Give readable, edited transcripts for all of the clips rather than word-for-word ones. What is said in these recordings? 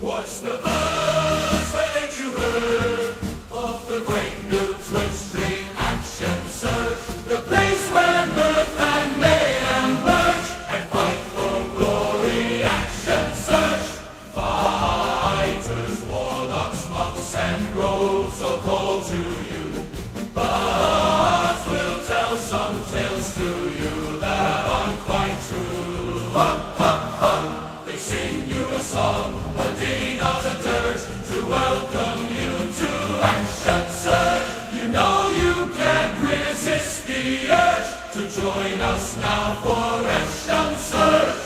What's the buzz? Haven't you heard of the great new twin-stream action surge? The place where mirth and mayhem merge and fight for glory. Action surge. Fighters, warlocks, monks, and groves will call to you. Bards will tell some tales to you that aren't quite true. They sing you a song, a ding of the dirge, to welcome you to Action Surge. You know you can't resist the urge to join us now for Action Surge.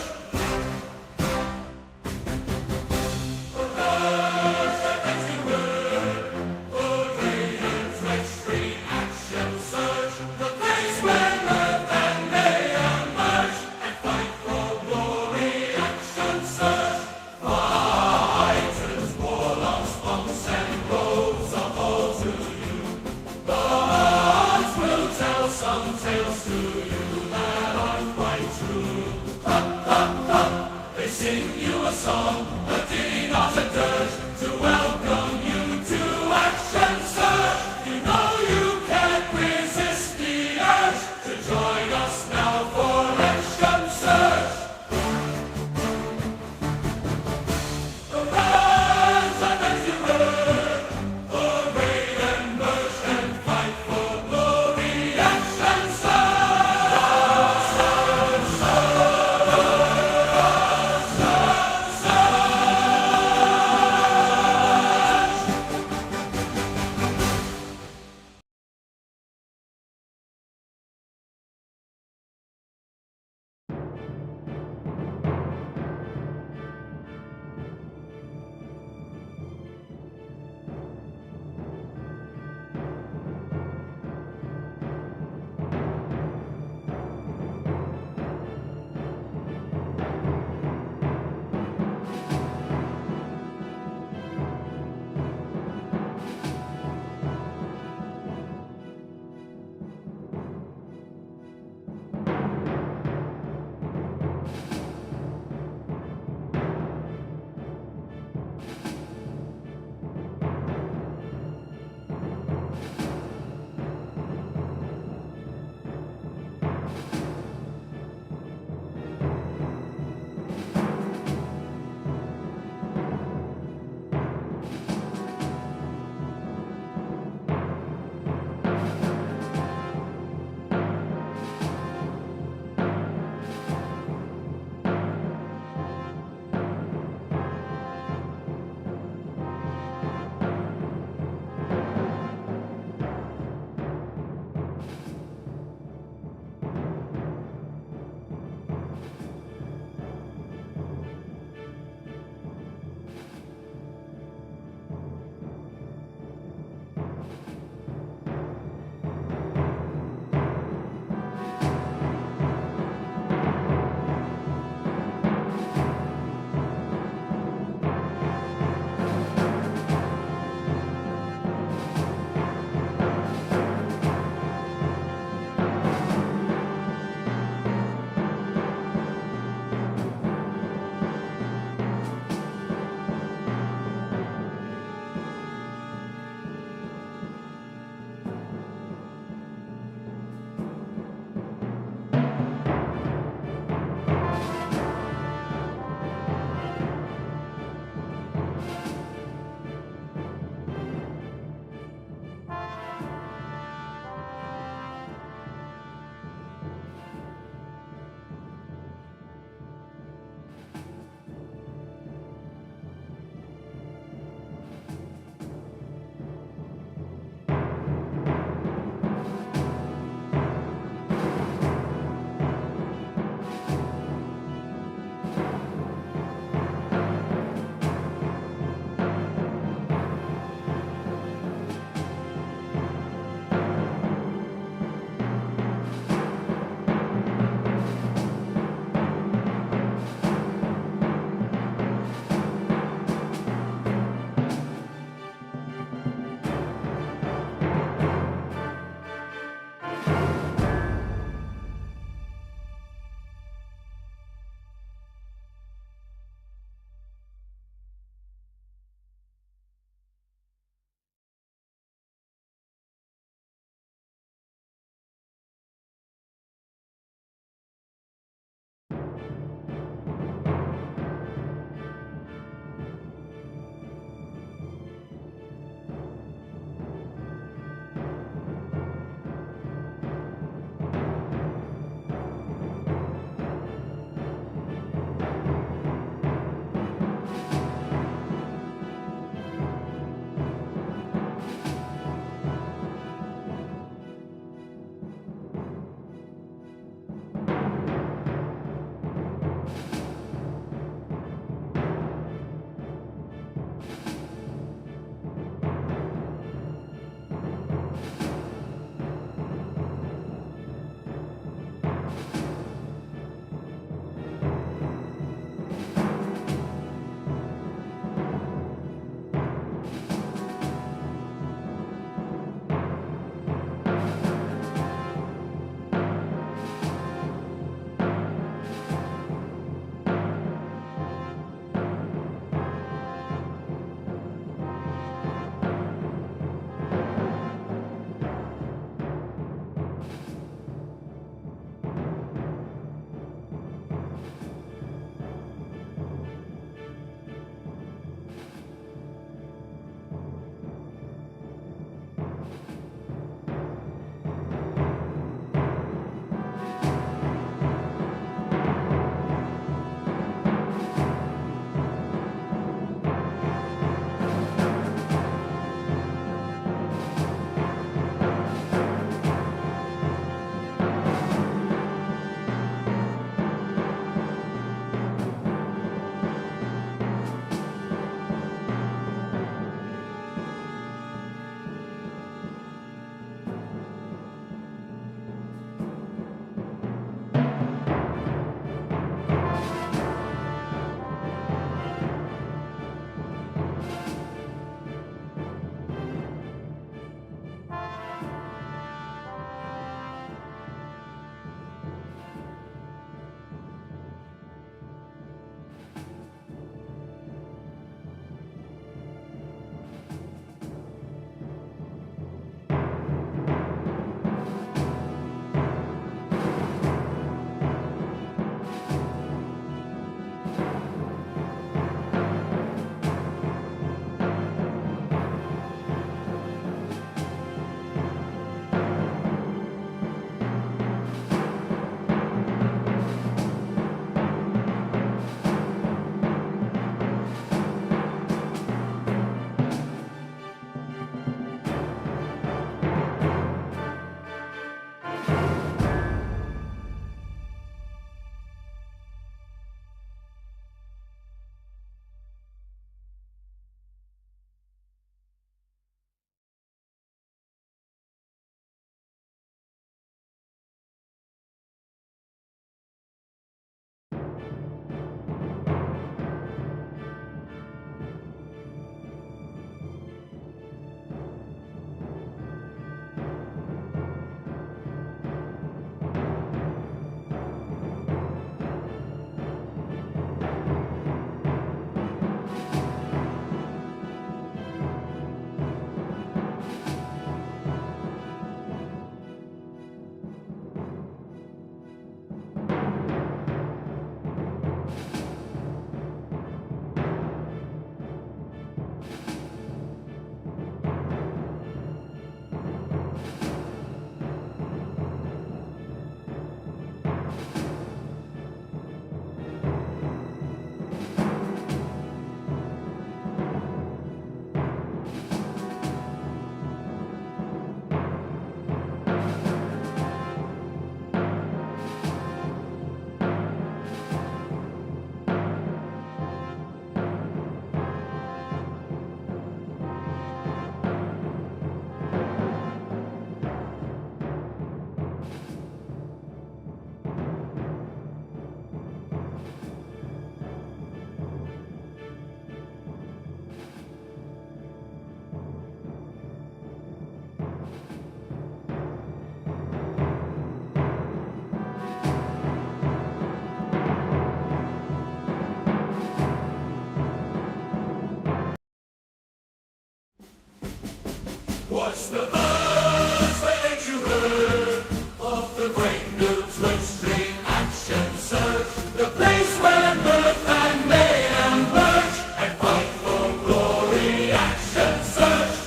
What's the buzz that you heard of the great new twin-stream action surge? The place where mirth and mayhem merge and fight for glory. Action surge.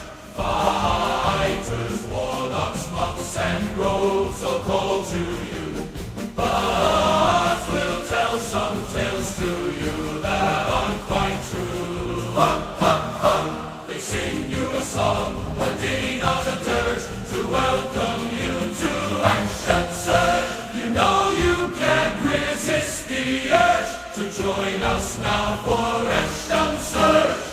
Fighters, warlocks, monks, and groves will call to you. Bards will tell some tales to you that aren't quite true. They sing you a song, a ditty, not a dirge, to welcome you to Action Surge. You know you can't resist the urge to join us now for Action Surge.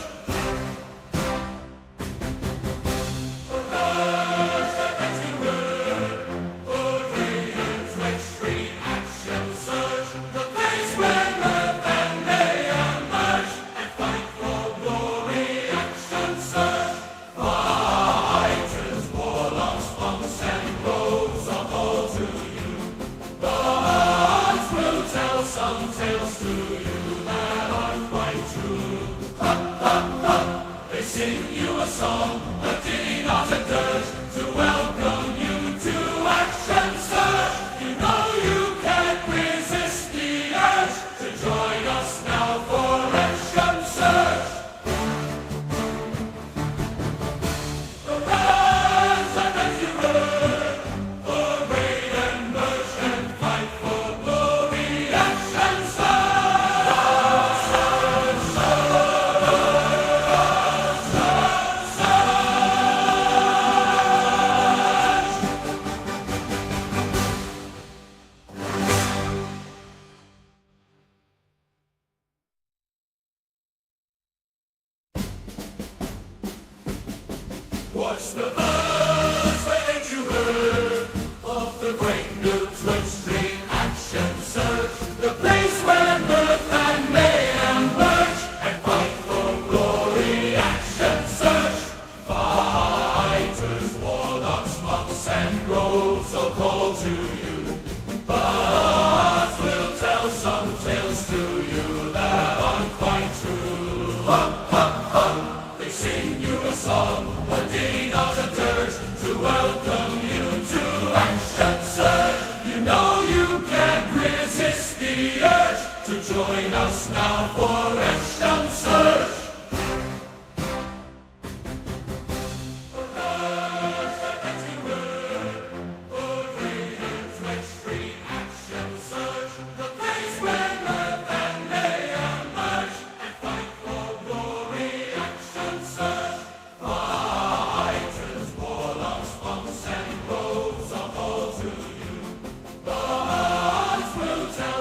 Some tales to you that aren't quite true. They sing you a song, a ditty, not a dirge, to welcome you to Action Surge. You know you can't resist the urge to join us now for Action Surge. The bands and as you heard, parade and merge and fight for glory. What's the buzz that you heard of the great new twin-stream action surge? The place where mirth and mayhem merge and fight for glory. Action surge. Fighters, warlocks, monks, and groves will call to you. Bards will tell some tales to you that aren't quite true. They sing you a song, a ditty, not a dirge, to welcome you to Action Surge. You know you can't resist the urge to join us now for Action Surge.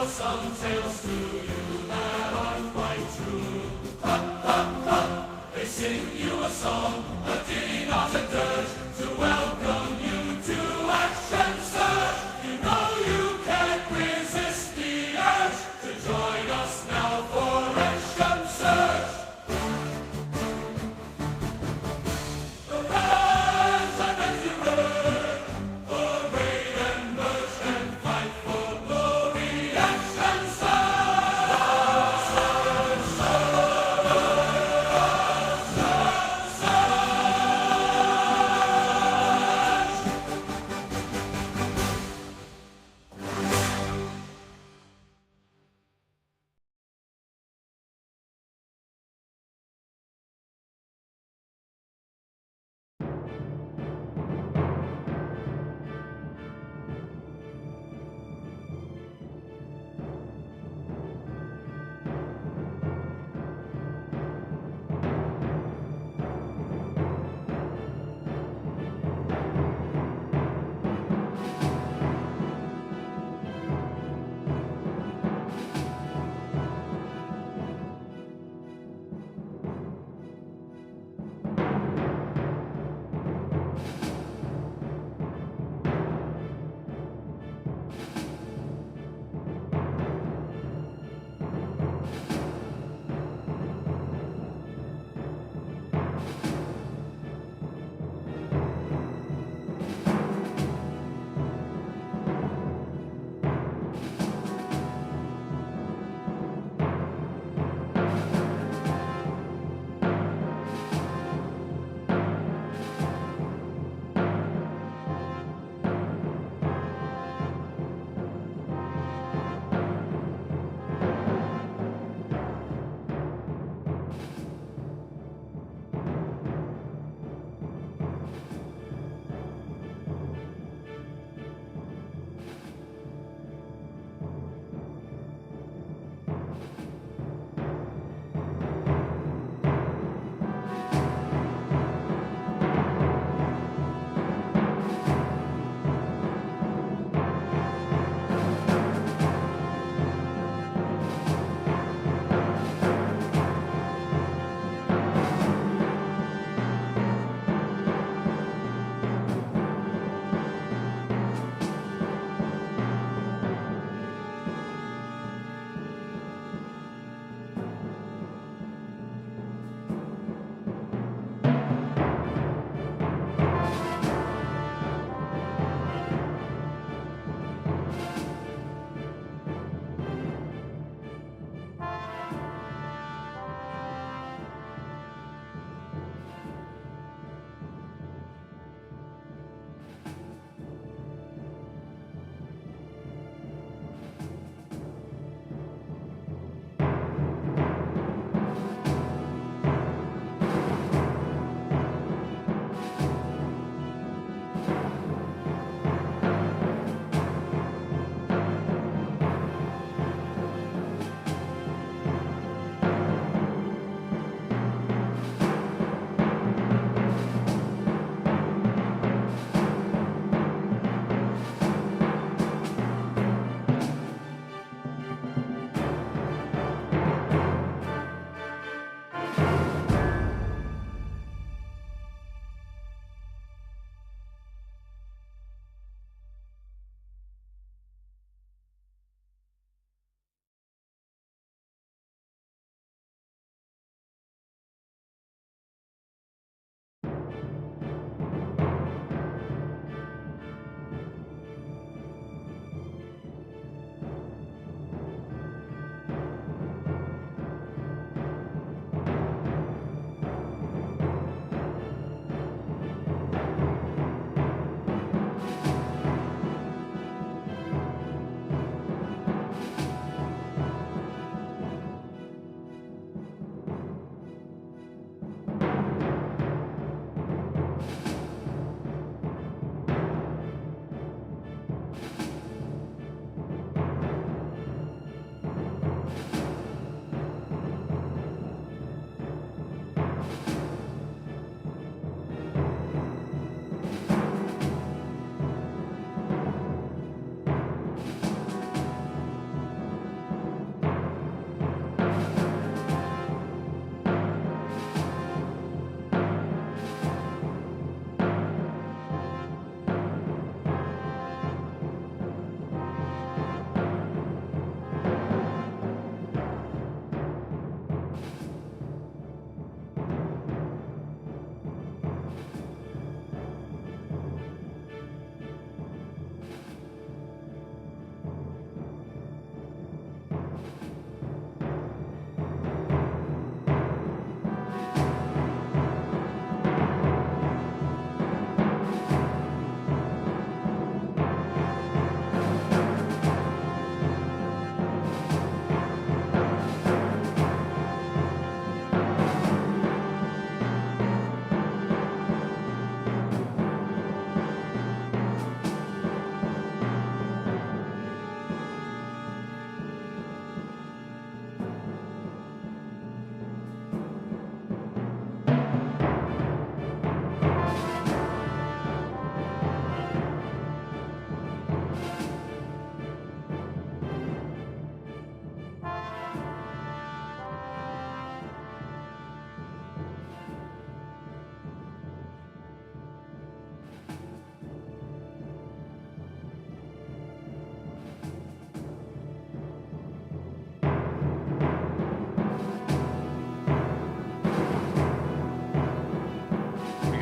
Some tales to you that aren't quite true. They sing you a song, a ditty, not a dirge, to welcome you to Action Surge. You know you can't resist the urge to join us now for Action Surge. The bands and as you heard, parade and merge and fight for glory. Action Surge.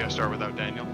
guest star without Daniel.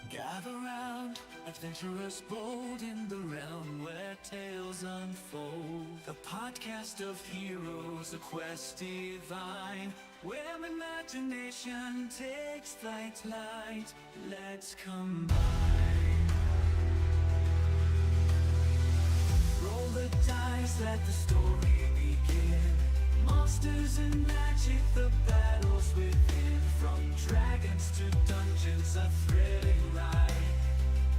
Gather round, adventurous bold in the realm where tales unfold. The podcast of heroes, a quest divine, where imagination takes flight. Let's combine. Roll the dice, let the story begin. Monsters and magic, the battles within. From dragons to dungeons, a thrilling ride.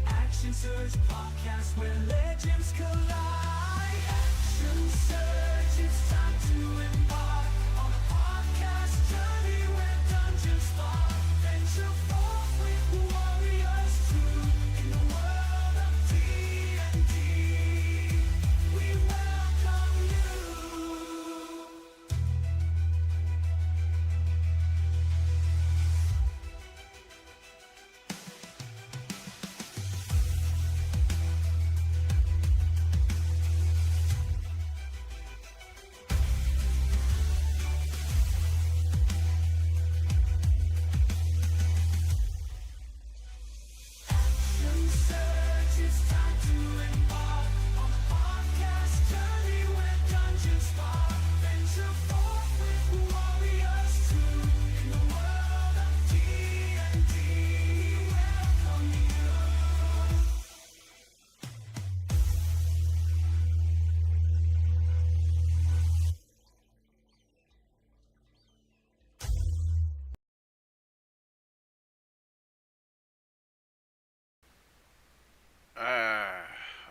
Action Surge podcast where legends collide. Action Surge, it's time to embark on a podcast journey where dungeons spark. Venture forth with warriors true in the world of D&D. We welcome you.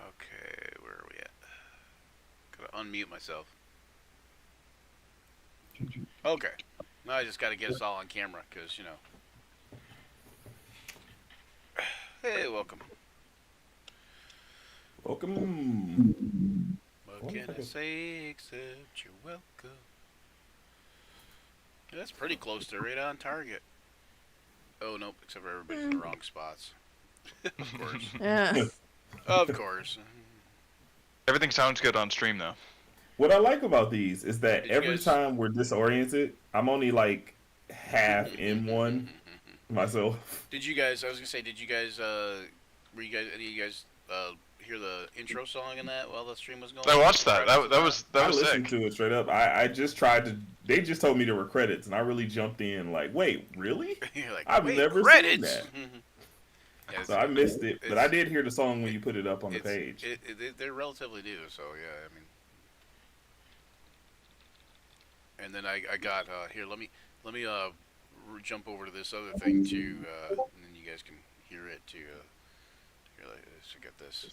Okay, where are we at? Gotta unmute myself. Okay. Now I just gotta get us all on camera, because, you know. Hey, welcome. Welcome. What can I say except you're welcome? Yeah, that's pretty close to right on target. Oh, nope, except for everybody's in the wrong spots. Of course. Yeah. Of course. Everything sounds good on stream, though. What I like about these is that Did you every guys- time we're disoriented, I'm only like half in one myself. Did you guys, I was gonna say, did you guys, were you guys, any of you guys, hear the intro song in that while the stream was going? I watched that. That was I sick. listened to it straight up. I just tried to. They just told me there were credits, and I really jumped in. Like, wait, really? You're like, I've wait, never seen credits? that. Yeah, So I missed it, but I it's- did hear the song when you put it up on the it's page. they're relatively new, so yeah. I mean, and then I got here. Let me jump over to this other thing too, and then you guys can hear it too. Here, let's get this.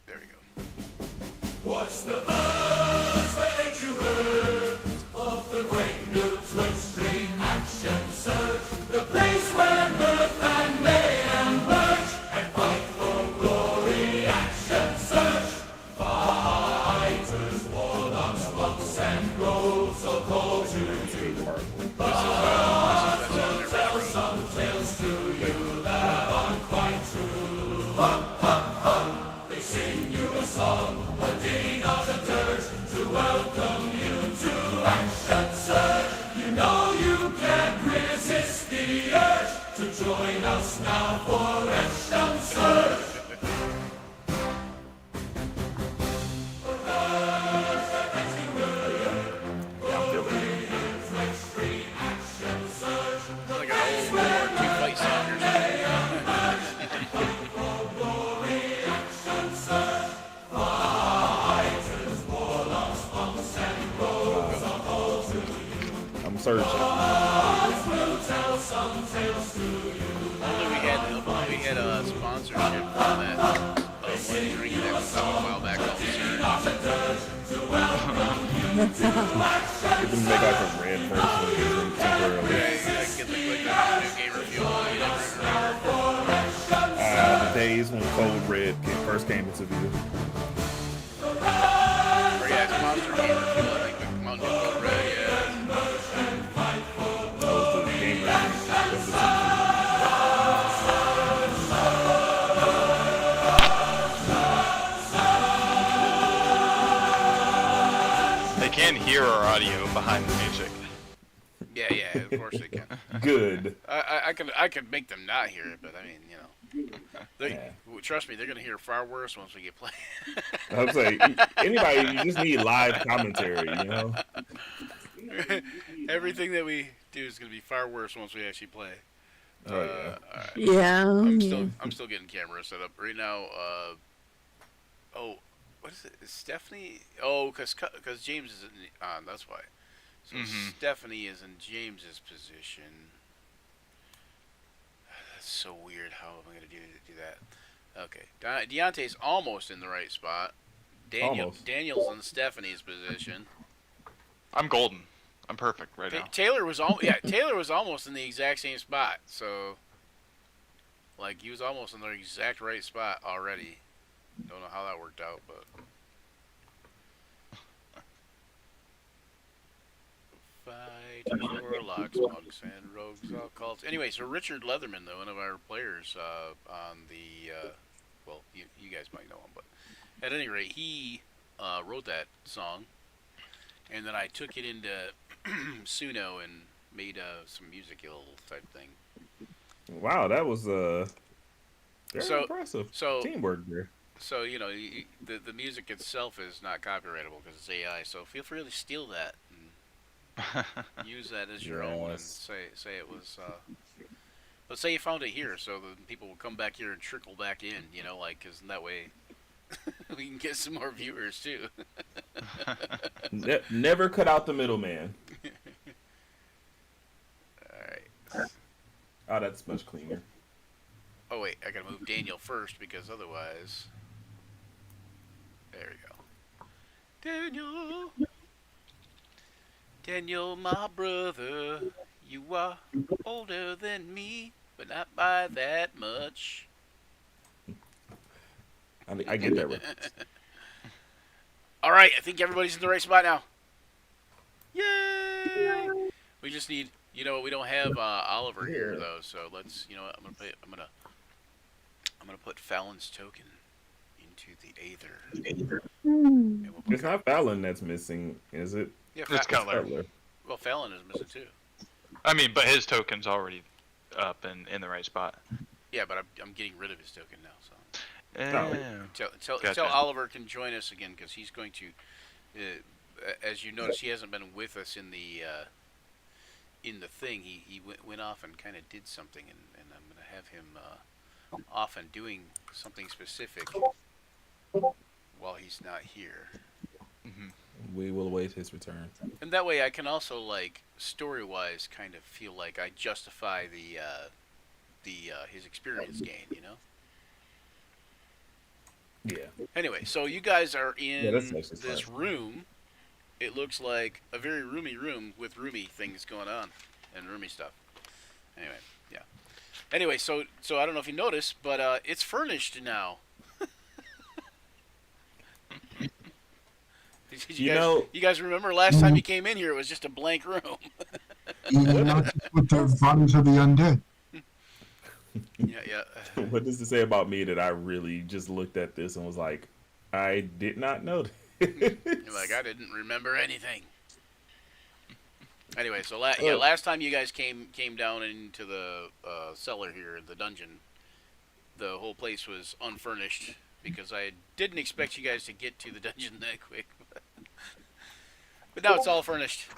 There we go. What's the buzz that you heard of the great new Twitch Street Action Surge? The place where mirth and mayhem merge and fight for glory. Action Surge. Fighters, warlocks, monks, and groves so call to you. Buzz will tell some tales to you that aren't quite true. They sing you a song, a ditty of the dirge, to welcome you to Action Surge. You know you can't resist the urge to join us now for Action Surge. Like an old World War II fight song or something. I'm searching. If only we had a sponsorship from that one drink that was out a while back called You can make like a red version temporarily. I can get the new gamer fuel. The days when Cold Red first came into view. Or yeah, it's Monster Gamer Fuel, I think, but Mountain Dew Code Red, yeah. That was the gamer of the They can hear our audio behind the music. Yeah, of course they can. Good. I could make them not hear it, but I mean, you know. Yeah. Trust me, they're going to hear far worse once we get played. I would say anybody, you just need live commentary, you know. Everything that we do is going to be far worse once we actually play. Oh yeah. Alright. Yeah. I'm still getting camera set up right now. Oh, what is it? Is Stephanie? Oh, because James is on. That's why. So Stephanie is in James's position. That's so weird. How am I going to do that? Okay, Deontay's almost in the right spot. Almost. Daniel's in Stephanie's position. I'm golden. I'm perfect right now. Taylor was Taylor was almost in the exact same spot. So, like, he was almost in the exact right spot already. Don't know how that worked out, but. Fight warlocks, monks, and rogues, all cults. Anyway, so Richard Leatherman, though, one of our players on the, well, you guys might know him, but at any rate, he wrote that song, and then I took it into Suno and made some musical type thing. Wow, that was very So- impressive. so- Teamwork there. So, you know, the music itself is not copyrightable because it's AI, so feel free to steal that and use that as your own and Yes. say it was, but say you found it here, so the people will come back here and trickle back in, you know, like, because that way we can get some more viewers, too. Never cut out the middleman. Alright. Oh, that's much cleaner. Oh, wait, I gotta move Daniel first, because otherwise... There we go. Daniel! Daniel, my brother, you are older than me, but not by that much. I get that reference. Alright, I think everybody's in the right spot now. Yay! We just need, you know, we don't have Oliver here though, so let's, you know what, I'm gonna put Fallon's token into the Aether. And we'll put It's not Fallon that's missing, is it? yeah, It's Cutler. Cutler. well, Fallon is missing too. I mean, but his token's already up and in the right spot. Yeah, but I'm getting rid of his token now, so. Tell Gotcha. Oliver can join us again because he's going to, as you notice, he hasn't been with us in the in the thing, he went off and kind of did something, and I'm gonna have him off and doing something specific while he's not here. We will await his return. And that way, I can also like story-wise kind of feel like I justify the his experience gain, you know. Yeah. Anyway, so you guys are in that's actually this fun. room. It looks like a very roomy room with roomy things going on and roomy stuff. Anyway, yeah. Anyway, so I don't know if you noticed, but it's furnished now. Did you guys remember last time you came in here? It was just a blank room. With the bodies of the undead. Yeah. What does it say about me that I really just looked at this and was like, I did not know this? You're like, I didn't remember anything. Anyway, so last time you guys came down into the cellar here in the dungeon, the whole place was unfurnished because I didn't expect you guys to get to the dungeon that quick. But now it's all furnished.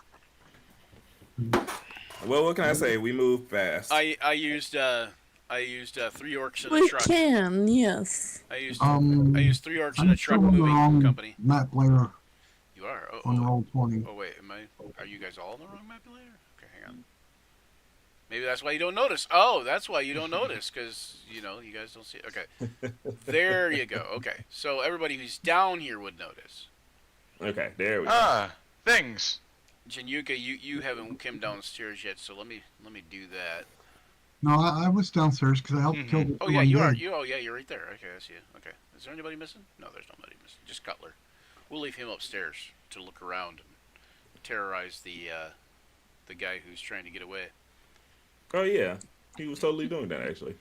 Well, what can I say? We move fast. I used 3 orcs in a We truck. can, yes. I used 3 orcs in a truck still on the moving wrong company. map layer You are. on roll 20. Oh wait, are you guys all on the wrong map layer? Okay, hang on. Maybe that's why you don't notice. Oh, that's why you don't notice, because you guys don't see it. Okay, there you go. Okay, so everybody who's down here would notice. Okay, there we go. Things. Januka, you haven't come downstairs yet, so let me do that. No, I was downstairs because I helped kill the Oh yeah, you are. You're right there. Okay, I see you. Okay, is there anybody missing? No, there's nobody missing. Just Cutler. We'll leave him upstairs to look around and terrorize the guy who's trying to get away. Oh yeah, he was totally doing that actually.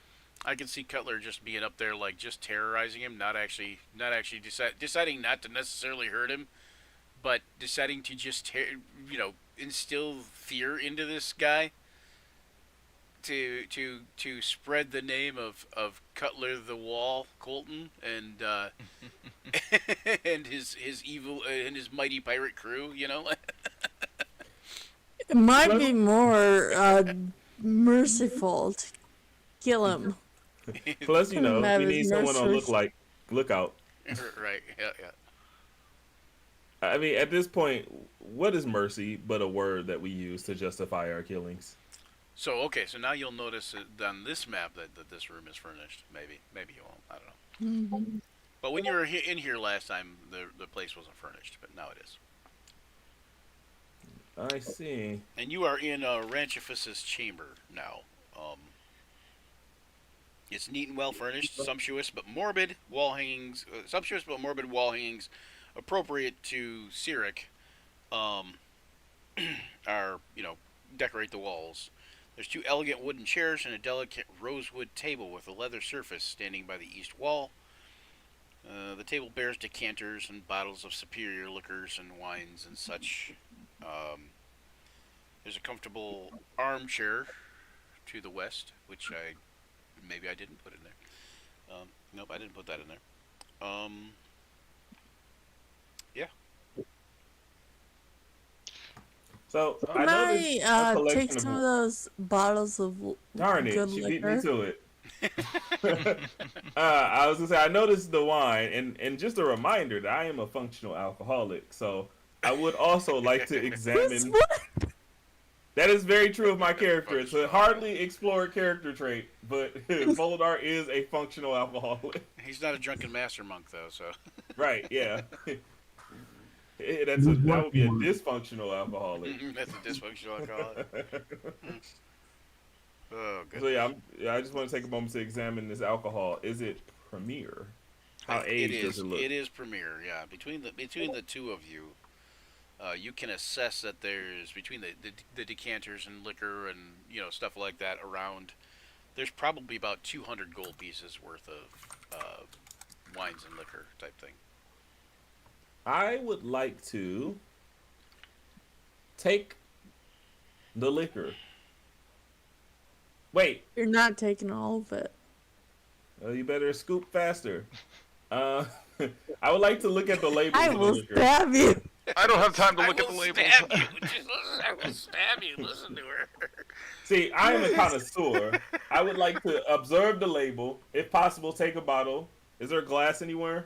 I can see Cutler just being up there, like just terrorizing him, not actually deciding not to necessarily hurt him, but deciding to just instill fear into this guy. To spread the name of Cutler the Wall Colton and and his evil and his mighty pirate crew, It might be more merciful to kill him. Plus, we Have need his someone on nurseries. lookout. Right? Yeah. I mean, at this point, what is mercy but a word that we use to justify our killings? So now you'll notice on this map that this room is furnished. Maybe you won't. I don't know. Mm-hmm. But when you were in here last time, the place wasn't furnished, but now it is. I see. And you are in Ranchifus's chamber now. It's neat and well furnished, sumptuous but morbid wall hangings. Appropriate to Cyric. Are decorate the walls. There's 2 elegant wooden chairs and a delicate rosewood table with a leather surface standing by the east wall. The table bears decanters and bottles of superior liquors and wines and such. There's a comfortable armchair to the west, which maybe I didn't put in there. Nope, I didn't put that in there. Yeah. So Can noticed a I collection take some of those bottles of Darn it, good she beat liquor? me to it. I was gonna say I noticed the wine, and just a reminder that I am a functional alcoholic, so I would also like to examine. That is very true of my character. It's a hardly explored character trait, but Voldar is a functional alcoholic. He's not a drunken master monk, though, so. Right? Yeah. That would be a dysfunctional alcoholic. That's a dysfunctional alcoholic. Oh, good. So yeah, I just want to take a moment to examine this alcohol. Is it premier? How aged does it look? It is premier. Yeah, between the two of you, you can assess that there's between the decanters and liquor and stuff like that around. There's probably about 200 gold pieces worth of wines and liquor type thing. I would like to take the liquor. Wait. You're not taking all of it. You better scoop faster. I would like to look at the label I of the will liquor. stab you. I don't have time to I look at will the labels. stab you. I will stab you. Listen to her. See, I am a connoisseur. I would like to observe the label. If possible, take a bottle. Is there glass anywhere?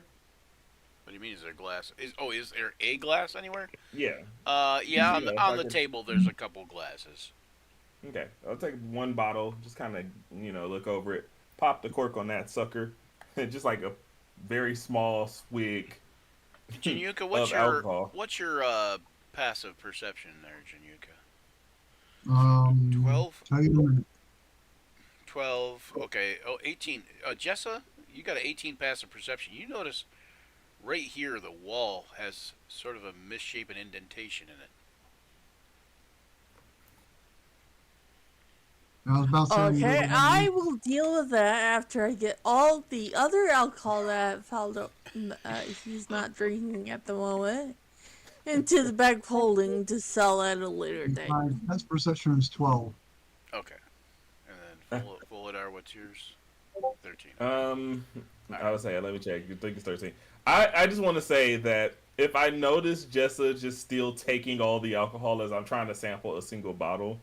What do you mean? Is there glass? Is there a glass anywhere? Yeah. Yeah. See, On the if on I the could- table, there's a couple glasses. Okay, I'll take one bottle. Just kind of, look over it. Pop the cork on that sucker. Just like a very small swig Januka, of alcohol. what's your passive perception there, Januka? 12? Tell you in a minute. 12. Okay. Oh, 18. Jessa, you got an 18 passive perception. You notice right here the wall has sort of a misshapen indentation in it. I was about to say. Okay, I will deal with that after I get all the other alcohol that Faldo, he's not drinking at the moment, into the bag holding to sell at a later date. My best perception is 12. Okay. And then Fuladar, what's yours? 13. I would say, let me check. You think it's 13? I just want to say that if I notice Jessa just still taking all the alcohol as I'm trying to sample a single bottle,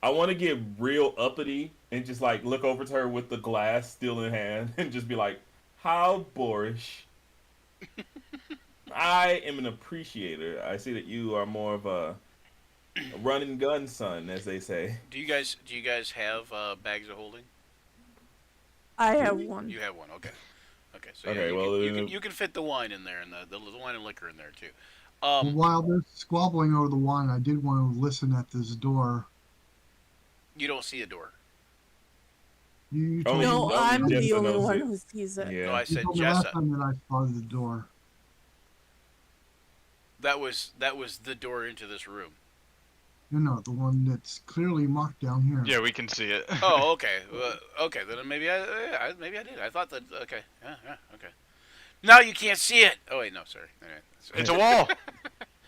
I want to get real uppity and just like look over to her with the glass still in hand and just be like, "How boorish." I am an appreciator. I see that you are more of a run and gun son, as they say. Do you guys have bags of holding? I have one. You have one. Okay. Okay. So Okay, you can fit the wine in there and the wine and liquor in there too. While they're squabbling over the wine, I did want to listen at this door. You don't see a door. You Oh, told me, No, I'm the Jessa only knows one it. who sees it. Yeah. No, I you said told me last Jessa. time that I spotted the door. That was the door into this room. The one that's clearly marked down here. Yeah, we can see it. Oh, okay. Okay, then maybe I did. I thought that. Okay. Yeah. Okay. Now you can't see it. Oh wait, no, sorry. Anyway, It's a wall.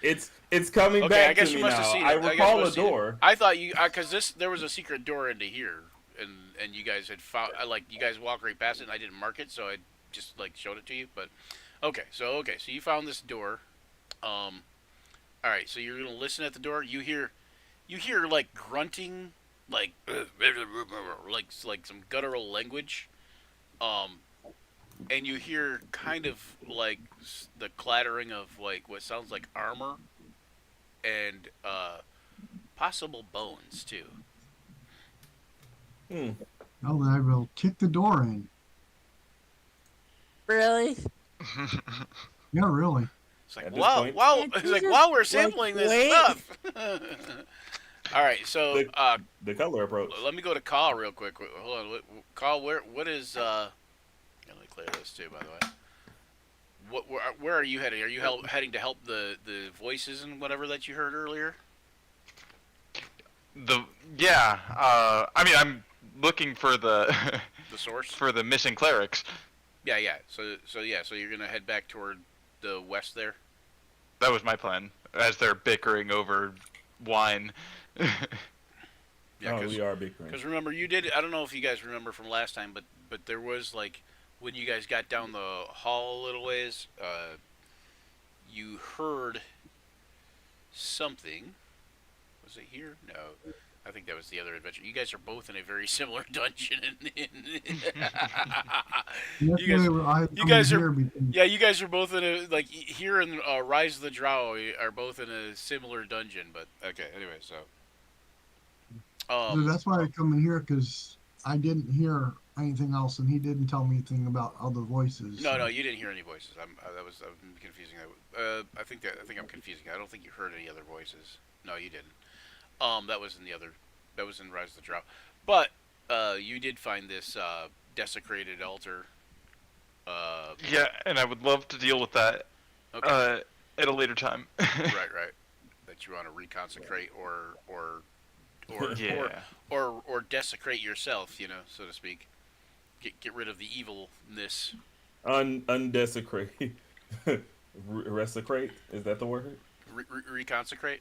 It's coming Okay, back I guess to you me must now. have seen it. I guess you recall must a have seen it. door. I thought you because there was a secret door into here, and you guys had found you guys walked right past it, and I didn't mark it, so I just showed it to you. But okay, so you found this door. All right, so you're gonna listen at the door. You hear like grunting, like some guttural language, and you hear kind of like the clattering of like what sounds like armor, and possible bones too. Hmm. Oh, then I will kick the door in. Really? Yeah, really. It's like At this wow, point- wow. Can't It's you like just, while we're sampling this wait? stuff. All right, so The color approach. let me go to Kyle real quick. Hold on, Kyle. What is? Let me clear this too, by the way. Where are you heading? Are you heading to help the voices and whatever that you heard earlier? I mean, I'm looking for the The source. for the missing clerics. Yeah. So you're gonna head back toward the west there. That was my plan. As they're bickering over wine. Yeah, We are bickering. because remember you did. I don't know if you guys remember from last time, but there was like when you guys got down the hall a little ways, you heard something. Was it here? No. I think that was the other adventure. You guys are both in a very similar dungeon. That's You guys- why I you guys come are- here because Yeah, you guys are both in a here in Rise of the Drow are both in a similar dungeon. But okay, anyway, so. that's why I come in here because I didn't hear anything else, and he didn't tell me anything about other voices. No, so. no, you didn't hear any voices. I'm confusing. I think I'm confusing. I don't think you heard any other voices. No, you didn't. That was in the other. That was in Rise of the Drow. But you did find this desecrated altar. Yeah, and I would love to deal with that Okay. at a later time. right. That you want to reconsecrate Yeah. or desecrate yourself, so to speak. Get rid of the evilness. Undesecrate. Resecrate? Is that the word? Reconsecrate.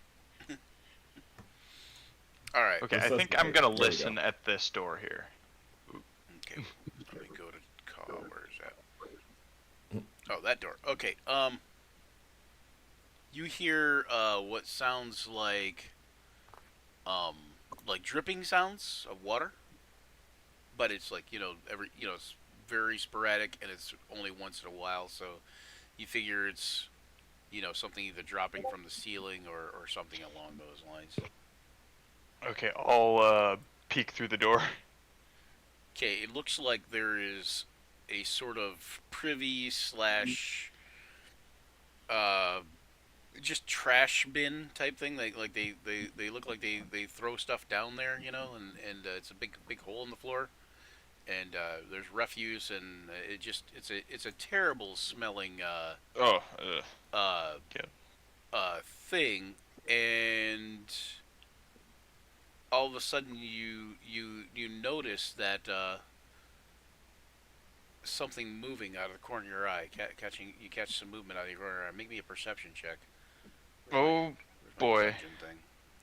All right. Okay, I Resuscitate. think I'm gonna There we go. listen at this door here. Okay. Let me go to call. Where is that? Oh, that door. Okay. You hear what sounds like dripping sounds of water, but it's like it's very sporadic and it's only once in a while. So you figure it's something either dropping from the ceiling or something along those lines. Okay, I'll peek through the door. Okay, it looks like there is a sort of privy slash just trash bin type thing. Like they look like they throw stuff down there, and it's a big hole in the floor, and there's refuse, and it's a terrible smelling Oh, thing, and all of a sudden you notice that something moving out of the corner of your eye. You catch some movement out of your corner of your eye. Make me a perception check. oh Where's my boy. perception thing?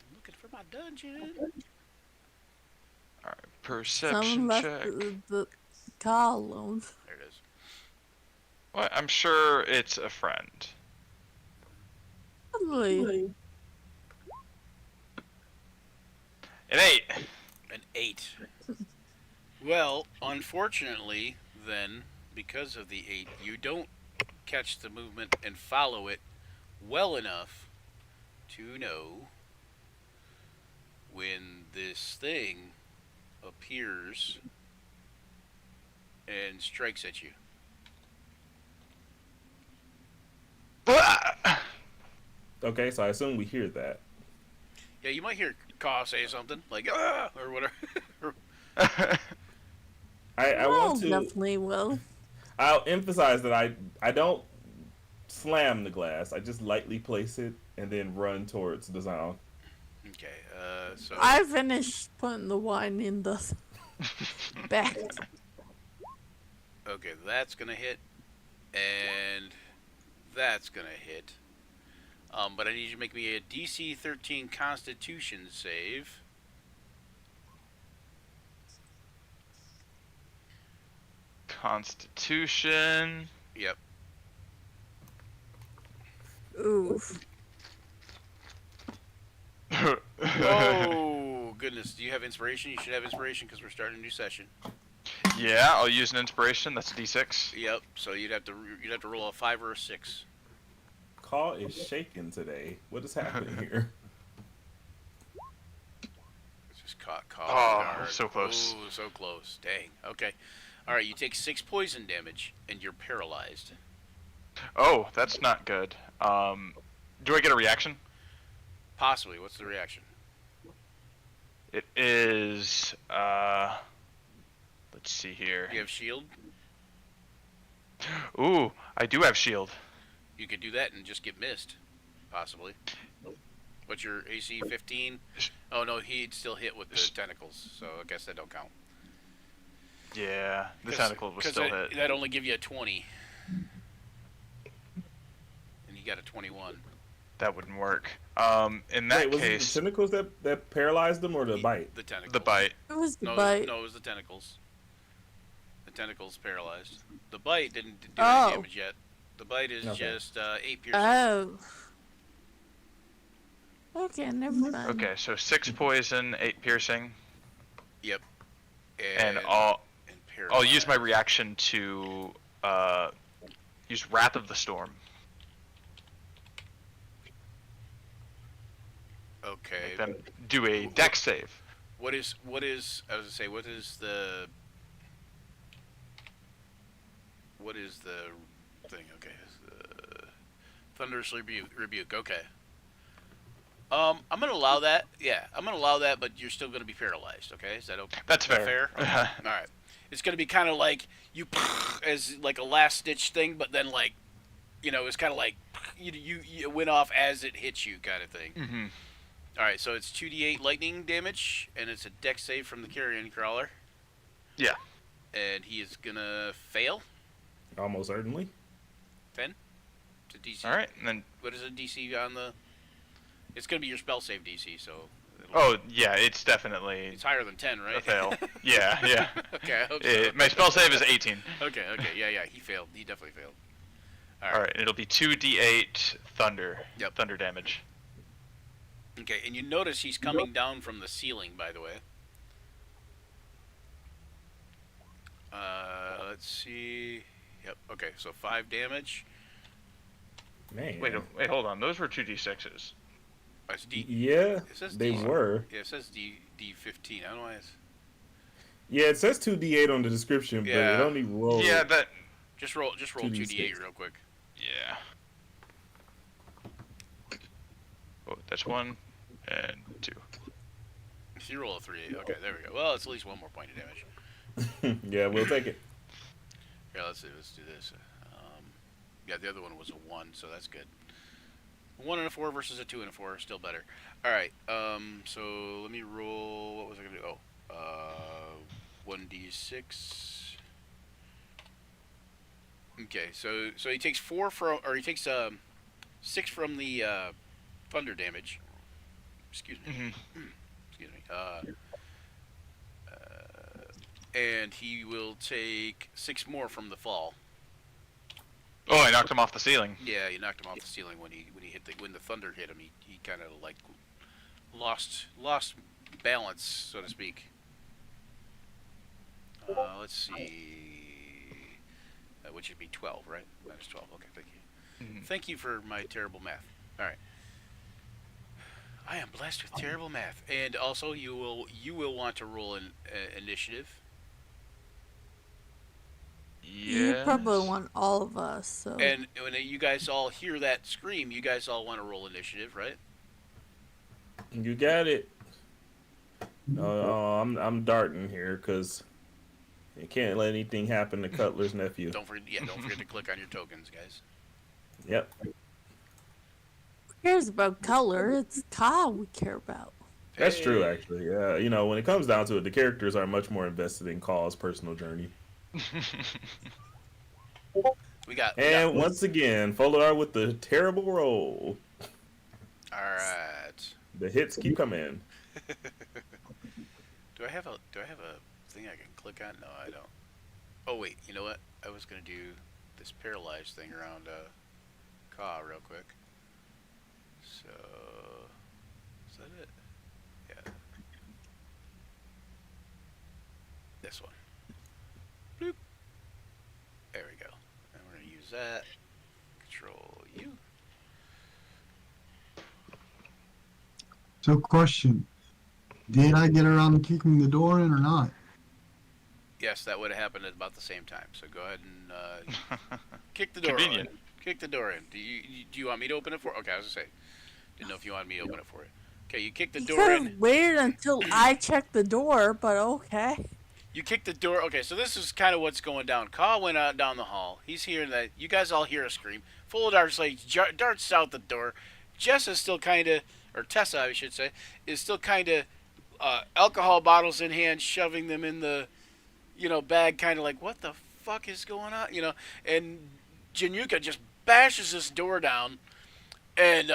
I'm looking for my dungeon. Alright, Someone perception left check. the car alone. There it is. Well, I'm sure it's a friend. Probably. An 8. An 8. Well, unfortunately, then, because of the 8, you don't catch the movement and follow it well enough to know when this thing appears and strikes at you. Okay, so I assume we hear that. Yeah, you might hear Kaw say something like "ah" or whatever. I Well, want to. definitely will. I'll emphasize that I don't slam the glass. I just lightly place it and then run towards the sound. Okay, so I finished putting the wine in the back. okay, that's gonna hit, and that's gonna hit. But I need you to make me a DC 13 Constitution save. Constitution. Yep. Oof. Oh goodness! Do you have inspiration? You should have inspiration because we're starting a new session. Yeah, I'll use an inspiration. That's a D6. Yep. So you'd have to roll a 5 or a 6. Call is shaking today. What is happening here? Just caught Oh, guard. so close. Oh, so close. Dang. Okay. All right. You take 6 poison damage and you're paralyzed. Oh, that's not good. Do I get a reaction? Possibly. What's the reaction? It is, let's see here. You have shield. Ooh, I do have shield. You could do that and just get missed. Possibly. What's your AC? 15? Oh no, he'd still hit with the tentacles, so I guess that don't count. Yeah, the tentacle was still hit. That'd only give you a 20. And you got a 21. That wouldn't work. In that Wait, was case, it the tentacles that paralyzed them or the bite? The tentacles. the bite. It was the No, bite. no, it was the tentacles. The tentacles paralyzed. The bite didn't do Oh. any damage yet. The bite is Okay. just 8 piercing. Oh. Okay, never mind. Okay, so 6 poison, 8 piercing, Yep. and I'll use my paralyzed. reaction to use Wrath of the Storm. Okay. Then do a Dex save. What is I was gonna say what is the thing? Okay. Thunderous rebuke. Okay. I'm gonna allow that. Yeah, I'm gonna allow that, but you're still gonna be paralyzed. Okay, is that okay? That's Is that fair. Okay. All right. It's gonna be kind of like you as like a last ditch thing, but then like, it's kind of like you went off as it hits you, kind of thing. Mm-hmm. All right, so it's 2d8 lightning damage, and it's a dex save from the carrion crawler. Yeah. And he is gonna fail. Almost certainly. 10 to DC. All right, and then What is a DC on the? It's gonna be your spell save DC, so. oh yeah, it's definitely It's higher than 10, right? a fail. Yeah. Okay, I hope so. My spell save is 18. Okay, yeah, he failed. He definitely failed. All right, it'll be 2d8 thunder. Yep. Thunder damage. Okay, and you notice he's coming down from the ceiling, by the way. Let's see. Yep. Okay, so 5 damage. Man. Wait, hold on. Those were 2d6s. It's D. Yeah, It says they D. were. Yeah, it says D15. I don't know why it's. Yeah, it says 2d8 on the description, but Yeah. it only rolls. Yeah, that. Just roll 2d8 2d6. real quick. Yeah. Oh, that's 1 and 2. So you roll a 3. Okay, there we go. Well, it's at least 1 more point of damage. Yeah, we'll take it. Here, let's do this. Yeah, the other one was a 1, so that's good. A 1 and a 4 versus a 2 and a 4, still better. All right. So let me roll. What was I gonna do? Oh, 1d6. Okay, so he takes 4 from, or he takes 6 from the thunder damage. Excuse me. Mm-hmm. Excuse me. And he will take 6 more from the fall. Oh, I knocked him off the ceiling. Yeah, you knocked him off the ceiling when the thunder hit him. He kind of like lost balance, so to speak. Let's see, which would be 12, right? Minus 12. Okay, thank you. Mm-hmm. Thank you for my terrible math. All right. I am blessed with terrible math, and also you will want to roll an initiative. You probably want all of us. So. And when you guys all hear that scream, you guys all want to roll initiative, right? You got it. I'm darting here because you can't let anything happen to Cutler's nephew. Don't forget to click on your tokens, guys. Yep. Who cares about color? It's Ka we care about. That's true, actually. Yeah, you know, when it comes down to it, the characters are much more invested in Ka's personal journey. We got Once again, Folar with the terrible roll. All right. The hits keep coming. Do I have a thing I can click on? No, I don't. Oh wait, you know what? I was gonna do this paralyzed thing around Ka real quick. So is that it? Yeah. This one. Bloop. There we go. And we're gonna use that. Control U. So, question: did I get around to kicking the door in or not? Yes, that would have happened at about the same time. So go ahead and kick the door. Convenient. In. Kick the door in. Do you want me to open it for? Okay, I was gonna say. Didn't know if you wanted me to open it for you. Okay, you kick the You door could in. have waited until I checked the door, but okay. You kick the door. Okay, so this is kind of what's going down. Ka went out down the hall. He's hearing that. You guys all hear a scream. Full of darts, like darts out the door. Jess is still kind of, or Tessa, I should say, is still kind of alcohol bottles in hand, shoving them in the, bag, kind of like, what the fuck is going on, And Januka just bashes this door down, and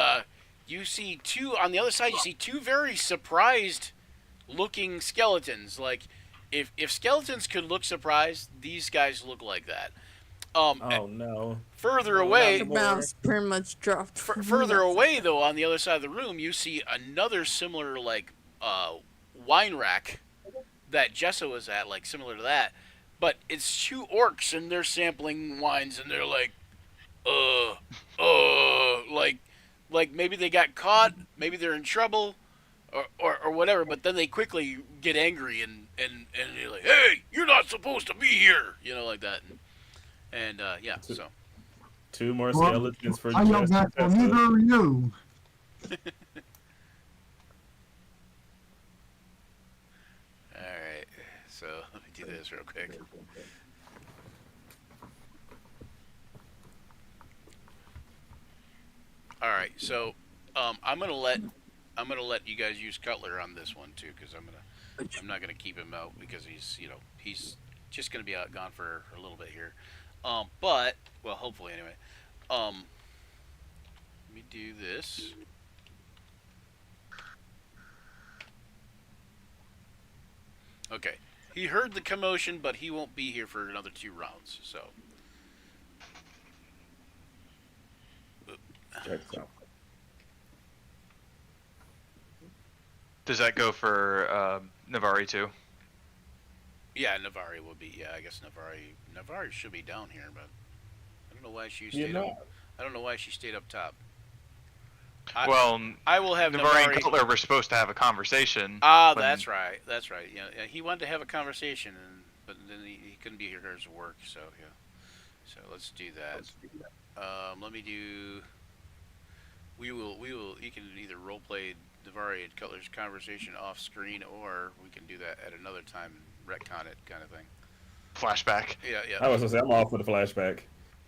you see on the other side, you see 2 very surprised-looking skeletons. Like, if skeletons could look surprised, these guys look like that. Oh no! Further away, The mouse pretty much dropped. further away though, on the other side of the room, you see another similar wine rack that Jessa was at, like similar to that, but it's 2 orcs and they're sampling wines and they're like, like maybe they got caught, maybe they're in trouble, or whatever. But then they quickly get angry and they're like, hey, you're not supposed to be here, like that. And yeah, so 2 more skeletons for I yelled Jess back, and well, Tessa. neither are you. alright, so let me do this real quick. Alright, so I'm gonna let you guys use Cutler on this one too, because I'm not gonna keep him out because he's just gonna be gone for a little bit here. But well, hopefully anyway. Let me do this. Okay, he heard the commotion, but he won't be here for another 2 rounds. So Checks out. Does that go for Navari too? Yeah, Navari will be. Yeah, I guess Navari should be down here, but I don't know why she You stayed know, up. I don't know why she stayed up top. Well, I will have Navari and Navari. Cutler were supposed to have a conversation. Ah, when- that's right. That's right. Yeah, yeah, he wanted to have a conversation, but then he couldn't be here because of work. So yeah. So let's do that. Let me do. We will. You can either role play Navari and Cutler's conversation off screen, or we can do that at another time and retcon it, kind of thing. Flashback. Yeah, yeah. I was gonna say I'm all for the flashback,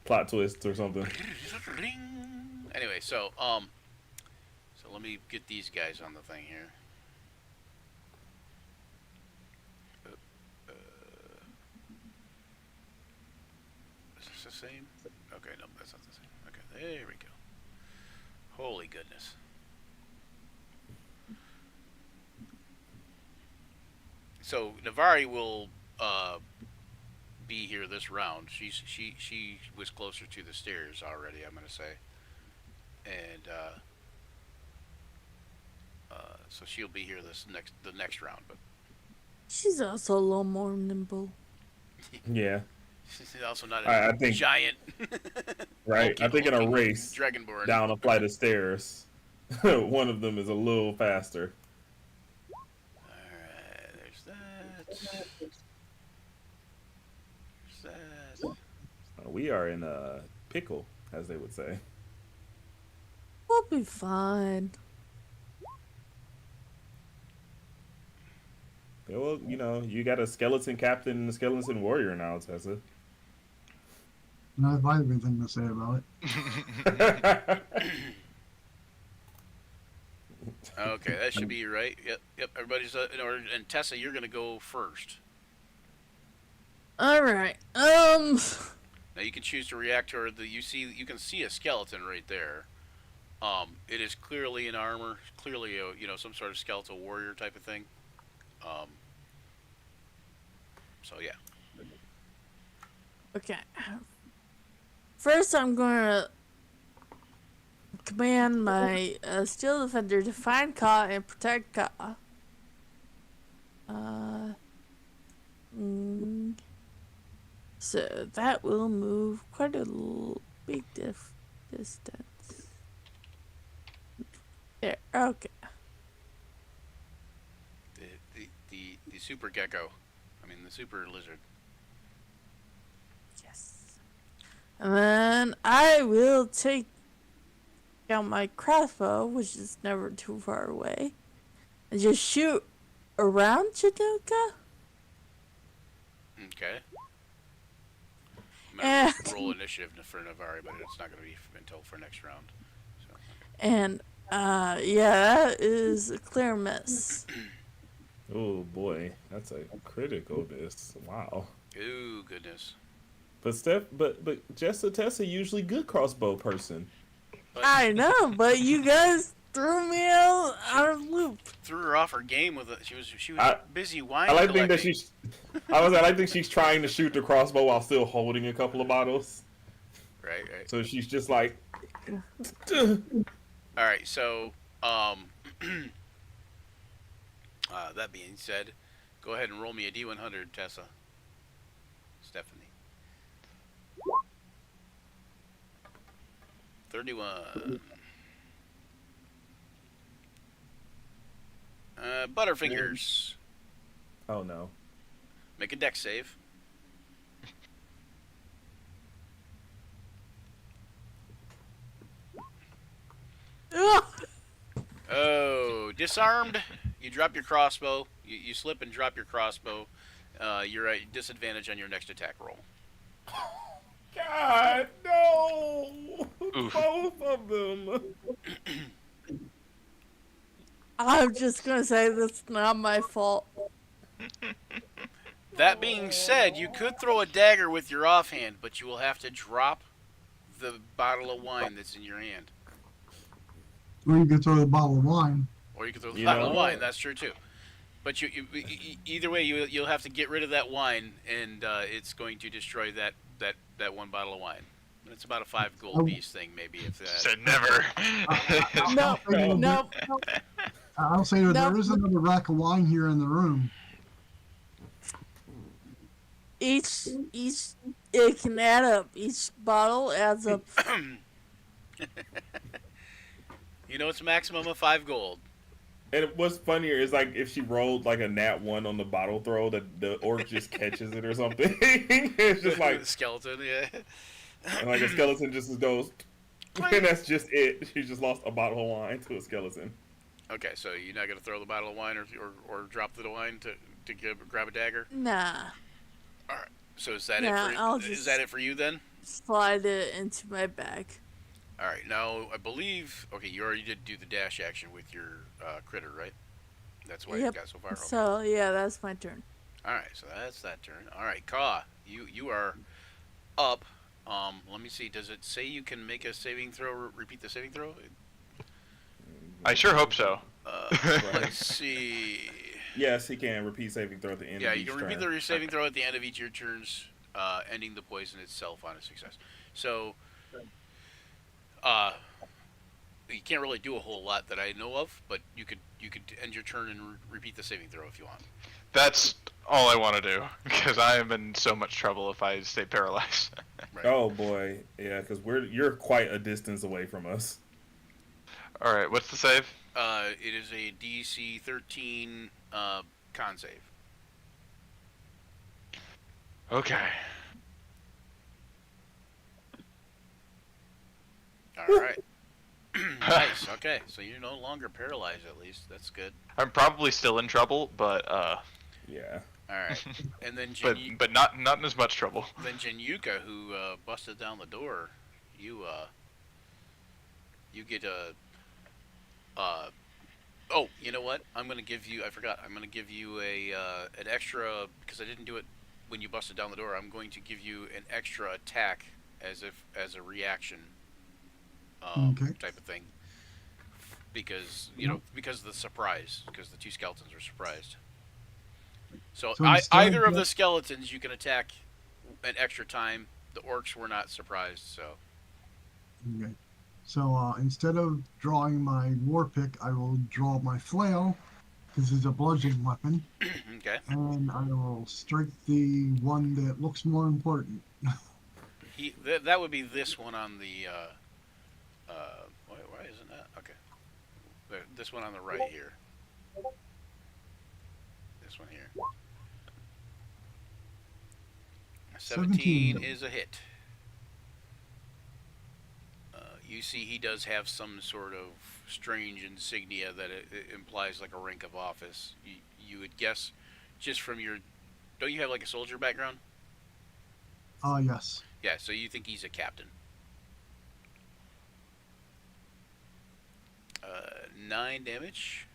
plot twist or something. Anyway, so let me get these guys on the thing here. Is this the same? Okay, no, that's not the same. Okay, there we go. Holy goodness. So Navari will be here this round. She was closer to the stairs already, I'm gonna say, and so she'll be here the next round. But She's also a little more nimble. Yeah, she's also not I a think- giant. right. I think in a hulking race Dragonborn. down a flight of stairs, one of them is a little faster. Alright, there's that. There's that. We are in a pickle, as they would say. We'll be fine. Yeah, well, you know, you got a skeleton captain and a skeleton warrior now, Tessa. And I have everything to say about it. Okay, that should be right. Yep. Everybody's in order. And Tessa, you're gonna go first. All right. Now you can choose to react to her. You can see a skeleton right there. It is clearly in armor, clearly some sort of skeletal warrior type of thing. So yeah. Okay. First, I'm gonna command my steel defender to find Ka and protect Ka. So that will move quite a big distance. There. Okay. The super gecko. I mean the super lizard. Yes. And then I will take out my crossbow, which is never too far away, and just shoot around Chinoka. Okay. I'm And- gonna roll initiative for Navari, but it's not gonna be until for next round. So. And yeah, that is a clear miss. Oh boy, that's a critical miss. Wow. Ooh, goodness. But Jessa Tessa usually good crossbow person. But I know, but you guys threw me out of loop. threw her off her game with it. She was I- busy wine I like to think that collecting. I like to think she's trying to shoot the crossbow while still holding a couple of bottles. Right. So she's just like, All right. So, that being said, go ahead and roll me a D100, Tessa. Stephanie. 31. Butterfingers. oh no. Make a dex save. Ugh. Oh, disarmed. You drop your crossbow. You slip and drop your crossbow. You're at disadvantage on your next attack roll. God, no! Oof. Both of them. I'm just gonna say that's not my fault. That being said, you could throw a dagger with your offhand, but you will have to drop the bottle of wine that's in your hand. Or you could throw the bottle of wine. Or you could throw the You bottle know of wine. what? That's true too. But either way, you'll have to get rid of that wine, and it's going to destroy that one bottle of wine. It's about a 5 gold piece thing, maybe, if that. Said never. No, no, I'll say that Nope. there is another rack of wine here in the room. each it can add up. Each bottle adds up. You know, it's a maximum of 5 gold. And what's funnier is like if she rolled like a nat 1 on the bottle throw, that the orc just catches it or something. It's just like Skeleton, yeah. and like a skeleton just goes, and that's just it. She just lost a bottle of wine to a skeleton. Okay, so you're not gonna throw the bottle of wine or drop the wine to grab a dagger? Nah, All right. So is that Nah, I'll is just- that it for you then? slide it into my bag. All right. Now I believe you already did do the dash action with your critter, right? That's why you Yep. got so far. Okay. So yeah, that's my turn. All right. So that's that turn. All right, Ka, you are up. Let me see. Does it say you can make a saving throw? Repeat the saving throw. I sure hope so. Let's see. Yes, he can repeat saving throw at the end. Yeah, of you each can repeat turn. the saving throw at the end of each of your turns, ending the poison itself on a success. So, you can't really do a whole lot that I know of, but you could end your turn and repeat the saving throw if you want. That's all I want to do because I am in so much trouble if I stay paralyzed. Right. Oh boy, yeah, because you're quite a distance away from us. All right, what's the save? It is a DC 13 con save. Okay. All right. Nice. Okay, so you're no longer paralyzed. At least that's good. I'm probably still in trouble, but Yeah. All right. And then but not in as much trouble. then Jinyuka, who busted down the door, you get a oh, you know what? I'm gonna give you. I forgot. I'm gonna give you an extra because I didn't do it when you busted down the door. I'm going to give you an extra attack as a reaction Okay. type of thing because because of the surprise because the 2 skeletons are surprised. So instead either of of- the skeletons you can attack an extra time. The orcs were not surprised, so Okay. So instead of drawing my war pick, I will draw my flail, because it's a bludgeoning weapon, okay. and I will strike the one that looks more important. That would be this one on the why isn't that okay? This one on the right here. This one here. 17 is a hit. You see, he does have some sort of strange insignia that it implies like a rank of office. You would guess, just from your, don't you have like a soldier background? Yes. Yeah, so you think he's a captain. 9 damage.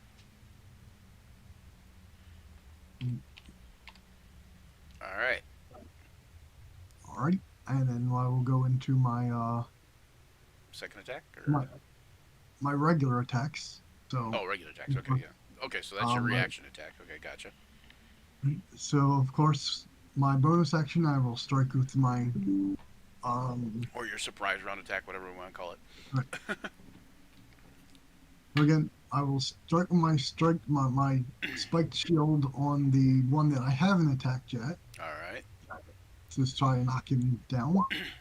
All right. Alright. And then I will go into my Second attack? Or? my regular attacks. So Oh, regular attacks. Okay, yeah. Okay, so that's your reaction attack. Okay, gotcha. So of course, my bonus action, I will strike with my Or your surprise round attack, whatever we want to call it. again. I will strike my spiked shield on the one that I haven't attacked yet, All right. to try and knock him down.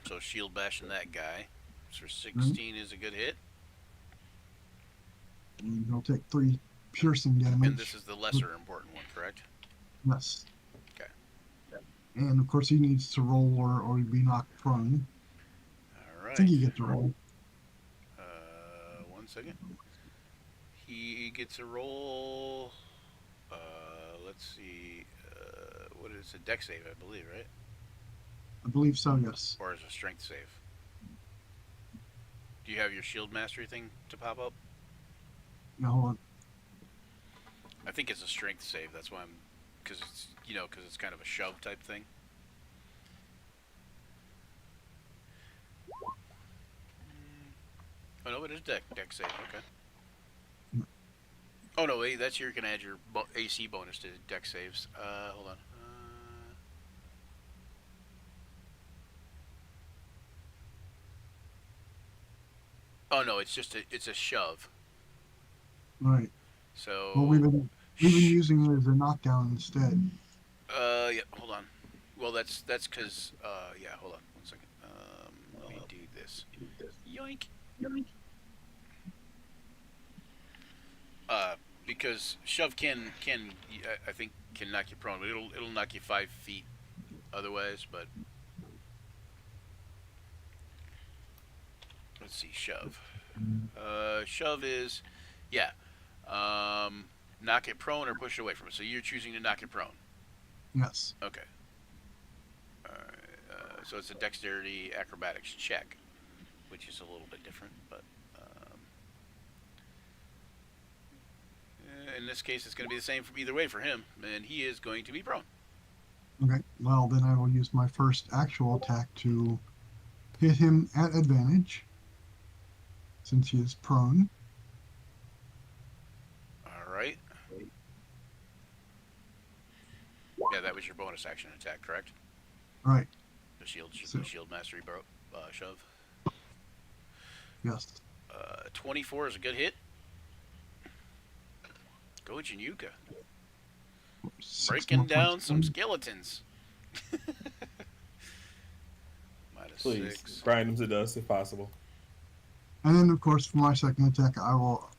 So shield bashing that guy. So 16 is a good hit. And he'll take 3 piercing damage. And this is the lesser important one, correct? Yes. Okay. And of course, he needs to roll or be knocked prone. All I think he right. gets to roll. 1 second. He gets a roll. Let's see. What is it? Dex save, I believe, right? I believe so. Yes. Or is it a strength save? Do you have your shield mastery thing to pop up? Now hold on. I think it's a strength save. That's why I'm, because it's because it's kind of a shove type thing. Oh no, it is dex save. Okay. Oh no, wait, that's you can add your AC bonus to dex saves. Hold on. Oh no, it's just it's a shove. Right. So. Well, we've been using it as a knockdown instead. Yeah. Hold on. Well, that's because. Yeah. Hold on. 1 second. Let me do this. Yoink. Uh, because shove I think can knock you prone, but it'll knock you 5 feet otherwise. But let's see, shove. Shove is, yeah, knock it prone or push it away from it. So you're choosing to knock it prone. Yes. Okay. So it's a dexterity acrobatics check, which is a little bit different, but in this case, it's going to be the same from either way for him, and he is going to be prone. Okay. Well, then I will use my first actual attack to hit him at advantage, since he is prone. All right. Yeah, that was your bonus action attack, correct? Right. The shield mastery shove. Yes. 24 is a good hit. Go Januka. Breaking down some skeletons. Please, -6. grind them to dust if possible. And then, of course, for my second attack, I will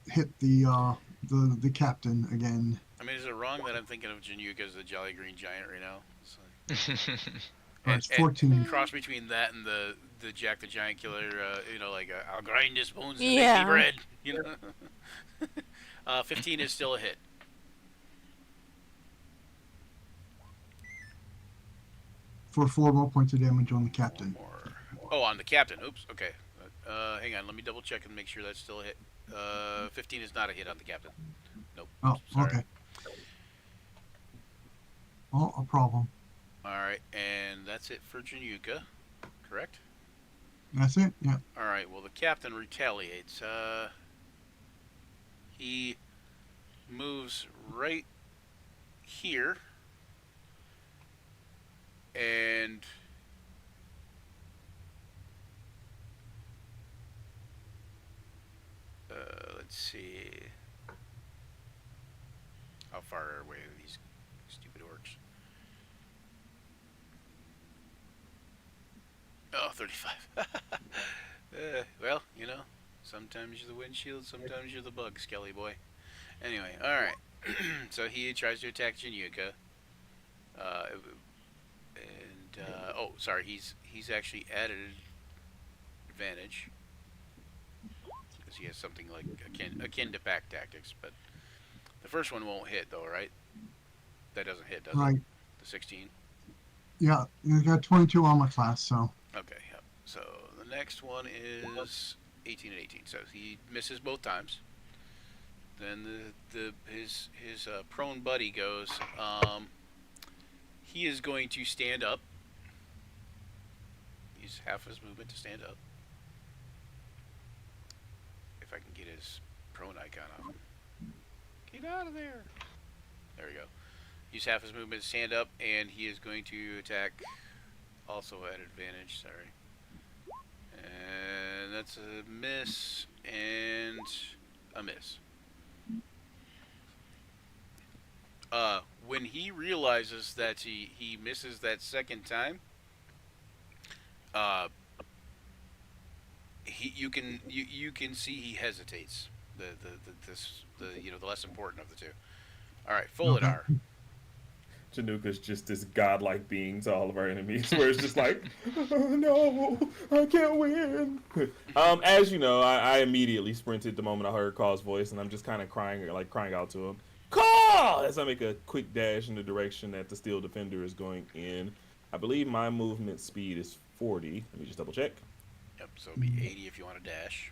hit the captain again. I mean, is it wrong that I'm thinking of Januka as the Jolly Green Giant right now? It's 14. Cross between that and the Jack the Giant Killer, like I'll grind his bones and Yeah. make me bread. 15 is still a hit. For 4 more points of damage on the captain. More. Oh, on the captain. Oops. Okay. Hang on. Let me double check and make sure that's still a hit. 15 is not a hit on the captain. Nope. Oh, Sorry. okay. Well, a problem. All right, and that's it for Januka, correct? That's it? Yeah. All right. Well, the captain retaliates. He moves right here, and let's see. How far away are these stupid orcs? Oh, 35. Well, sometimes you're the windshield, sometimes you're the bug, Skelly boy. Anyway, alright. So he tries to attack Januka. Sorry, he's actually added advantage. Because he has something like akin to pack tactics, but the first one won't hit though, right? That doesn't hit, does Right. it? The 16? Yeah, you got 22 armor class, so. Okay, yep. So the next one is 18 and 18. So he misses both times. Then his prone buddy goes. He is going to stand up. Use half his movement to stand up. If I can get his prone icon off him. Get out of there. There we go. Use half his movement to stand up, and he is going to attack. Also at advantage, sorry. And that's a miss and a miss. When he realizes that he misses that second time, you can see he hesitates. The less important of the two. All right, Foladar. Januka's just this godlike being to all of our enemies, where it's just like, oh, no, I can't win. As you know, I immediately sprinted the moment I heard Call's voice, and I'm just kind of crying out to him, Call! As I make a quick dash in the direction that the Steel Defender is going in. I believe my movement speed is 40. Let me just double check. Yep, so it'll be 80 if you want to dash.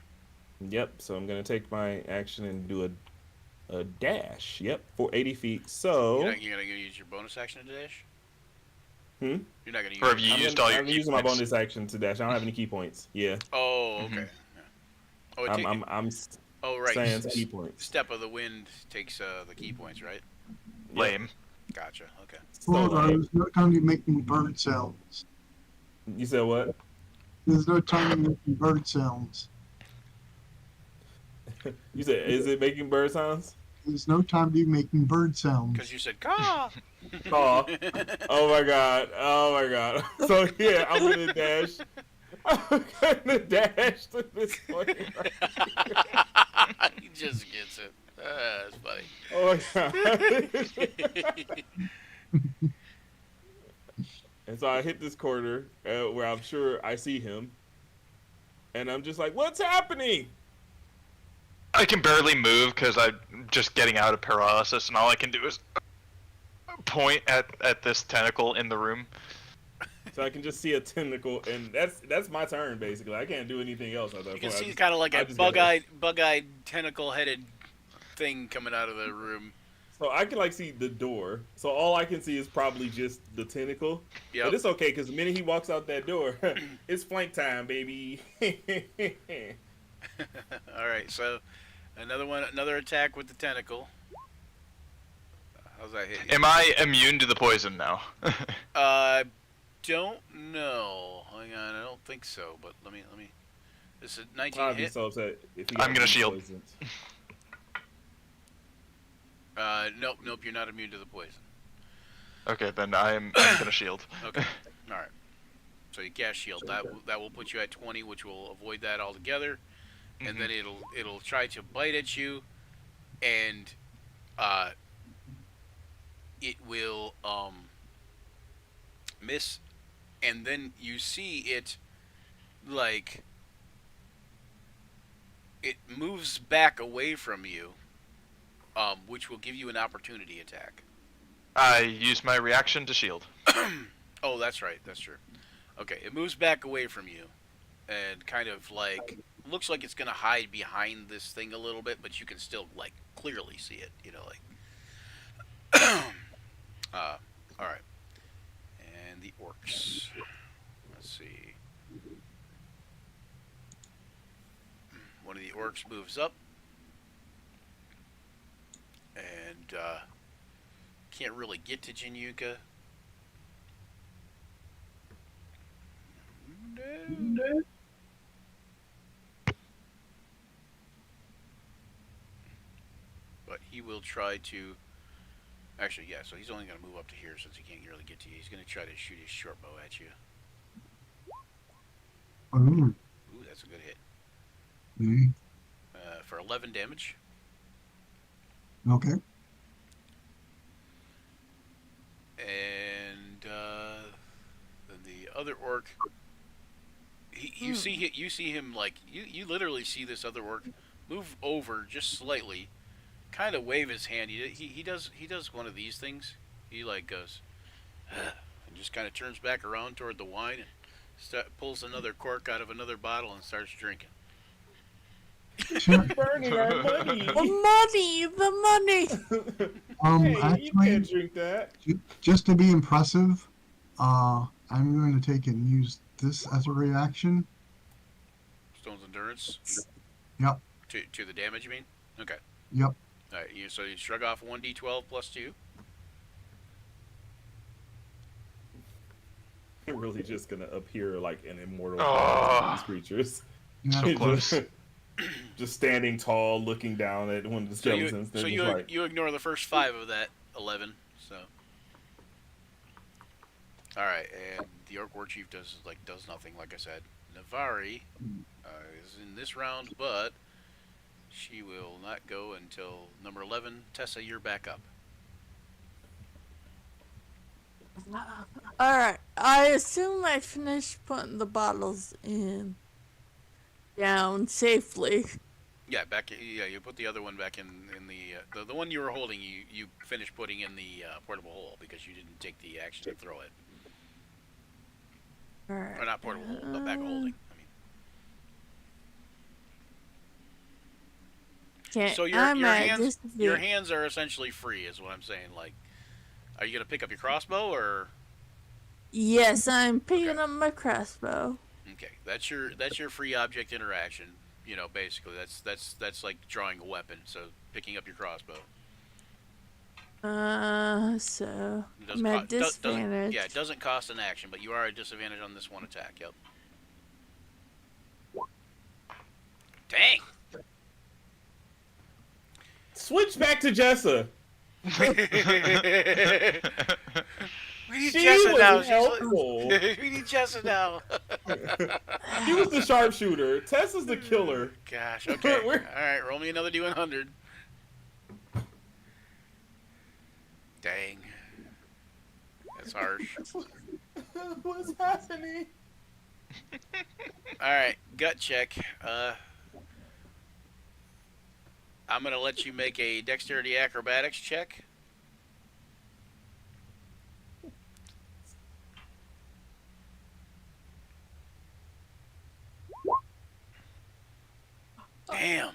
Yep, so I'm going to take my action and do a dash. Yep, for 80 feet. So You're gonna use your bonus action to dash? Hmm? You're not gonna use. Or have you used all your I'm key using my points? bonus action to dash. I don't have any key points. Yeah. Oh, okay. Yeah. Oh, I'm right. saying key points. Step of the Wind takes the key points, right? Lame. Gotcha. Okay. Well, there's no time to make any bird sounds. You said what? There's no time to make any bird sounds. You said, is it making bird sounds? There's no time to be making bird sounds. Because you said caw. Aw. Oh my god. Oh my god. So yeah, I'm gonna dash. I'm gonna dash to this point. He just gets it. That's funny. Oh my god. And so I hit this corner where I'm sure I see him. And I'm just like, what's happening? I can barely move because I'm just getting out of paralysis, and all I can do is point at this tentacle in the room. So I can just see a tentacle, and that's my turn basically. I can't do anything else at that You can point. see kind of like I a just bug-eyed, tentacle-headed thing coming out of the room. So I can like see the door. So all I can see is probably just the tentacle. Yep. But it's okay because the minute he walks out that door, it's flank time, baby. All right, so another attack with the tentacle. How's that hit you? Am I immune to the poison now? Don't know. Hang on, I don't think so. But let me. This is 19 I'd be hit. so upset if he I'm gonna shield. poisoned. Nope, you're not immune to the poison. Okay, then I'm gonna shield. Okay, all right. So you cast shield. That will put you at 20, which will avoid that altogether. And then it'll try to bite at you, and it will miss, and then you see it like it moves back away from you, which will give you an opportunity attack. I use my reaction to shield. Oh, that's right. That's true. Okay, it moves back away from you, and kind of like looks like it's gonna hide behind this thing a little bit, but you can still like clearly see it. You know, like. All right. And the orcs. Let's see. One of the orcs moves up, and can't really get to Jinyuka. No. But he will try to. Actually, yeah, so he's only going to move up to here since he can't really get to you. He's going to try to shoot his short bow at you. Ooh. Ooh, that's a good hit. Mm. For 11 damage. Okay. And then the other orc, you see him like you literally see this other orc move over just slightly, kind of wave his hand. He does one of these things. He like goes and just kind of turns back around toward the wine and pulls another cork out of another bottle and starts drinking. Burning our money. The money. Hey, you Actually, can't drink that. just to be impressive, I'm going to take and use this as a reaction. Stone's endurance. Yep. To the damage, you mean? Okay. Yep. All right. So you shrug off 1d12 plus 2. You're really just gonna appear like an immortal Oh. to these creatures. Yeah. So close. Just standing tall, looking down at one of the So skeletons. you ignore the first 5 of that 11. So. All right, and the Orc War Chief does nothing. Like I said, Navari is in this round, but she will not go until number 11. Tessa, you're back up. Alright, I assume I finished putting the bottles down safely. Yeah, you put the other one back in the one you were holding. You finished putting in the portable hole because you didn't take the action to throw it. Alright. Or not portable hole, but bag of holding. Okay, So your hands are essentially free, is what I'm saying. Like, are you gonna pick up your crossbow or? Yes, I'm picking up my crossbow. Okay, that's your free object interaction. You know, basically, that's like drawing a weapon. So picking up your crossbow. So I'm at disadvantage. It doesn't cost an action, but you are at disadvantage on this one attack. Yep. Dang. Switch back to Jessa. We need She Jessa was now. She's helpful. we need Jessa now. He was the sharpshooter. Tessa's the killer. Gosh. Okay. All We're- right. Roll me another D100. Dang. That's harsh. What's happening? All right. Gut check. I'm gonna let you make a dexterity acrobatics check. Damn.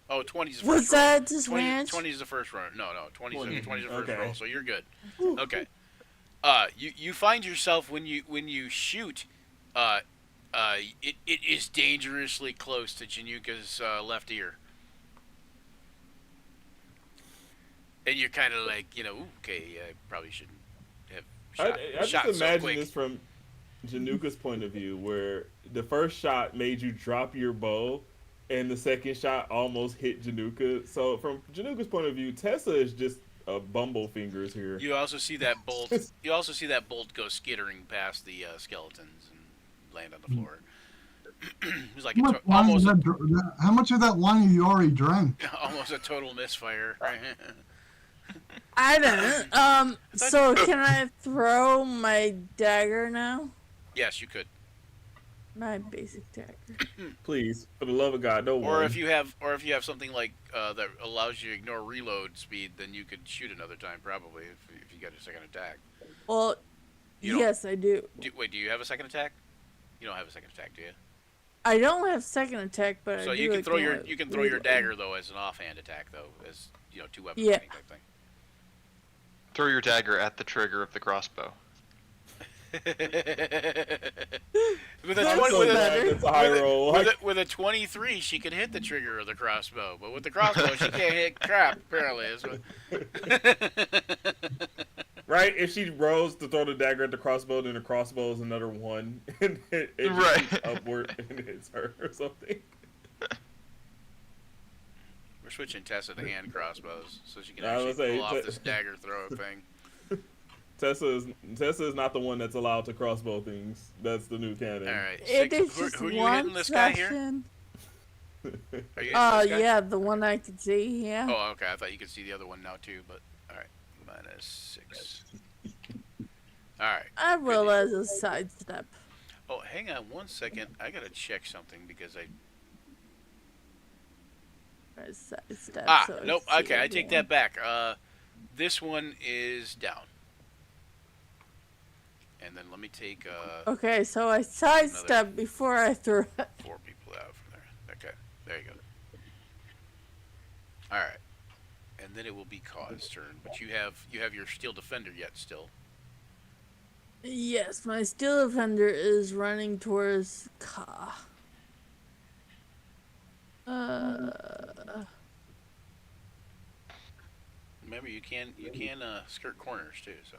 Oh, 20 is the Was first roll. that 20, disadvantage? 20 is the first roll. No, 20 is the 20. first Okay. roll, so you're good. Okay. You find yourself when you shoot, it is dangerously close to Januka's left ear. And you're kind of like, ooh, okay, I probably shouldn't have shot, I shot just so imagine quick. this from Januka's point of view, where the first shot made you drop your bow, and the second shot almost hit Januka. So from Januka's point of view, Tessa is just a bumble fingers here. You also see that bolt. You also see that bolt go skittering past the skeletons and land on the floor. It was like How much of that wine have you already drank? almost a total misfire. Right? I don't. So can I throw my dagger now? Yes, you could. My basic dagger. Please, for the love of God, don't Or worry. if you have something like that allows you to ignore reload speed, then you could shoot another time probably if you got a second attack. Well, You don't- yes, I do. Wait, do you have a second attack? You don't have a second attack, do you? I don't have second attack, but So I do. you can throw your reload. dagger though as an offhand attack though, as two weapons Yeah. type thing. Throw your dagger at the trigger of the crossbow. with a That's 20, so with, better. a, That's a high roll. with a 23, she can hit the trigger of the crossbow, but with the crossbow, she can't hit crap. Apparently, Right? If she rolls to throw the dagger at the crossbow, then the crossbow is another one, and it just Right. shoots upward and hits her or something. We're switching Tessa to hand crossbows, so she can I was actually gonna pull say, off this dagger throw thing. Tessa is not the one that's allowed to crossbow things. That's the new canon. All right, It is who, just who are you one hitting this guy here? session. Are you hitting this guy? Yeah, the one I can see. Yeah. Oh, okay. I thought you could see the other one now too, but all right, -6. All right. I roll as a sidestep. Oh, hang on one second. I gotta check something because I. Or sidestep. Ah, so nope. it's the Okay, I other take one. that back. This one is down. And then let me take Okay, so I sidestep before I throw it. 4 people out from there. Okay, there you go. All right, and then it will be Ka's turn. But you have your steel defender yet still. Yes, my steel defender is running towards Ka. Remember, you can skirt corners too. So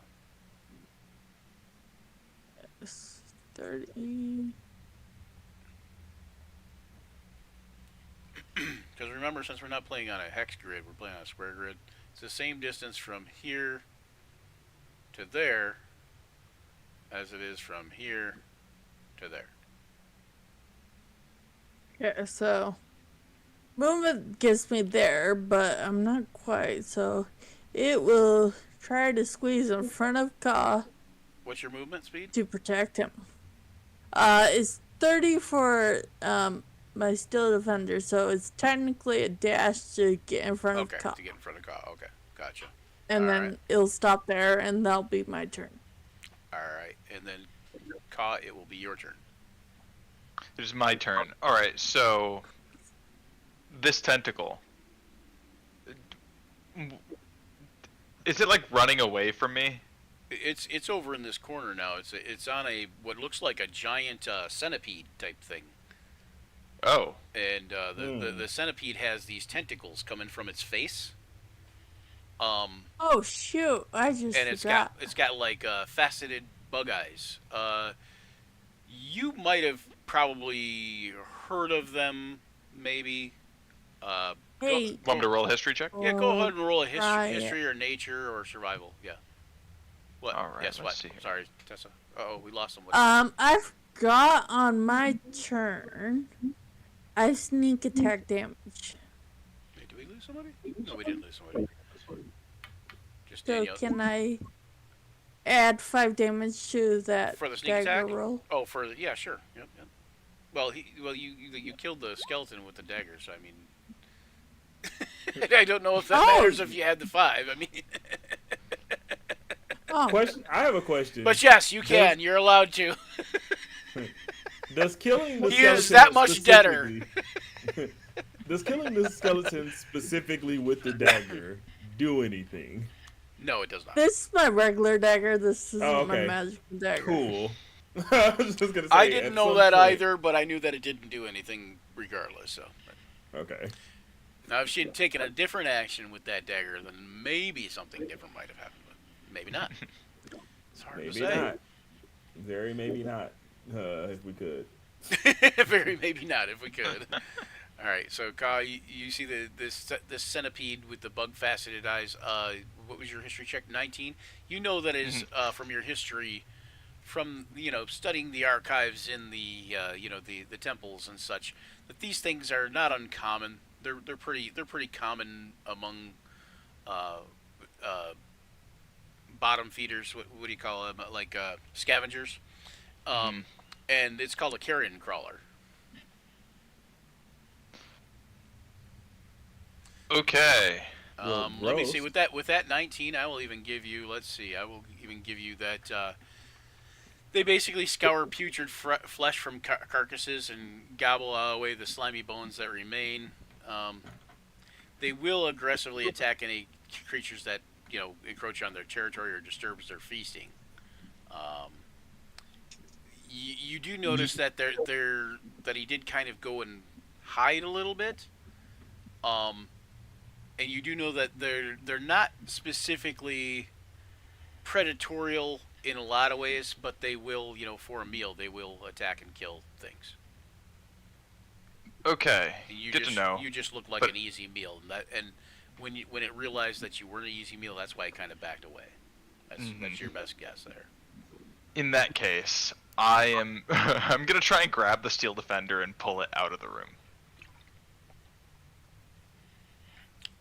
30. because remember, since we're not playing on a hex grid, we're playing on a square grid. It's the same distance from here to there as it is from here to there. Yeah, so movement gets me there, but I'm not quite. So it will try to squeeze in front of Ka What's your movement speed? to protect him. It's 30 for my steel defender, so it's technically a dash to get in front Okay, of Ka. to get in front of Ka. Okay, gotcha. And then Alright. it'll stop there, and that'll be my turn. All right, and then Ka, it will be your turn. It is my turn. Alright, so this tentacle. Is it like running away from me? It's over in this corner now. It's on a what looks like a giant centipede type thing, Oh. and the centipede has these tentacles coming from its face. Oh shoot! I just And it's forgot. got like faceted bug eyes. You might have probably heard of them, maybe. Hey. Want me to roll a history check? Yeah, go ahead and roll a Try it. history or nature or survival. Yeah. What? All right, Yes, let's what? see here. Sorry, Tessa. Oh, we lost someone. I've got on my turn. I sneak attack damage. Wait, did we lose somebody? No, we didn't lose somebody. Just So Danielle. can I add 5 damage to that For the sneak dagger attack? roll? Oh, yeah, sure. Yep. Well, you killed the skeleton with the dagger, so I mean, I don't know if that matters if you had the 5. I mean, Question. I have a question. but yes, you can. You're allowed to. Does killing the He is skeleton that much deader. specifically- Does killing the skeleton specifically with the dagger do anything? No, it does not. This is my regular dagger. This isn't Oh, my okay. magical dagger. Cool. I was just gonna say. I didn't at know some that point- either, but I knew that it didn't do anything regardless. So Okay. now, if she had taken a different action with that dagger, then maybe something different might have happened. But maybe not. It's hard Maybe to say. not. Very maybe not. If we could. Very maybe not if we could. All right, so Kyle, you see this centipede with the bug-faceted eyes. What was your history check? 19. You know that is from your history, from studying the archives in the the temples and such. That these things are not uncommon. They're pretty common among bottom feeders. What do you call them? Like scavengers. And it's called a carrion crawler. Okay. Well, Let me see. gross. With that 19, I will even give you. Let's see. I will even give you that. They basically scour putrid flesh from carcasses and gobble away the slimy bones that remain. They will aggressively attack any creatures that encroach on their territory or disturbs their feasting. You do notice that that he did kind of go and hide a little bit. And you do know that they're not specifically predatorial in a lot of ways, but they will, for a meal, they will attack and kill things. Okay. And Good to know. You just look like But- an easy meal, and when it realized that you weren't an easy meal, that's why it kind of backed away. That's your best guess there. In that case, I'm gonna try and grab the steel defender and pull it out of the room.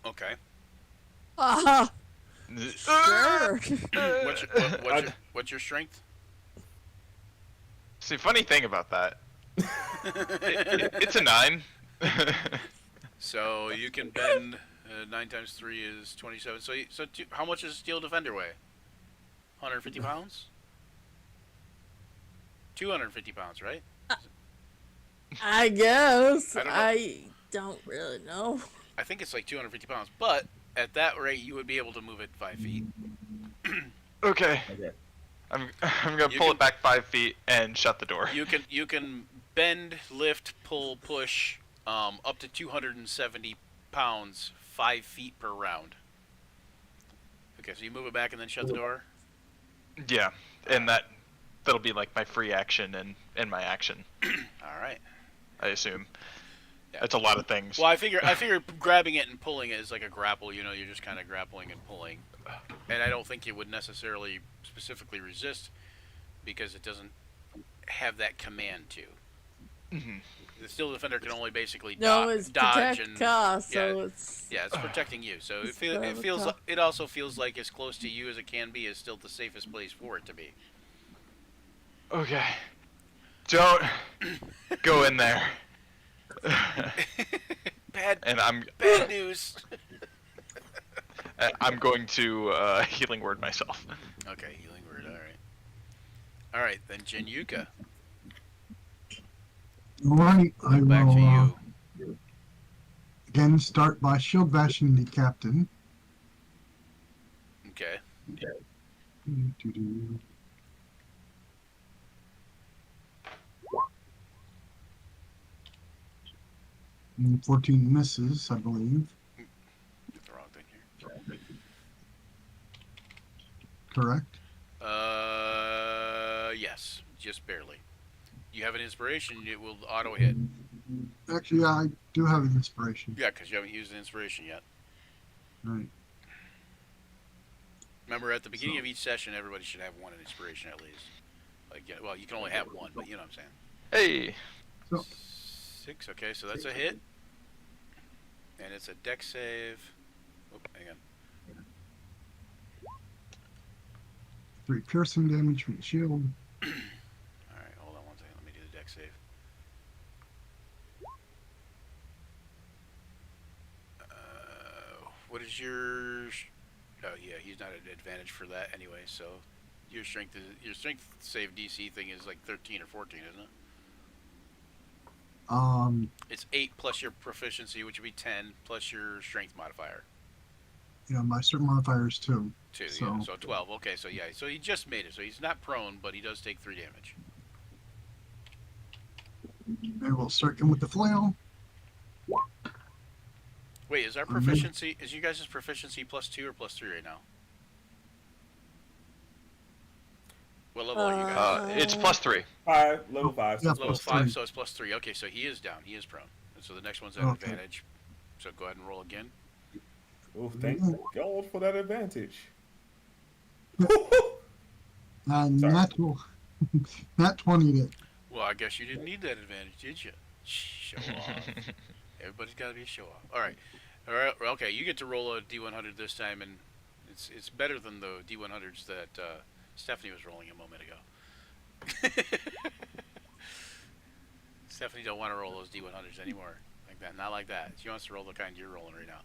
Okay. Sure. What's your strength? See, funny thing about that, it's a 9. So you can bend 9 times 3 is 27. How much does steel defender weigh? 150 pounds? 250 pounds, right? I guess. I don't know. I don't really know. I think it's like 250 pounds, but at that rate, you would be able to move it 5 feet. Okay. Okay. I'm gonna You pull can- it back 5 feet and shut the door. You can bend, lift, pull, push up to 270 pounds, 5 feet per round. Okay, so you move it back and then shut the door. Yeah, and that'll be like my free action and my action, All right. I assume. Yeah. It's a lot of things. Well, I figure grabbing it and pulling it is like a grapple. You're just kind of grappling and pulling, and I don't think it would necessarily specifically resist because it doesn't have that command to. Mhm. The steel defender can only basically No, it's dodge protect and Ka, so yeah. it's Yeah, it's protecting you. So It's it kind of a feels tough- it also feels like as close to you as it can be is still the safest place for it to be. Okay. Don't go in there. Bad And I'm news. going to healing word myself. Okay, healing word. All right, then Jinyuka, All right, I back will to you. again start by shield bashing the captain. Okay. Doo-doo-doo. And 14 misses, I believe. Did the wrong thing here. Correct. Yes, just barely. You have an inspiration, it will auto hit. Actually, yeah, I do have an inspiration. Yeah, because you haven't used the inspiration yet. Right. Remember, at the beginning So- of each session, everybody should have one inspiration at least. Like, yeah, well, you can only have one, but you know what I'm saying. Hey. So 6. Okay, so that's a hit, and it's a deck save. Oh, hang on. 3 piercing damage from the shield. All right, hold on one second. Let me do the deck save. What is your? Oh yeah, he's not at advantage for that anyway. So your strength save DC thing is like 13 or 14, isn't it? It's It's 8 plus your proficiency, which would be 10 plus your strength modifier. my certain modifier is 2. 2, So- yeah, so 12. Okay, so yeah, so he just made it. So he's not prone, but he does take 3 damage. I will strike him with the flail. Wait, is our proficiency? Is you guys' proficiency +2 or +3 right now? What level are you guys? It's +3. 5, level 5. Yeah, Level +3. 5, so it's +3. Okay, so he is down. He is prone. And so the next one's at Okay. advantage. So go ahead and roll again. Oh, thank God for that advantage. And Sorry. nat 20 hit. Well, I guess you didn't need that advantage, did you? Show off. Everybody's got to be a show off. All right. Okay, you get to roll a D100 this time, and it's better than the D100s that Stephanie was rolling a moment ago. Stephanie don't want to roll those D100s anymore. Like that. Not like that. She wants to roll the kind you're rolling right now.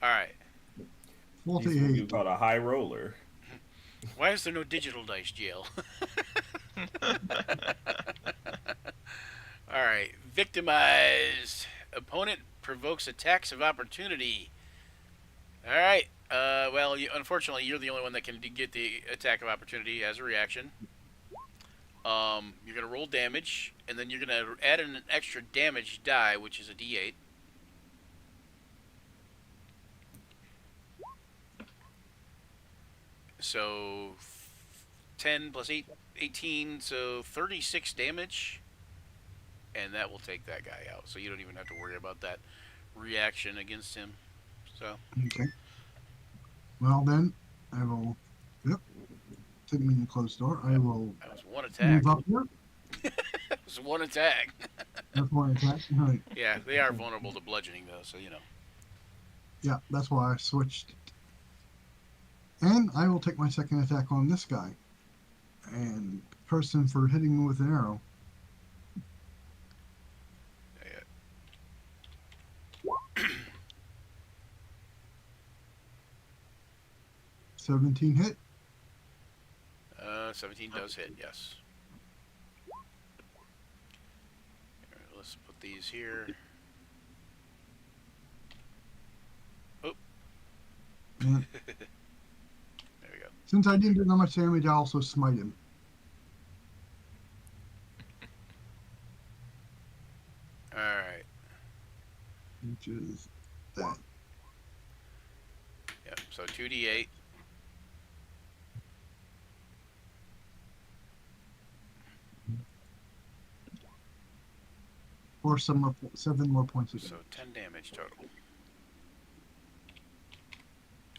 All right. He's what you 48. call a high roller. Why is there no digital dice, jail? Alright. Victimized. Opponent provokes attacks of opportunity. Alright. Well, unfortunately, you're the only one that can get the attack of opportunity as a reaction. You're going to roll damage, and then you're going to add an extra damage die, which is a d8. So 10 plus 8, 18, so 36 damage. And that will take that guy out. So you don't even have to worry about that reaction against him. So Okay. Well, then, I will. Yep. Didn't mean to close the door. I will that was one attack. move up here. That was one attack. That's one attack. Right. Yeah, they are vulnerable to bludgeoning, though, so you know. Yeah, that's why I switched. And I will take my second attack on this guy. And curse him for hitting me with an arrow. Yeah. 17 hit. 17 does hit, yes. All right, let's put these here. Oh. And There we go. since I didn't do that much damage, I also smite him. Alright. Which is that. Yep, so 2d8. Or 7 more points of So damage. 10 damage total.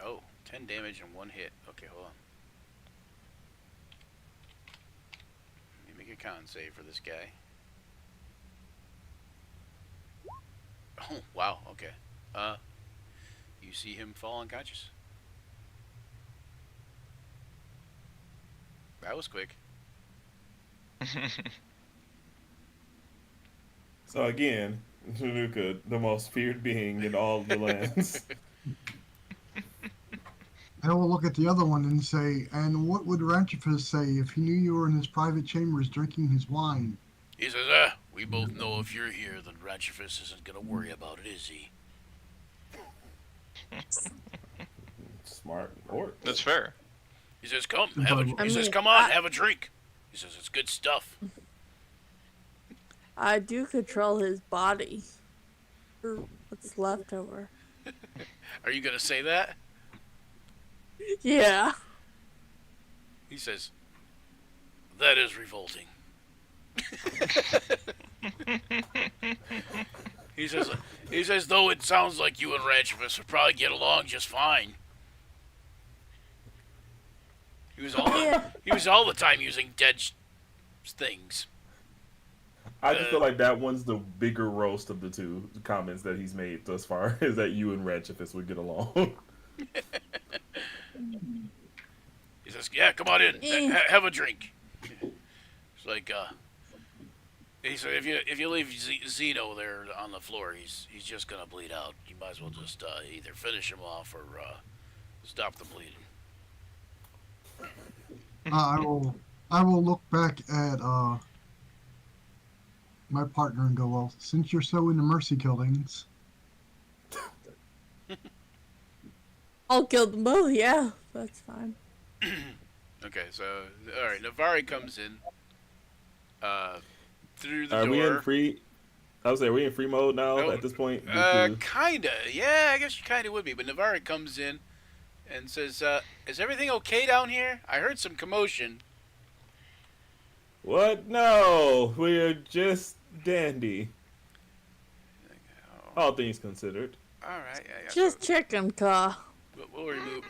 Oh, 10 damage and 1 hit. Okay, hold on. Let me make a con save for this guy. Oh, wow, okay. You see him fall unconscious. That was quick. So again, Nuka, the most feared being in all the lands. I will look at the other one and say, and what would Ranchifus say if he knew you were in his private chambers drinking his wine? He says, we both know if you're here, then Ranchifus isn't gonna worry about it, is he? Smart orc. That's fair. He says, come, I says, mean, come on, have a drink. He says, it's good stuff. I do control his body. Or what's left over. Are you gonna say that? Yeah. He says, that is revolting. He says, though it sounds like you and Ranchivus would probably get along just fine. He was all the time using dead things. I just feel like that one's the bigger roast of the two comments that he's made thus far, is that you and Ratchifus would get along. He says, yeah, come on in. Have a drink. It's like, he said, if you leave Zeno there on the floor, he's just going to bleed out. You might as well just either finish him off or stop the bleeding. I will look back at my partner and go, well, since you're so into mercy killings, I'll kill them both. Yeah, that's fine. Okay, so all right, Navari comes in through the door. Are we in free? I was saying, are we in free mode now at this point? Kinda. Yeah, I guess you kinda would be. But Navari comes in and says, "Is everything okay down here? I heard some commotion." What? No, we're just dandy. All things considered. All right. Yeah. Just chicken, Ka. We'll remove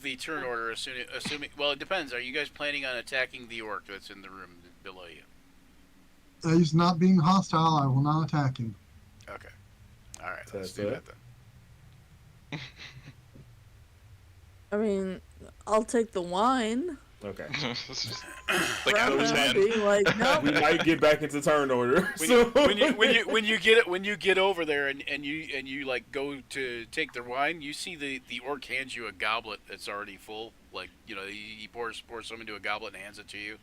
the turn order assuming. Well, it depends. Are you guys planning on attacking the orc that's in the room below you? he's not being hostile. I will not attack him. Okay. All right. Let's do that then. I mean, I'll take the wine. Okay. Like out of his hand. Like, nope. We might get back into turn order. When you get over there and you like go to take their wine, you see the orc hands you a goblet that's already full. Like, you know, he pours some into a goblet and hands it to you.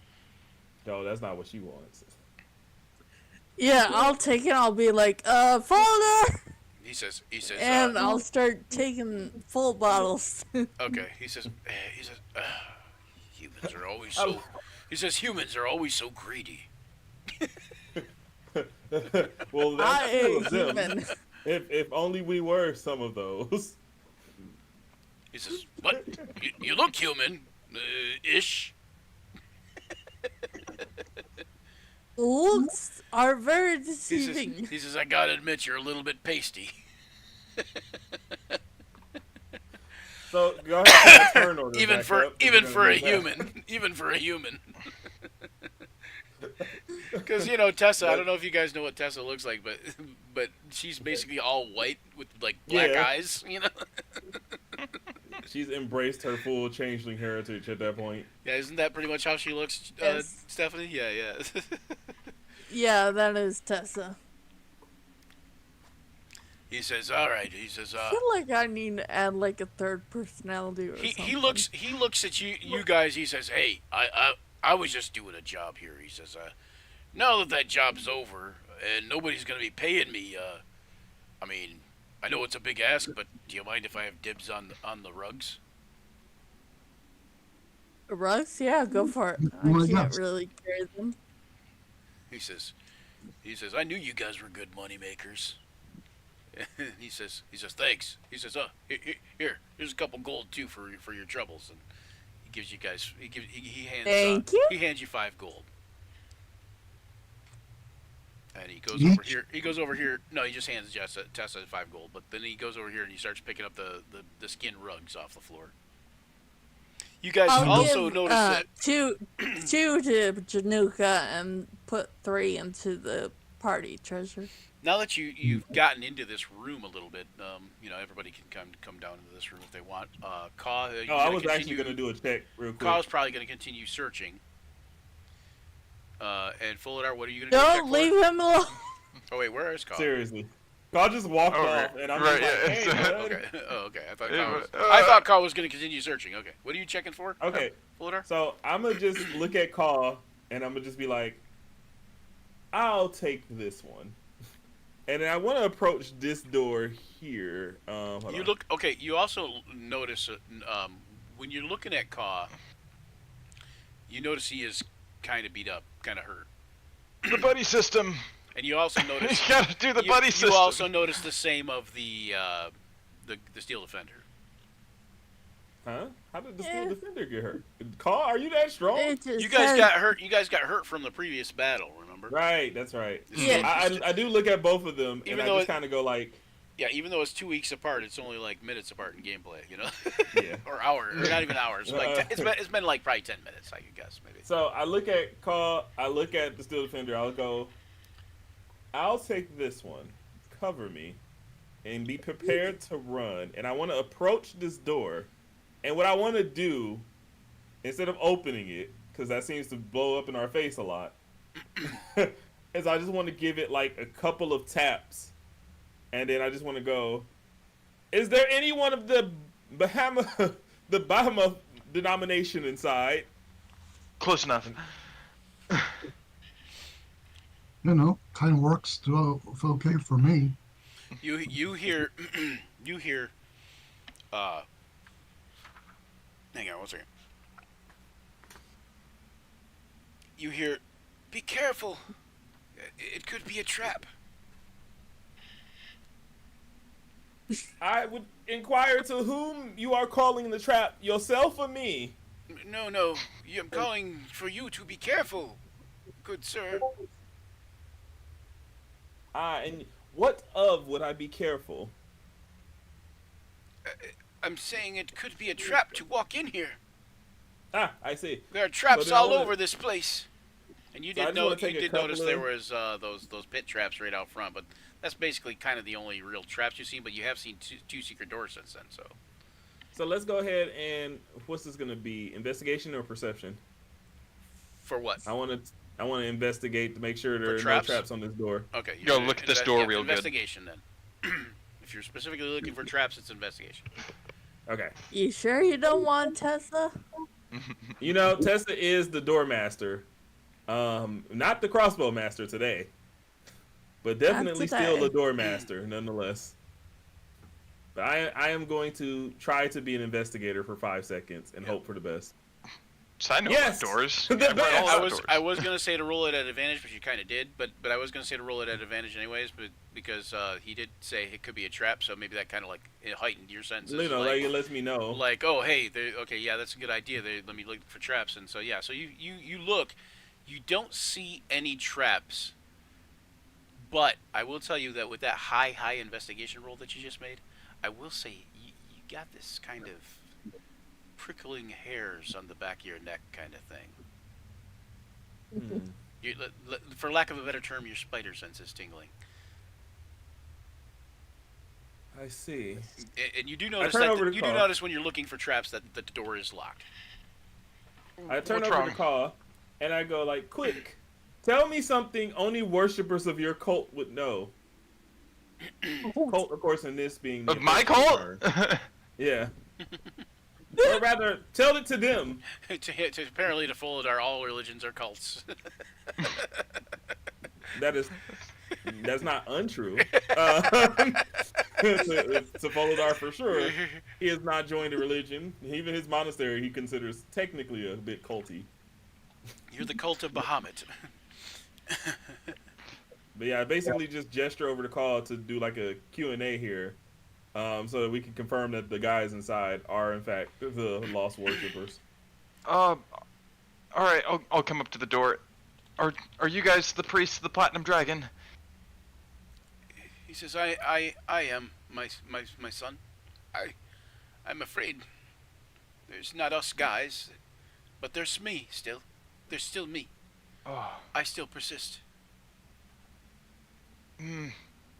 No, that's not what she wants. Yeah, I'll take it. I'll be like, folder. He says, and I'll start taking full bottles. Okay. He says, humans are always so. He says humans are always so greedy. Well, that's I true am of them. human. If only we were some of those. He says, "What? You look human, ish." Looks are very deceiving. He says, "I gotta admit, you're a little bit pasty." So go ahead and turn order. even back for up, even and for a we're gonna do human, even for a human. Because you know Tessa, I don't know if you guys know what Tessa looks like, but she's basically all white with like black eyes, you know. that. She's embraced her full changeling heritage at that point. Yeah, isn't that pretty much how she looks, Yes. Stephanie? Yeah. Yeah, that is Tessa. He says, "All right." He says, I feel like I need to add like a third personality or something. He looks at you guys. He says, "Hey, I was just doing a job here." He says, "Now that job's over and nobody's gonna be paying me, I mean, I know it's a big ask, but do you mind if I have dibs on the rugs?" Rugs? Yeah, go for it. I my can't gosh. really carry them. He says, "I knew you guys were good money makers." he says, "Thanks." He says, here's a couple gold too for your troubles," and he gives you guys he hands Thank you. he hands you 5 gold. And he goes Yeet. over here. He goes over here. No, he just hands Tessa 5 gold. But then he goes over here and he starts picking up the skin rugs off the floor. You guys I'll also give, notice that two to Januka and put 3 into the party treasure. now that you've gotten into this room a little bit, you know, everybody can come down into this room if they want. Kaw, I was actually going to do a check real quick. Kaw's probably going to continue searching. And Fullidar, what are you going to do? Don't leave him alone. Oh wait, where is Kaw? Seriously. Kaw just walked off, and I'm just like, hey, bud. Okay. Oh, okay. I thought Kaw was going to continue searching. Okay. What are you checking for? Okay. Fullidar? So I'm going to just look at Kaw, and I'm going to just be like, I'll take this one. And then I want to approach this door here. Hold You on. look okay. You also notice when you're looking at Kaw, you notice he is kind of beat up, kind of hurt, The buddy system. and you also notice You gotta do the buddy system. You also notice the same of the Steel Defender. Huh? How did the Steel Defender get hurt? Kaw, are you that strong? It just You guys says- got hurt. You guys got hurt from the previous battle. Remember? remember? Right, that's right. Yeah. I do look at both of them, Even and I though just kind of go like, Yeah, even though it's 2 weeks apart, it's only like minutes apart in gameplay, you know? yeah. Or hour, or not even hours. Like it's been like probably 10 minutes, I could guess, maybe. So I look at Call, I look at the Steel Defender, I'll go, I'll take this one, cover me, and be prepared to run. And I want to approach this door. And what I want to do, instead of opening it, because that seems to blow up in our face a lot, is I just want to give it like a couple of taps. And then I just want to go, is there any one of the Bahama denomination inside? Close enough. You know, kind of works okay for me. You hear you hear hang on one second. You hear, be careful. It could be a trap. I would inquire to whom you are calling the trap, yourself or me? No, I'm calling for you to be careful, good sir. And what of would I be careful? I'm saying it could be a trap to walk in here. I see. There are traps So then I all wanna- over this place. And you So I did just wanna know take you a did couple notice of- there was those pit traps right out front, but that's basically kind of the only real traps you've seen. But you have seen two secret doors since then, so. So let's go ahead and what's this gonna be? Investigation or perception? For what? I want to investigate to make sure there are traps? no traps on this door. Okay. Go you're- look at this door real good. Investigation then. If you're specifically looking for traps, it's investigation. Okay. You sure you don't want Tessa? You know, Tessa is the door master. Not the crossbow master today. But definitely today. still a door master, nonetheless. But I am going to try to be an investigator for 5 seconds and hope for the best. So I know Yes! about doors. The I've read best! all about doors. I was gonna say to roll it at advantage, but you kind of did. But I was gonna say to roll it at advantage anyways, but because he did say it could be a trap, so maybe that kind of like it heightened your senses. You know, like it lets me know. Like, oh hey, okay, yeah, that's a good idea. Let me look for traps, and so yeah, so you look, you don't see any traps. But I will tell you that with that high investigation roll that you just made, I will say you got this kind of prickling hairs on the back of your neck kind of thing. You, for lack of a better term, your spider sense is tingling. I see. And you do notice turn that over to you do Carl. notice when you're looking for traps that the door is locked. I turn What's over wrong? to Call, and I go like, quick, tell me something only worshippers of your cult would know. Cult, of course, in this being the Of my official cult? term. Yeah. Or rather, tell it to them. to apparently to follow all religions are cults. That's not untrue. To Folodar for sure, he has not joined a religion. Even his monastery, he considers technically a bit culty. You're the cult of Bahamut. But yeah, I basically just gesture over the call to do like a Q&A here, so that we can confirm that the guys inside are in fact the lost worshippers. All right, I'll come up to the door. Are you guys the priests of the Platinum Dragon? He says, I am my son. I'm afraid there's not us guys, but there's me still. There's still me. Oh. I still persist.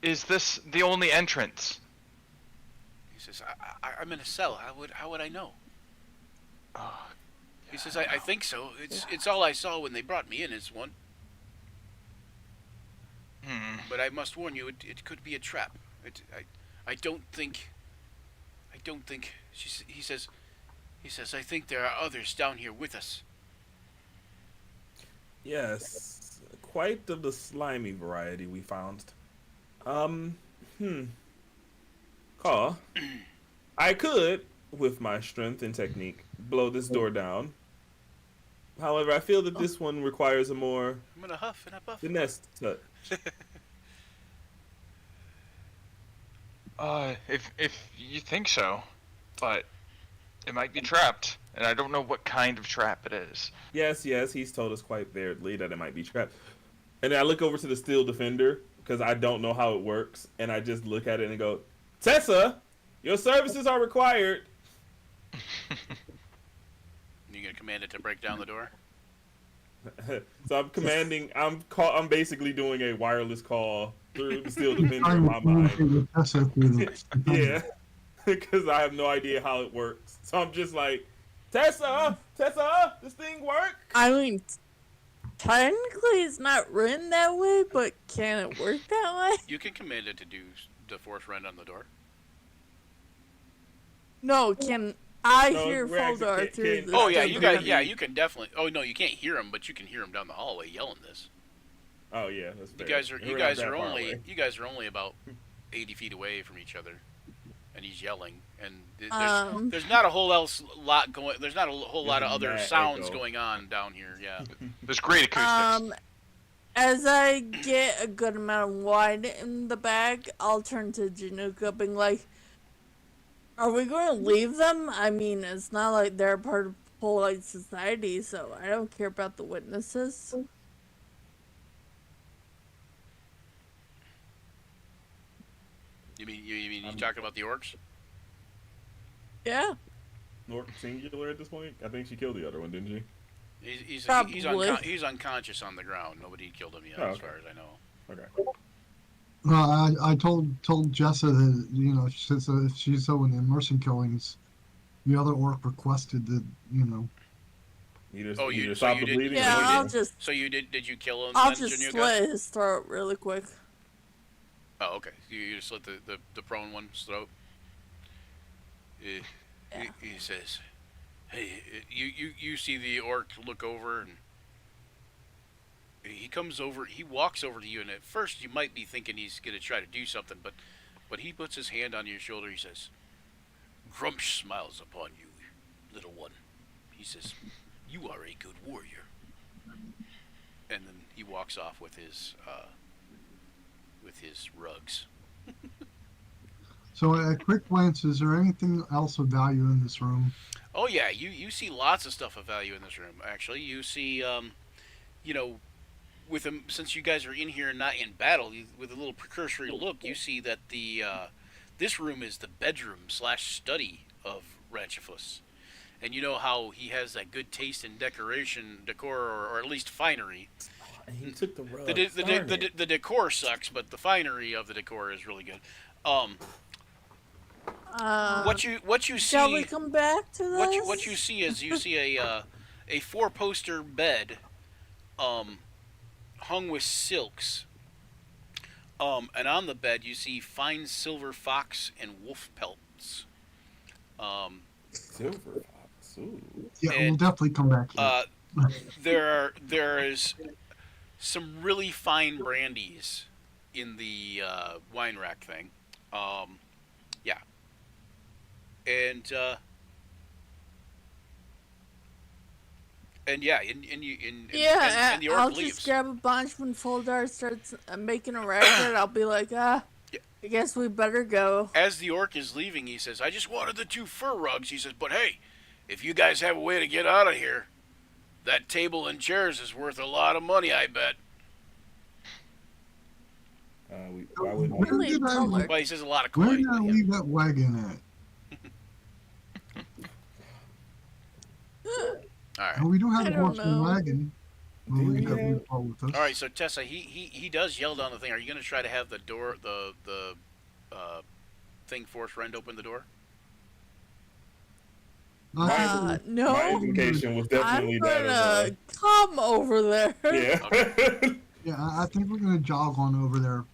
Is this the only entrance? He says, I'm in a cell. How would I know? Oh, He says, I think so. It's all I saw when they brought me in is one. But I must warn you, it could be a trap. I don't think. He says, I think there are others down here with us. Yes, quite of the slimy variety we found. Call. I could, with my strength and technique, blow this door down. However, I feel that this one requires a more I'm gonna huff and I buff. finesse touch. If you think so, but it might be trapped, and I don't know what kind of trap it is. Yes, he's told us quite variedly that it might be trapped. And then I look over to the steel defender because I don't know how it works, and I just look at it and go, Tessa, your services are required. You gonna command it to break down the door? So I'm commanding. I'm basically doing a wireless call through the steel defender in Trying to my communicate mind. with Tessa through the Yeah, because I have no idea how it works. So I'm just like, Tessa, this thing work? I mean, technically it's not written that way, but can it work that way? You can command it to do the force rend on the door. No, can I No, hear we're actually Foldar can't- through can't- the Oh yeah, steel you guys. defender? Yeah, you can definitely. Oh no, you can't hear him, but you can hear him down the hallway yelling this. Oh yeah, that's fair. You guys are. And You we're not guys that are far only. away. You guys are only about 80 feet away from each other, and he's yelling. And there's not a whole lot going. There's not a whole lot of other mad sounds echo. going on down here. Yeah. There's great acoustics. As I get a good amount of wine in the bag, I'll turn to Januka, being like, "Are we going to leave them? I mean, it's not like they're part of polite society, so I don't care about the witnesses." You mean you talking about the orcs? Yeah, Nork singular at this point. I think she killed the other one, didn't she? He's Probably. he's unconscious on the ground. Nobody killed him yet, Oh, as okay. far as I know. Okay. Well, I told Jessa that, you know, since if she's so in the immersion killings, the other orc requested that, you know. Oh, either so stop you the did- bleeding. yeah. or I'll anything. just, So you did you kill him? I'll then, just Januka? slit his throat really quick. Oh, okay. You just slit the prone one's throat. He, Yeah. he says, "Hey, you see the orc look over, and he comes over. He walks over to you, and at first you might be thinking he's gonna try to do something, but he puts his hand on your shoulder. He says, 'Grumsh smiles upon you, little one.' He says, 'You are a good warrior.' And then he walks off with his rugs. So at quick glance, is there anything else of value in this room? Oh yeah, you see lots of stuff of value in this room. Actually, you see, you know, with them, since you guys are in here and not in battle, with a little precursory look, you see that the this room is the bedroom / study of Ranchifus. And you know how he has that good taste in decor, or at least finery. He took the rug. The decor sucks, but the finery of the decor is really good. What you see? Shall we come back to this? What you see is you see a 4-poster bed, hung with silks. And on the bed you see fine silver fox and wolf pelts. Silver fox. Ooh. Yeah, we'll And, definitely come back here. There is some really fine brandies in the wine rack thing. Yeah. And yeah, and the orc I'll leaves. just grab a bunch when Foldar starts making a racket. I'll be like, Yeah. I guess we better go. As the orc is leaving, he says, "I just wanted the 2 fur rugs." He says, "But hey, if you guys have a way to get out of here, that table and chairs is worth a lot of money, I bet." Why would Where Really did I, color. Well, he says a lot of where coin. did I but yeah. leave that wagon at? All right. Well, we do have I a don't horseman know. wagon. Well, Do we we have have- Paul with us. All right, so Tessa, he does yell down the thing. Are you going to try to have the door, the thing force rend open the door? I think My No, invocation was definitely I'm that. gonna come over there. Yeah. Yeah, I think we're gonna jog on over there.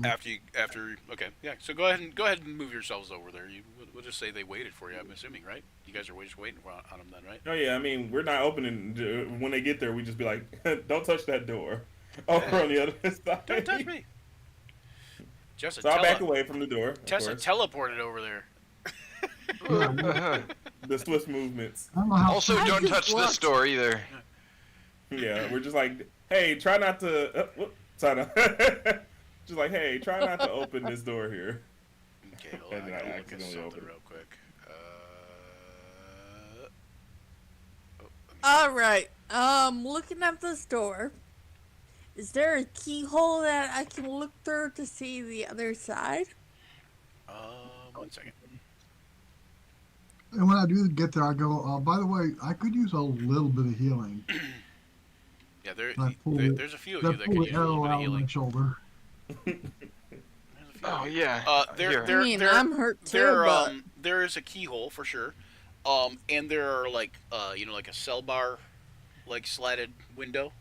After okay, yeah. So go ahead and move yourselves over there. We'll just say they waited for you. I'm assuming, right? You guys are just waiting on them then, right? Oh yeah, I mean we're not opening. When they get there, we just be like, "Don't touch that door." Over on the other side. Don't touch me. Jessa, So I back away from the door. of Tessa course. teleported over there. The swift movements. I don't know how. Also, I don't just touch this walked. door either. Yeah, we're just like, hey, try not to. Try not. Just like, hey, try not to open this door here. Okay, hold And on. then I gotta I look at accidentally something opened it. real quick. Let me- All right. Looking at this door, Is there a keyhole that I can look through to see the other side? 1 second. And when I do get there, I go, by the way, I could use a little bit of healing. Yeah, there's a few of I you that pull could the use a little arrow bit of out of my healing. shoulder. There's a few Oh of you. yeah. Here. I mean, I'm hurt too, but there is a keyhole for sure. And there are like like a cell bar, like slatted window.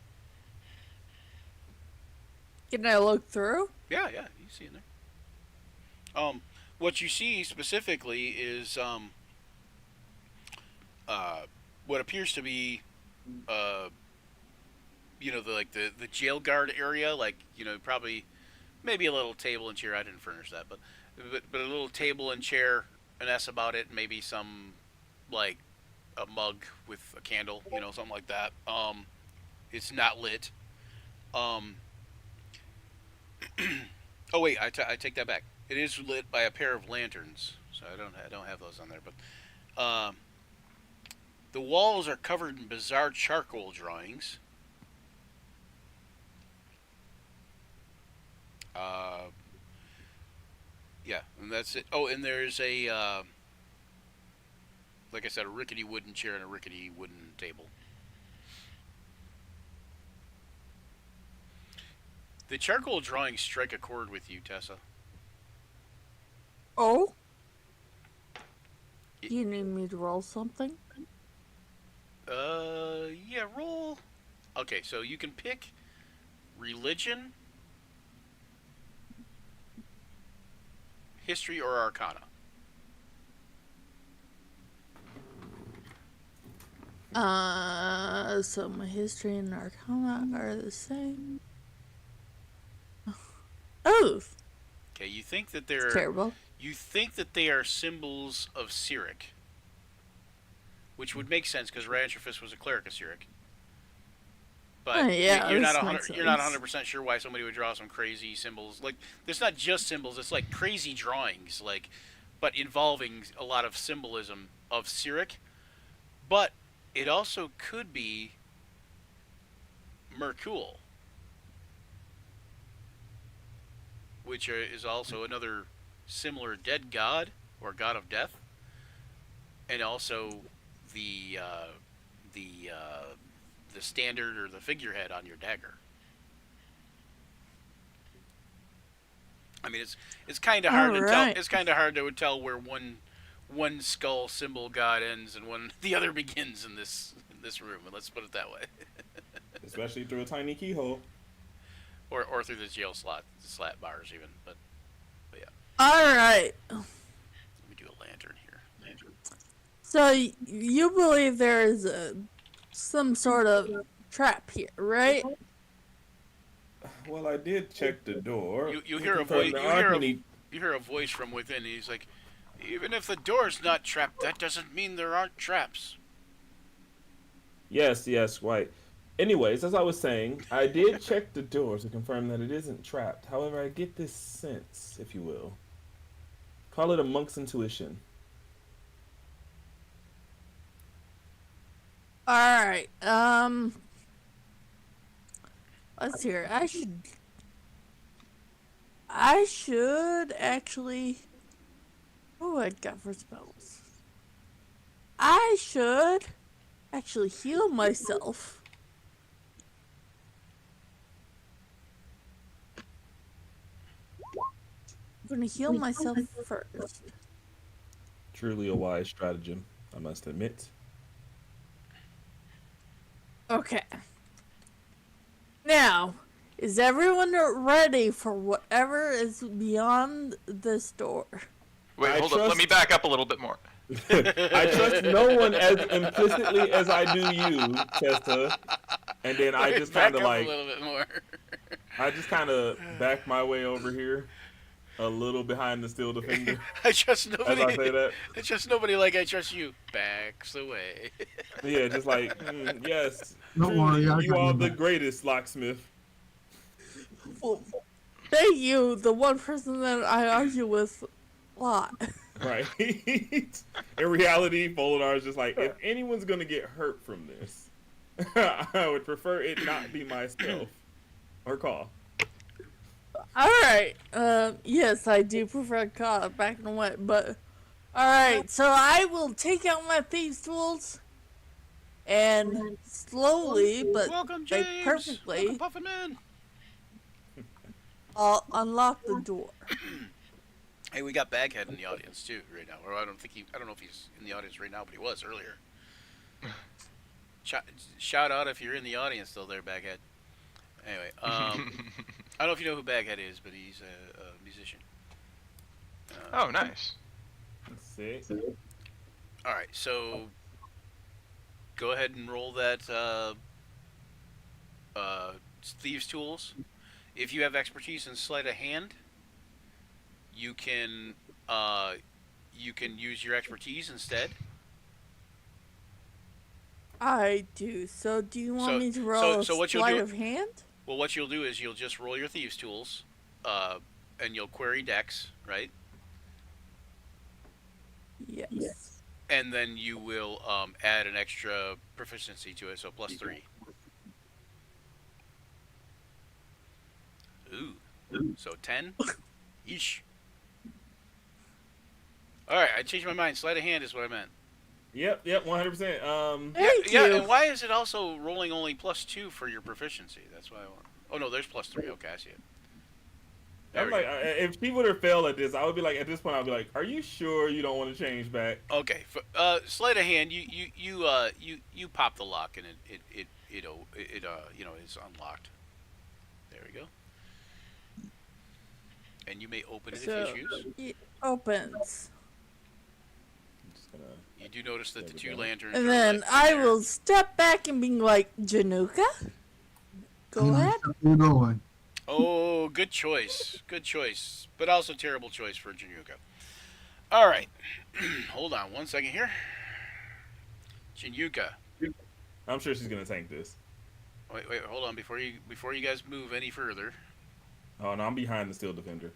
can I look through? Yeah, you see in there. What you see specifically is what appears to be the jail guard area, like probably maybe a little table and chair. I didn't furnish that, but a little table and chair, and that's about it. Maybe some like a mug with a candle, something like that. It's not lit. Oh wait, I take that back. It is lit by a pair of lanterns, so I don't have those on there. But the walls are covered in bizarre charcoal drawings. Yeah, and that's it. Oh, and there's a like I said, a rickety wooden chair and a rickety wooden table. The charcoal drawings strike a chord with you, Tessa. Oh? You need me to roll something? Yeah, roll. Okay, so you can pick religion, history, or arcana. So my history and arcana are the same. Oh, Okay, you think that it's terrible. you think that they are symbols of Cyric, which would make sense because Rantrophus was a cleric of Cyric. But yeah, you're not this 100. makes You're not sense. 100% sure why somebody would draw some crazy symbols. Like, there's not just symbols; it's like crazy drawings, but involving a lot of symbolism of Cyric. But it also could be Mercule, which is also another similar dead god or god of death, and also the the standard or the figurehead on your dagger. I mean, it's kind of hard to tell. Alright. It's kind of hard to tell where one skull symbol god ends and one the other begins in this room. And let's put it that way, Especially through a tiny keyhole. or through the jail slat bars even. But yeah, Alright. let me do a lantern here. So you believe there is some sort of trap here, right? Well, I did check the door. You to hear a confirm voice. there aren't any- You hear a voice from within. And he's like, "Even if the door's not trapped, that doesn't mean there aren't traps." Yes, White. Anyways, as I was saying, I did check the door to confirm that it isn't trapped. However, I get this sense, if you will. Call it a monk's intuition. Alright, let's hear. I should actually. Oh, I got for spells. I should actually heal myself. I'm gonna heal myself first. Truly a wise stratagem, I must admit. Okay. Now, is everyone ready for whatever is beyond this door? Wait, I hold up. Let trust- me back up a little bit more. I trust no one as implicitly as I do you, Tessa. And then I just Back kind of up like, a little bit more. I just kind of back my way over here, a little behind the steel defender. I trust As nobody. I say that, I trust nobody like I trust you. Backs away. yeah, just like yes, Don't truly, worry, I you got are your the back. greatest locksmith. Well, thank you, the one person that I argue with a lot. Right. In reality, Folidar is just like, if anyone's gonna get hurt from this, I would prefer it not be myself. or call? Alright, yes, I do prefer call back and what, but alright, so I will take out my thieves' tools and slowly, but Welcome, like James. Welcome, perfectly, Puffin Man. I'll unlock the door. Hey, we got Baghead in the audience too right now. Or I don't know if he's in the audience right now, but he was earlier. Shout out if you're in the audience though, there, Baghead. Anyway, I don't know if you know who Baghead is, but he's a musician. Oh, nice. Sick. All right, so go ahead and roll that thieves' tools. If you have expertise in sleight of hand, you can use your expertise instead. I do. So do you want So- me to roll so a what you'll sleight do- of hand? Well, what you'll do is you'll just roll your thieves' tools, and you'll query Dex, right? Yes. And then you will add an extra proficiency to it, so +3. Ooh. So 10? Yeesh. Alright, I changed my mind. Sleight of hand is what I meant. Yep, 100%. Thank Yeah, you. and why is it also rolling only +2 for your proficiency? That's why I want... Oh, no, there's +3. Okay, I see it. There I'm we like, go. if she would have failed at this, I would be like, at this point, I'd be like, are you sure you don't want to change back? Okay, sleight of hand, you pop the lock and it is unlocked. There we go. And you may open it So if you choose. it opens. I'm just gonna... You do notice that There the we two go. lanterns And are then lit I there. will step back and be like, Januka? Go And I ahead. kept you going. Oh, good choice. Good choice. But also terrible choice for Januka. Alright. Hold on one second here. Januka. I'm sure she's gonna tank this. Wait, hold on before you guys move any further. Oh no, I'm behind the Steel Defender.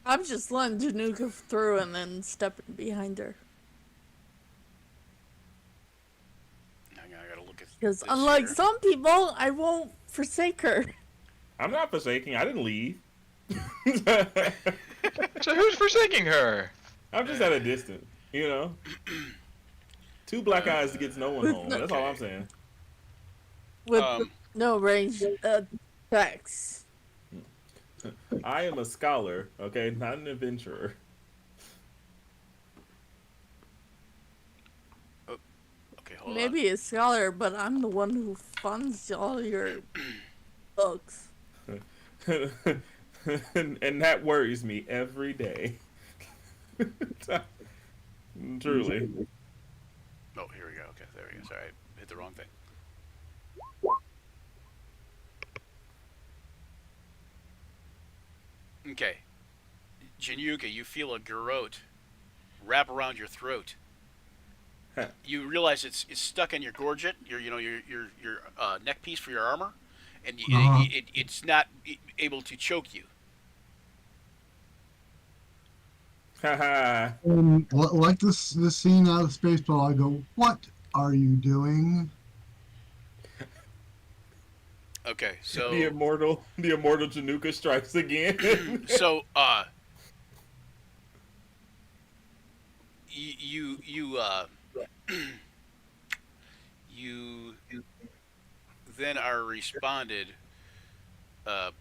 I'm just letting Januka through and then stepping behind her. Hang on, I gotta look at Because this unlike here. some people, I won't forsake her. I'm not forsaking. I didn't leave. So who's forsaking her? I'm just at a distance, you know. Two black eyes gets no one With home. no- That's all I'm saying. With Um, no range attacks. I am a scholar, okay, not an adventurer. Okay, hold on. Maybe a scholar, but I'm the one who funds all your books. And that worries me every day. Truly. Oh, here we go. Okay, there we go. Sorry, I hit the wrong thing. Okay. Januka, you feel a garrote wrap around your throat. Huh. You realize it's stuck in your gorget, your neck piece for your armor, and it's not able to choke you. Haha. Like this scene out of Spaceball, I go, "What are you doing?" Okay, so The immortal Januka strikes again. so you you then are responded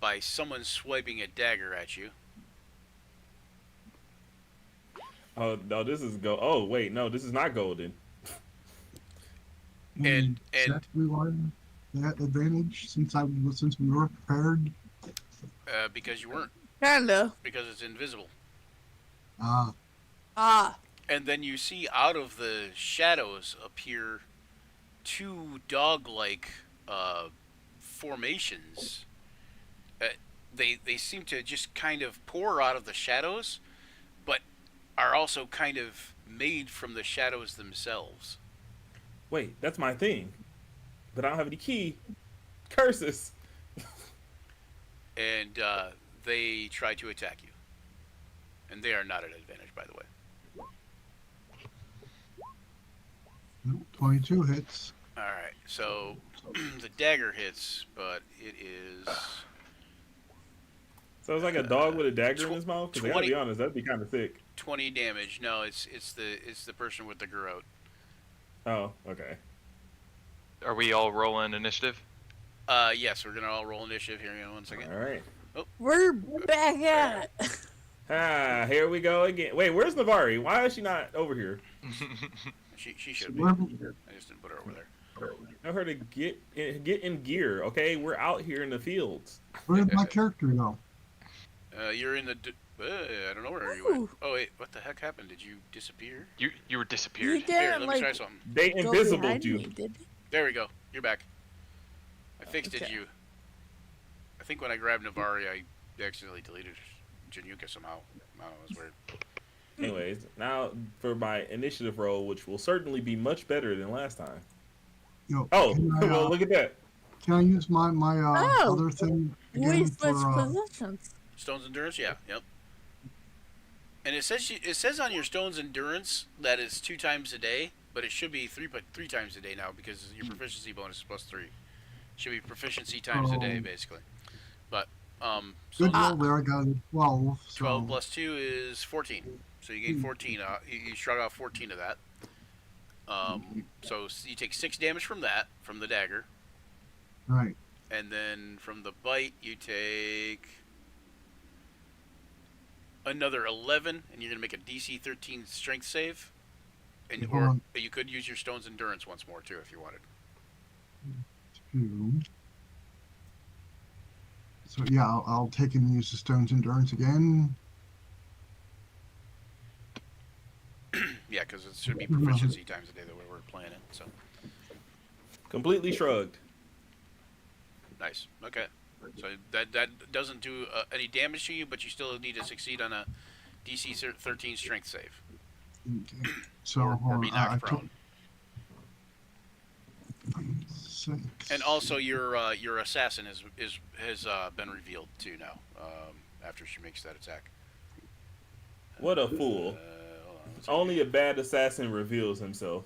by someone swiping a dagger at you. Oh no, this is Oh wait, no, this is not golden. And- we won that advantage since we were prepared. Because you weren't, Kinda. because it's invisible. Ah. And then you see out of the shadows appear two dog-like formations. They seem to just kind of pour out of the shadows, but are also kind of made from the shadows themselves. Wait, that's my thing. But I don't have any key. Curses. And they try to attack you. And they are not at advantage, by the way. 22 hits. Alright, so the dagger hits, but it is So it's like a dog with a dagger in tw- his mouth. Because I gotta be honest, that'd be kind of sick. 20 damage. No, it's the person with the garrote. Oh, okay. Are we all rolling initiative? Yes, we're gonna all roll initiative here in 1 second. All right. We're back at it. Ah, here we go again. Wait, where's Navari? Why is she not over here? She should be. Where, I just didn't put her over there. Tell her to get in gear, okay? We're out here in the fields. where did my character go? You're in the. I don't know where you went. Ooh. Oh wait, what the heck happened? Did you disappear? You were You disappeared. Here, didn't let me try like something. They go invisible behind you. me, did you? There we go. You're back. I fixed it. Okay. You. I think when I grabbed Navari, I accidentally deleted Januka somehow. I don't know. It was weird. Anyways, now for my initiative roll, which will certainly be much better than last time. Yo, Oh, can I, well, look at that. can I use my Oh. other thing We again switched for positions. Stone's endurance, yeah, yep. And it says on your Stone's endurance that it's 2 times a day, but it should be three times a day now because your proficiency bonus is +3. Should be proficiency times a day, Oh. basically. But so good roll there? I got a 12. So 12 plus 2 is 14. So you gain 14. You shrug off 14 of that. So you take 6 damage from that, from the dagger, right. and then from the bite you take another 11, and you're gonna make a DC 13 Strength save, and Hold or on. you could use your Stone's endurance once more too if you wanted. 2. So yeah, I'll take and use the Stone's Endurance again. Yeah, because it should be proficiency times a day the way we're playing it. So Completely shrugged. nice. Okay. So that doesn't do any damage to you, but you still need to succeed on a DC 13 Strength save, Okay. So or hold be on, I knocked took prone. 6. And also your assassin has been revealed too now. After she makes that attack. What a fool. Hold on, let's see. Only a bad assassin reveals himself.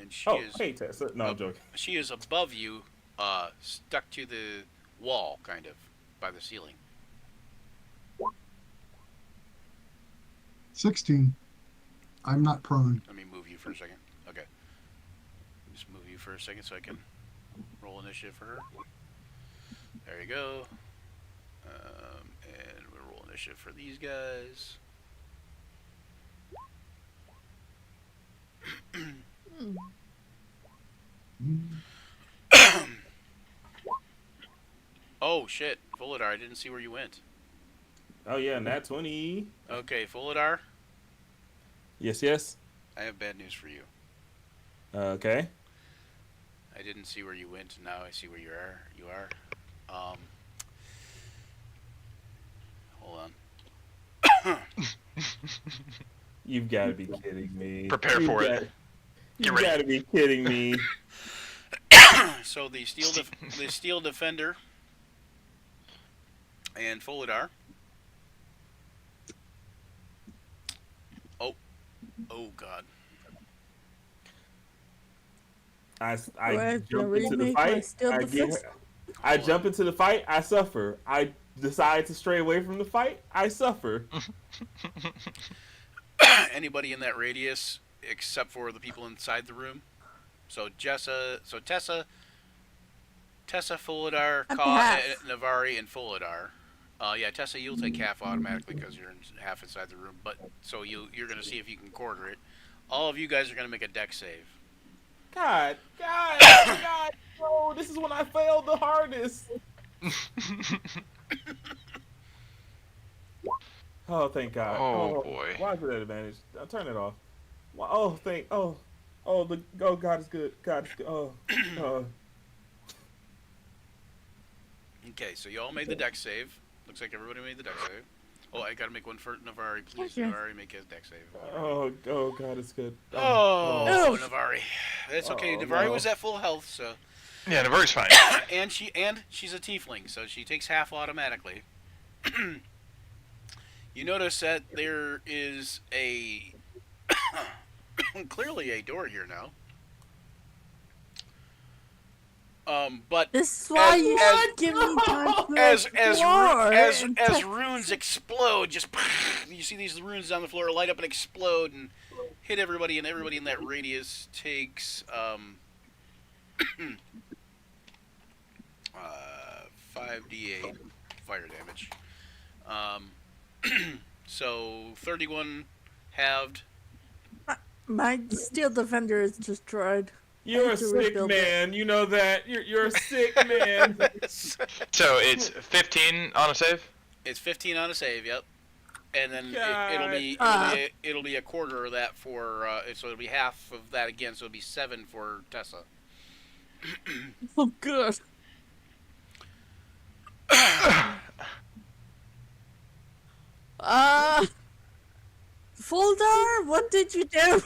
And she Oh, is hey, Tessa. No, I'm joking. she is above you, stuck to the wall, kind of, by the ceiling. 16. I'm not prone. Let me move you for a second. Okay. Just move you for a second so I can roll initiative for her. There you go. And we'll roll initiative for these guys. Oh shit, Voladar, I didn't see where you went. Oh, yeah, nat 20. Okay, Voladar, Yes, yes. I have bad news for you. Okay. I didn't see where you went, and now I see where you are. Hold on. You've got to be kidding me. Prepare for it. Get Get You ready. got to be kidding me. So the steel defender and Foladar. Oh God. I Where's the jump into the remake with fight. Steel Defense? I jump into the fight. I suffer. I decide to stray away from the fight. I suffer. Anybody in that radius except for the people inside the room. So Tessa, Foladar, I'm half. Navari, and Foladar. Yeah, Tessa, you'll take half automatically because you're half inside the room. But so you're gonna see if you can quarter it. All of you guys are gonna make a deck save. God. No, this is when I failed the hardest. Oh, thank God. Oh, boy. Why is it at advantage? I'll turn it off. God is good. God is good. Oh. Okay, so you all made the deck save. Looks like everybody made the deck save. Oh, I gotta make one for Navari. Please, Okay. Navari, make his deck save. Oh, God, it's good. Oh, Oh. Navari. That's okay. Oh, Navari no. was at full health, so Yeah, Navari's fine. and she's a tiefling, so she takes half automatically. You notice that there is a clearly a door here now. But This is why you as- should give me time to as explore and as check- runes explode, just you see these runes on the floor light up and explode and hit everybody, and everybody in that radius takes 5d8 fire damage. So 31 halved. My steel defender is destroyed. You're I a have to sick rebuild it. man. You know that. You're a sick man. So it's 15 on a save. It's 15 on a save, yep. And then God. it'll be a quarter of that for so it'll be half of that again, so it'll be 7 for Tessa. Oh, good. Fuldar, what did you do?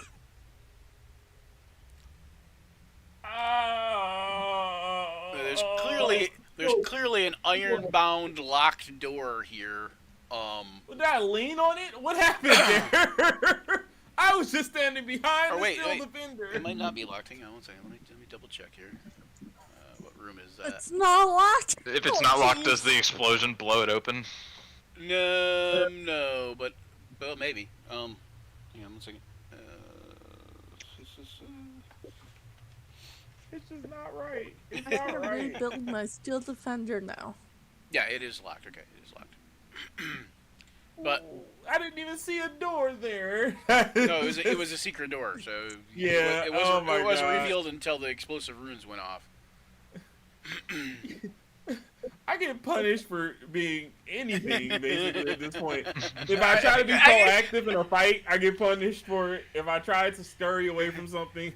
There's clearly an iron-bound locked door here. Did I lean on it? What happened there? I was just standing behind the steel defender. It might not be locked. Hang on one second. Let me double check here. What room is that? It's not locked. If it's not locked, does the explosion blow it open? No, but maybe. Hang on one second. It's just not right. It's I not gotta right. rebuild my steel defender now. Yeah, it is locked. Okay, it is locked. But I didn't even see a door there. no, it was a secret door. So yeah, it wasn't revealed until the explosive runes went off. I get punished for being anything basically at this point. If I try to be proactive in a fight, I get punished for it. If I try to scurry away from something,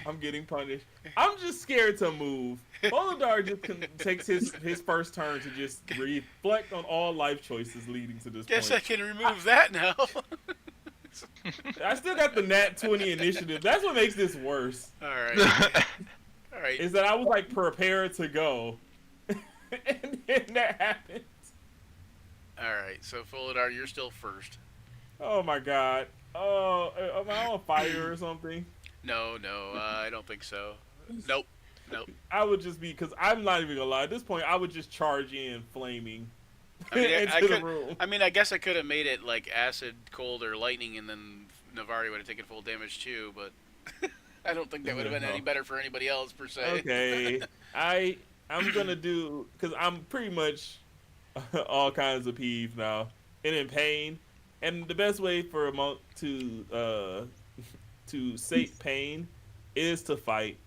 I'm getting punished. I'm just scared to move. Bolidar just takes his first turn to just reflect on all life choices leading to this Guess point. I can remove that now. I still got the nat 20 initiative. That's what makes this worse. All right. All right. Is that I was like prepared to go, and then that happened. All right. So Folidar, you're still first. Oh my god. Oh, am I on fire or something? No, I don't think so. Nope. I would just be, because I'm not even gonna lie. At this point, I would just charge in flaming I mean, into the room. I mean, I guess I could have made it like acid, cold, or lightning, and then Navari would have taken full damage too. But I don't think that would have been any better for anybody else per se. Okay, I'm gonna do, because I'm pretty much all kinds of peeved now and in pain, and the best way for a monk to sate pain is to fight.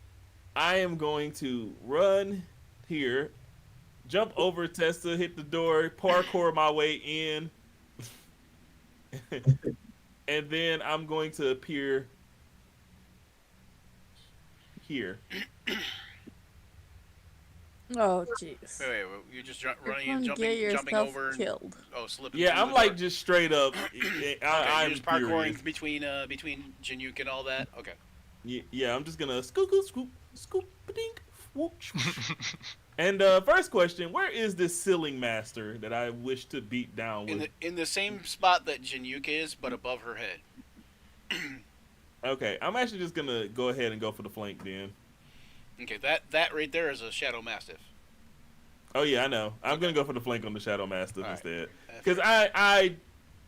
I am going to run here, jump over Tessa, hit the door, parkour my way in, and then I'm going to appear here. Oh, jeez. Wait, you're just running You're and gonna get jumping yourself over. killed. Oh, slipping. Yeah, through I'm the like door. just straight up. Okay, I'm you're just parkouring furious. between Jinuk and all that. Okay. Yeah, I'm just gonna scoop, dink, whoosh. And first question: where is this ceiling master that I wish to beat down with? In the same spot that Jinuk is, but above her head. Okay, I'm actually just gonna go ahead and go for the flank then. Okay, that right there is a Shadow Mastiff. Oh yeah, I know. I'm gonna go for the flank on the Shadow Mastiff All right. instead, because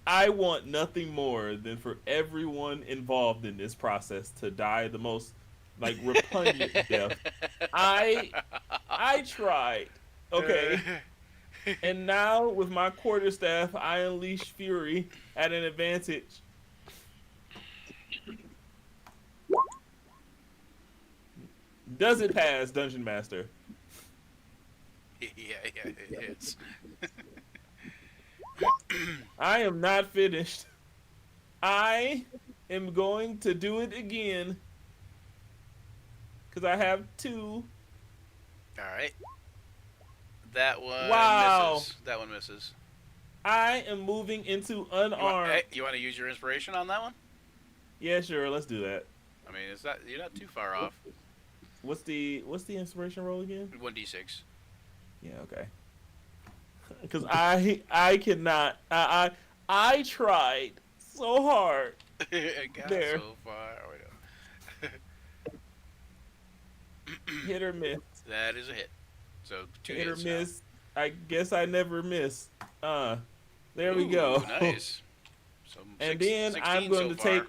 I want nothing more than for everyone involved in this process to die the most like repugnant death. I tried. Okay. And now with my quarterstaff, I unleash fury at an advantage. Does it pass, Dungeon Master? Yeah, it hits. I am not finished. I am going to do it again. Because I have 2. All right. That one misses. That one misses. I am moving into unarmed. You want to use your inspiration on that one? Yeah, sure. Let's do that. I mean, you're not too far off. What's the inspiration roll again? 1d6. Yeah, okay. Because I cannot. I tried so hard. It got There. so far. Oh, wait, no. Hit or miss. That is a hit. So 2 Hit or hits now. miss. I guess I never miss. There we Ooh, go. Nice. So And then 16 so far.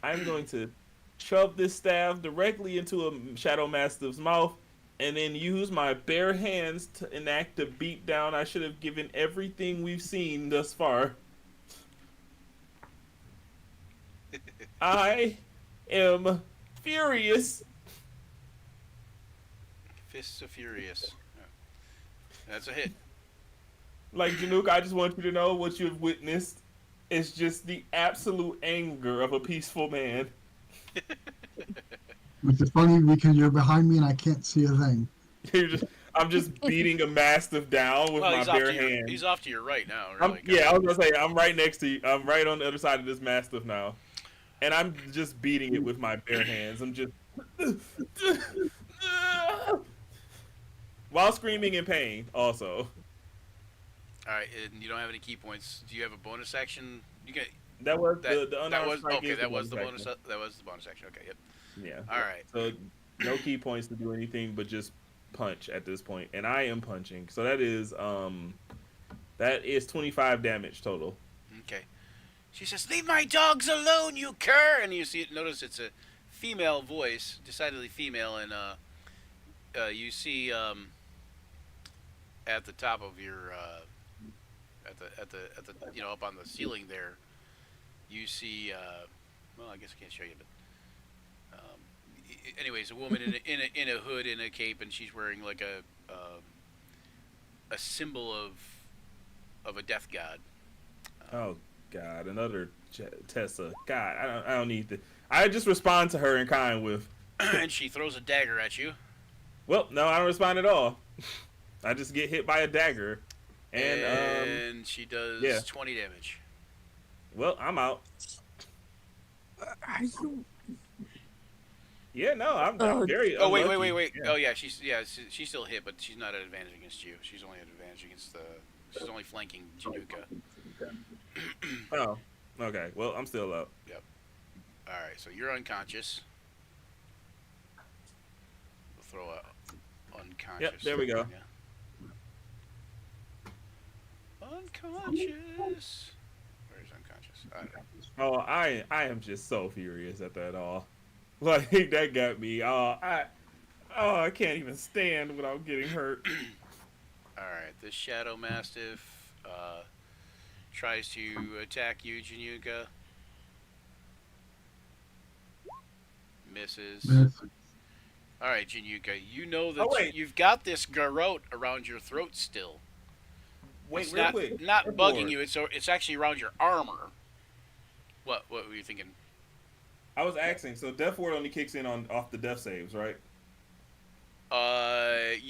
I'm going to shove this staff directly into a Shadow Mastiff's mouth, and then use my bare hands to enact the beatdown I should have given everything we've seen thus far. I am furious. Fists of Furious. Yeah. That's a hit. Like, Janook, I just want you to know what you've witnessed is just the absolute anger of a peaceful man. Which is funny because you're behind me and I can't see a thing. I'm just beating a Mastiff down with my bare hands. He's off to your right now. Really. I was gonna say I'm right next to you. I'm right on the other side of this Mastiff now, and I'm just beating it with my bare hands. I'm just while screaming in pain. Also, All right, and you don't have any key points. Do you have a bonus action? You get that was that. the That was unarmed strike. okay. That was the bonus. action. That was the bonus action. Okay. Yep. Yeah. All right. So no key points to do anything but just punch at this point, and I am punching. So that is 25 damage total. Okay. She says, "Leave my dogs alone, you cur!" And you see, notice it's a female voice, decidedly female, and you see at the top of your at the you know, up on the ceiling there, you see well, I guess I can't show you, but anyways, a woman in a hood and a cape, and she's wearing like a symbol of a death god. Oh God, another Tessa. God, I don't need to. I just respond to her in kind with. And she throws a dagger at you. Well, no, I don't respond at all. I just get hit by a dagger, and she does 20 damage. Well, I'm out. Are you? Yeah, no, I'm very. Oh unlucky. wait. Yeah. Oh yeah, she's still hit, but she's not at advantage against you. She's only at advantage against she's only flanking Januka. Oh, okay. Well, I'm still up. Yep. All right, so you're unconscious. We'll throw a unconscious. Yep, there we go. Unconscious. Where's unconscious? I don't know. Oh, I am just so furious at that all. Like that got me. I can't even stand without getting hurt. All right, this Shadow Mastiff tries to attack you, Januka. Misses. Yes. All right, Januka, you know that you've got this garrote around your throat still. Wait, It's real not, quick. not Death bugging Ward. you. It's actually around your armor. What were you thinking? I was asking. So Death Ward only kicks in off the death saves, right? Let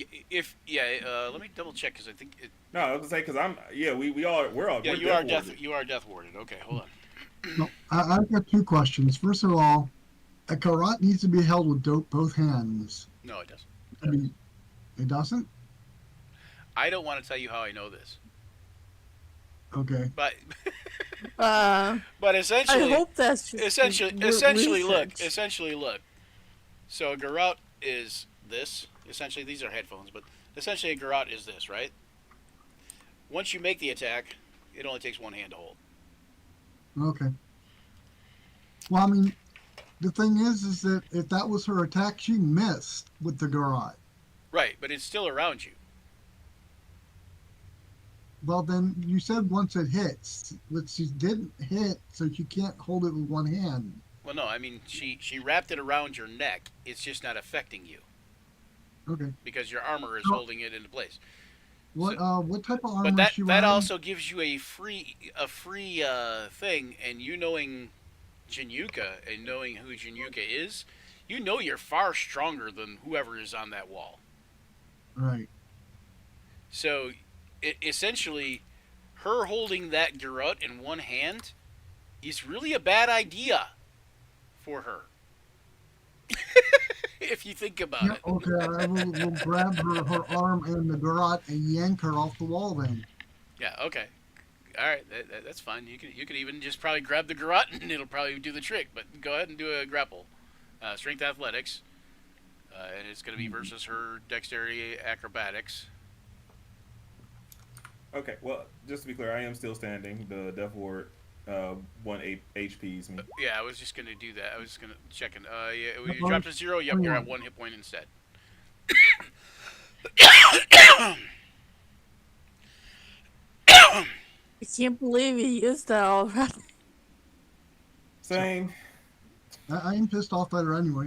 me double check because I think it. No, I was gonna say because we're all. Yeah, we're you are warded. you are death warded. Okay, hold on. No, I've got two questions. First of all, a garrote needs to be held with both hands. No, it doesn't. I mean, it doesn't? I don't want to tell you how I know this, Okay. but I essentially, hope that's just essentially, research. look. So a garrote is this. Essentially, these are headphones, but essentially a garrote is this, right? Once you make the attack, it only takes one hand to hold. Okay. Well, I mean, the thing is that if that was her attack, she missed with the garrote. Right, but it's still around you. Well, then you said once it hits, but she didn't hit, so she can't hold it with one hand. Well, no, I mean she wrapped it around your neck. It's just not affecting you Okay. because your armor is Oh. holding it into place. What type of armor But is that she that wearing? also gives you a free thing, and you knowing Januka and knowing who Januka is, you know you're far stronger than whoever is on that wall. Right. So, essentially, her holding that garrote in one hand is really a bad idea for her. If you think about Yeah, it. okay, I will grab her arm and the garrote and yank her off the wall then. Yeah. Okay. All right. That's fine. You can even just probably grab the garrote and it'll probably do the trick. But go ahead and do a grapple, strength athletics. And it's going to be versus her dexterity acrobatics. Okay, well, just to be clear, I am still standing. The Death Ward 1 HP's me. Yeah, I was just going to do that. I was just going to check in. Yeah, you dropped to 0. Yep, you're at 1 hit point instead. I can't believe you used that already. Same. I am pissed off at her anyway.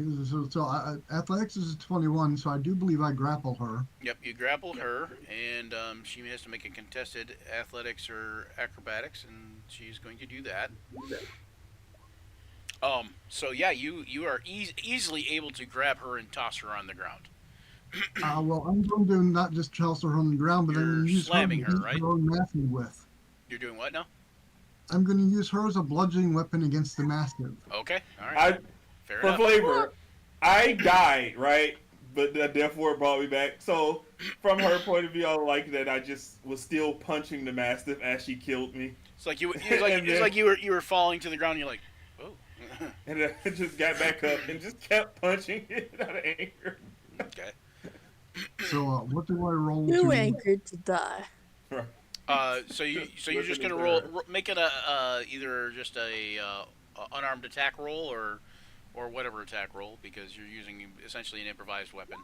So athletics is 21, so I do believe I grapple her. Yep, you grappled her, and she has to make a contested athletics or acrobatics, and she's going to do that. So yeah, you are easily able to grab her and toss her on the ground. Well, I'm going to not just toss her on the ground, but I'm You're going to use slamming her, her, to right? beat her own massive with. You're doing what now? I'm going to use her as a bludgeoning weapon against the mastiff. Okay, all right. Fair For enough. flavor, I died, right? But the Death Ward brought me back. So, from her point of view, I like that I just was still punching the Mastiff as she killed me. It's like you were falling to the ground. And you're like, oh. And then I just got back up and just kept punching it out of anger. Okay. So what do I roll Too to? anchored to die. So you're just gonna make it a either just a unarmed attack roll or whatever attack roll, because you're using essentially an improvised weapon.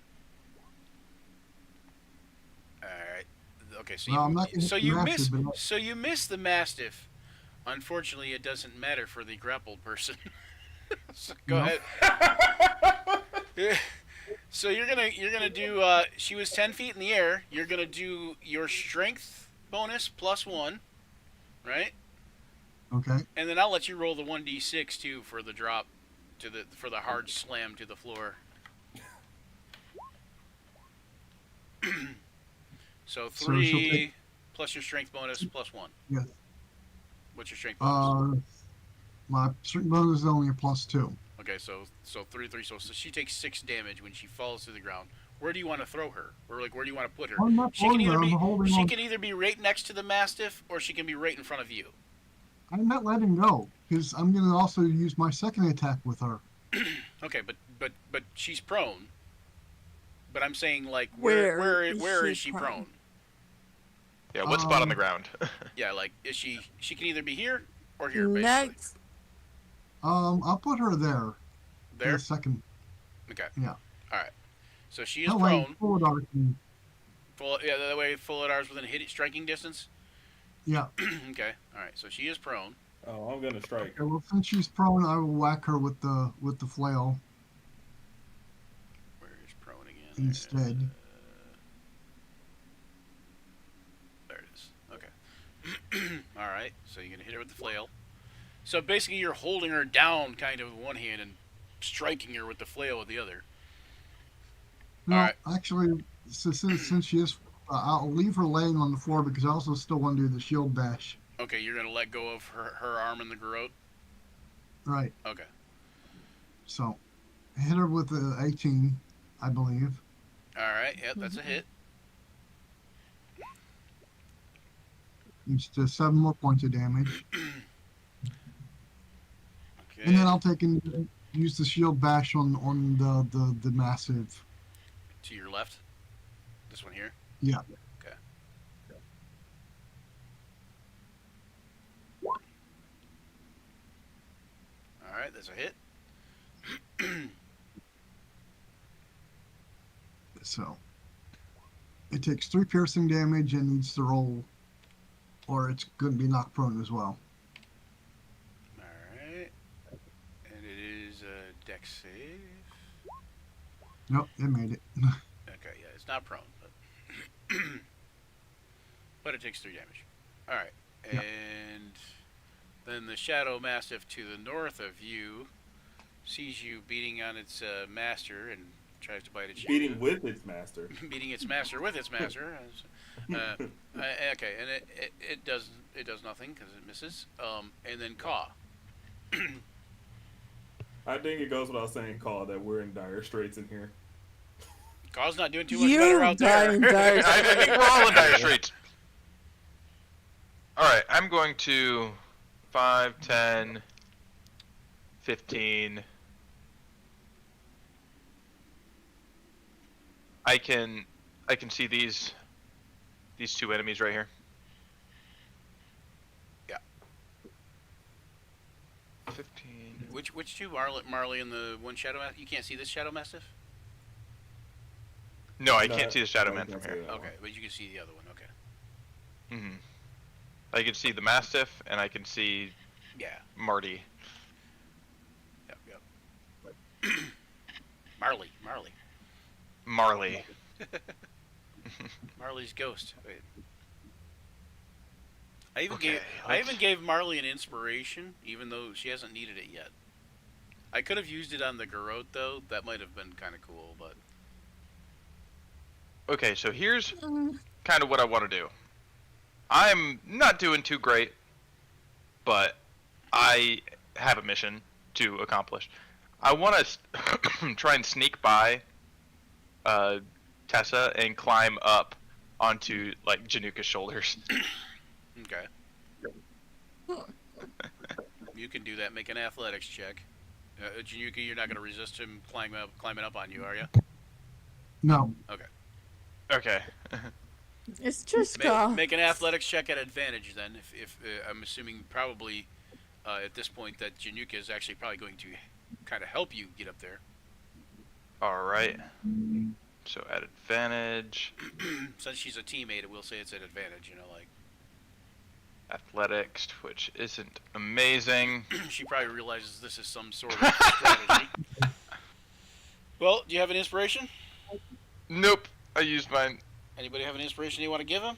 All right. Okay. So Well, I'm not gonna hit the mastiff, but you miss the mastiff. Unfortunately, it doesn't matter for the grappled person. So go ahead. So you're gonna do. She was 10 feet in the air. You're gonna do your strength bonus +1, right? Okay. And then I'll let you roll the 1d6 too for the drop for the hard slam to the floor. So 3 plus your strength bonus +1. Yes. What's your strength bonus? My strength bonus is only a +2. Okay, so 3. So she takes 6 damage when she falls to the ground. Where do you want to throw her? Or where do you want to put her? I'm not holding her, I'm holding on. Can either be right next to the mastiff, or she can be right in front of you. I'm not letting go because I'm going to also use my second attack with her. Okay, but she's prone. But I'm saying, like, Where where is is she she prone? Yeah, what spot on the ground? Yeah, like, is she can either be here or here, basically. Next. I'll put her there. For There? the second. Okay. Yeah. Alright. So she is That way, prone. Fulidar can. That way Fulidar's within striking distance? Yeah. Okay. Alright, so she is prone. Oh, I'm gonna strike. Okay, well, since she's prone, I will whack her with the flail Where is prone again? instead. There it is. Okay. Alright, so you're going to hit her with the flail. So basically you're holding her down kind of with one hand and striking her with the flail with the other. No, Alright. actually, since she is, I'll leave her laying on the floor because I also still want to do the shield bash. Okay, you're going to let go of her arm in the garrote? Right. Okay. So, hit her with the 18, I believe. Alright, yep, that's a hit. It's just 7 more points of damage. Okay. And then I'll take and use the shield bash on the massive. To your left? This one here? Yeah. Okay. Alright, that's a hit. So, it takes 3 piercing damage and needs to roll, or it's going to be knocked prone as well. Alright. And it is a dex save. Nope, it made it. Okay, yeah, it's not prone, but but it takes 3 damage. Alright. Yeah. And then the Shadow Mastiff to the north of you sees you beating on its master and tries to bite its Beating with its master. beating its master with its master. Okay, and it does nothing because it misses. And then Caw. I think it goes without saying, Call, that we're in dire straits in here. Caw's not doing too much better out there. I think we're all in dire straits. Alright, I'm going to 5, 10, 15, I can see these two enemies right here. Yeah. 15. Which two? Marley and the one Shadow Mastiff? You can't see this Shadow Mastiff? No, I No, can't see the Shadow no, Man you from can't here. see that Okay, one. but you can see the other one. Okay. Hmm. I can see the Mastiff, and I can see Yeah. Marty. Yep. Marley. Marley. Marley's ghost. Wait. I Okay, even gave Marley an inspiration, even though she hasn't needed it yet. I could have used it on the Garrote though. That might have been kind of cool, but Okay, so here's kind of what I want to do. I'm not doing too great, but I have a mission to accomplish. I want to try and sneak by Tessa and climb up onto like Januka's shoulders. okay. You can do that. Make an athletics check. Januka, you're not going to resist him climbing up on you, are you? No. Okay. Okay. It's just go. Make an athletics check at advantage then. If I'm assuming probably at this point that Januka is actually probably going to kind of help you get up there. All right. So at advantage, Since she's a teammate, we'll say it's at advantage. You know, like athletics, which isn't amazing. she probably realizes this is some sort of strategy. Well, do you have an inspiration? Nope. I used mine. Anybody have an inspiration you want to give him?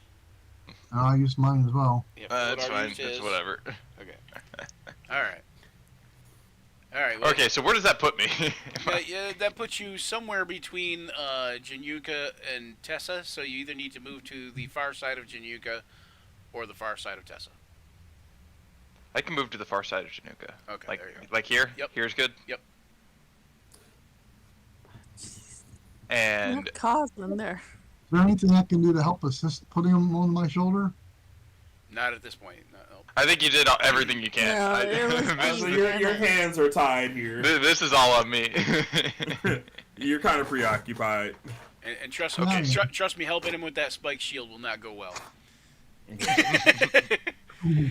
I used mine as well. Yeah, That's Philidar fine. used It's his. whatever. Okay. All right. All right. Well, Okay, so where does that put me? yeah, that puts you somewhere between Januka and Tessa. So you either need to move to the far side of Januka or the far side of Tessa. I can move to the far side of Januka. Okay, Like, there you go. like here? Yep. Here's good? Yep. And What caused them there? Is there anything I can do to help assist putting them on my shoulder? Not at this point. No. I think you did everything you can. No, it was So easy. your hands are tied here. This is all on me. You're kind of preoccupied. And trust trust me, helping him with that spike shield will not go well.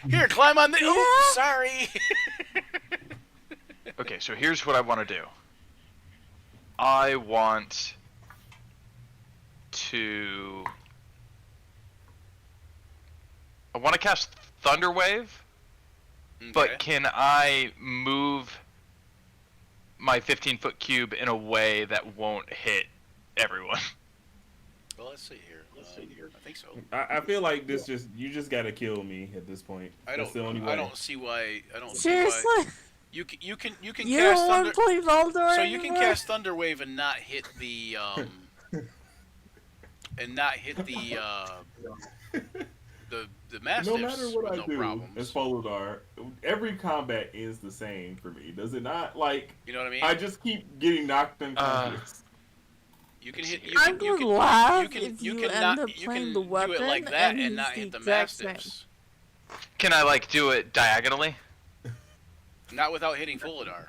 Here, climb on the. Oh, sorry. Okay, so here's what I want to do. I want to cast Thunder Wave, but can I move my 15-foot cube in a way that won't hit everyone? Well, let's see here. I think so. I feel like you just gotta kill me at this point. That's the only way. I don't see why. Seriously? You can You cast don't Thunder. want to play Voldor So you can anymore? cast Thunder Wave and not hit the the mastiffs No matter what with I no do, problems. as Folodar, every combat is the same for me. Does it not? Like, You know what I mean? I just keep getting knocked unconscious. You can hit. I would laugh you can, if you you can end not, up you playing can the do weapon it like that and and not he's hit the the exact same. mastiffs. Can I like do it diagonally? Not without hitting Folidar.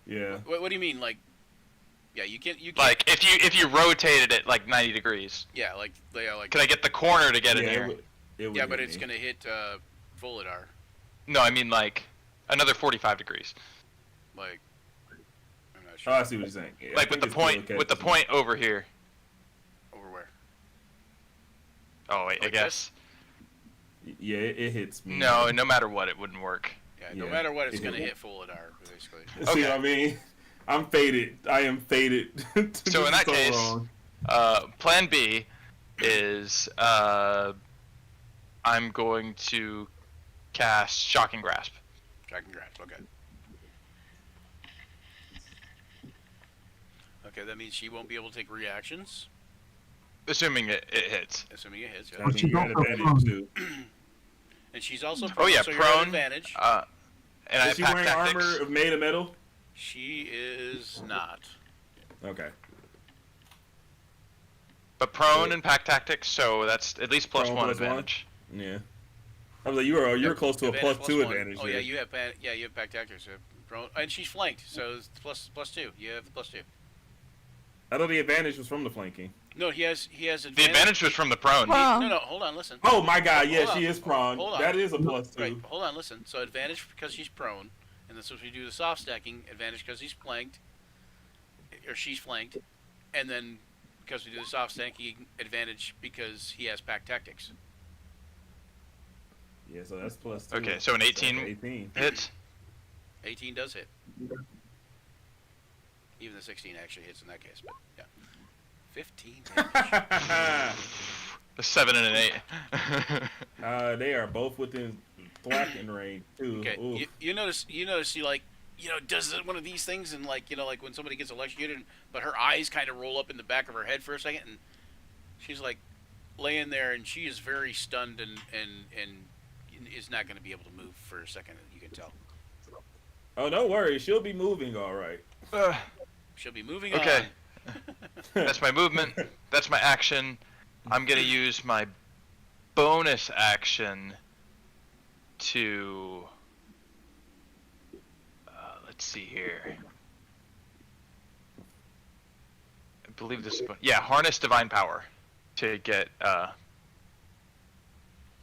Yeah. What do you mean? Like, yeah, you can. Like if you rotated it like 90 degrees, Yeah, like can I get the corner to get in Yeah, here? it would yeah, hit but it's me. gonna hit Folidar. No, I mean like another 45 degrees. Like, I'm not Oh, sure. I see what you're saying. Yeah, I Like think with the it's still point over here. Over where? Oh wait, I Like guess. Yeah, it hits me. No matter what, it wouldn't work. Yeah, no Yeah, matter what, it's it gonna hit. hit Folidar basically. See Okay. what I mean? I'm fated. I am fated. to So do in that so case, wrong. Plan B is I'm going to cast Shocking Grasp. Dragon Grasp. Okay. Okay, that means she won't be able to take reactions, Assuming it hits. assuming it hits. I Yeah. But mean, you you got don't have advantage too. And she's also Oh prone, yeah, so you're at prone. advantage. And I Is she pack wearing tactics. armor of made of metal? She is not. Okay. But prone and pack tactics, so that's at least plus Prone one plus one? advantage. Yeah. I was like, you're Yep, close to a advantage plus 2 one. advantage. Oh here. yeah, you have you have pack tactics. Prone, and she's flanked, so it's plus 2. You have the plus 2. I thought the advantage was from the flanking. No, he has The advantage. advantage was from the prone. Well, No, hold on, listen. Oh my god, yeah, Hold on. she is prone. Hold on. That is a +2. Right, hold on, listen. So advantage because she's prone, and then so if we do the soft stacking, advantage because he's flanked, or she's flanked, and then because we do the soft stacking, advantage because he has pack tactics. Yeah, so that's +2. Okay, so an 18 18. hits. 18 does hit. Even the 16 actually hits in that case, but yeah. 15 damage. A 7 and an 8. They are both within thwacking range too. Okay, Oof. you notice he like, does one of these things and like, like when somebody gets electrocuted, but her eyes kind of roll up in the back of her head for a second, and she's like laying there, and she is very stunned and is not going to be able to move for a second. You can tell. Oh, don't worry, she'll be moving all right. She'll be moving Okay. on. That's my movement. That's my action. I'm gonna use my bonus action to. Let's see here. I believe this. Yeah, harness divine power to get.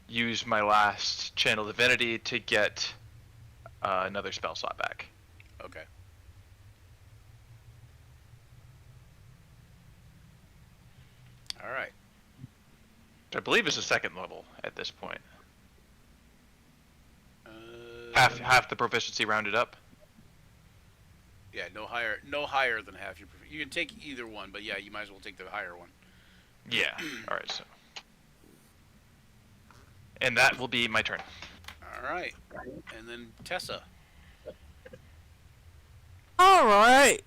Use my last channel divinity to get another spell slot back. Okay. All right. Which I believe is a second level at this point. Half the proficiency rounded up. Yeah, no higher than half your. You can take either one, but yeah, you might as well take the higher one. Yeah. All right. So. And that will be my turn. All right. And then Tessa. all right.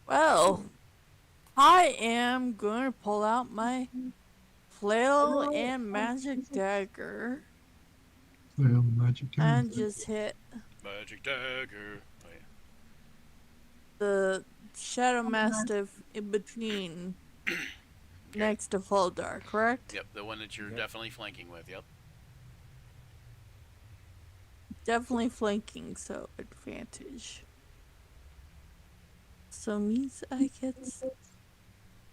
Well, I am going to pull out my flail and magic dagger Well, magic and just hit Magic dagger. Oh, yeah. the Shadow Mastiff in between next to Fuldar, correct? Yep, the one that you're definitely flanking with. Yep. Definitely flanking, so advantage. So means I get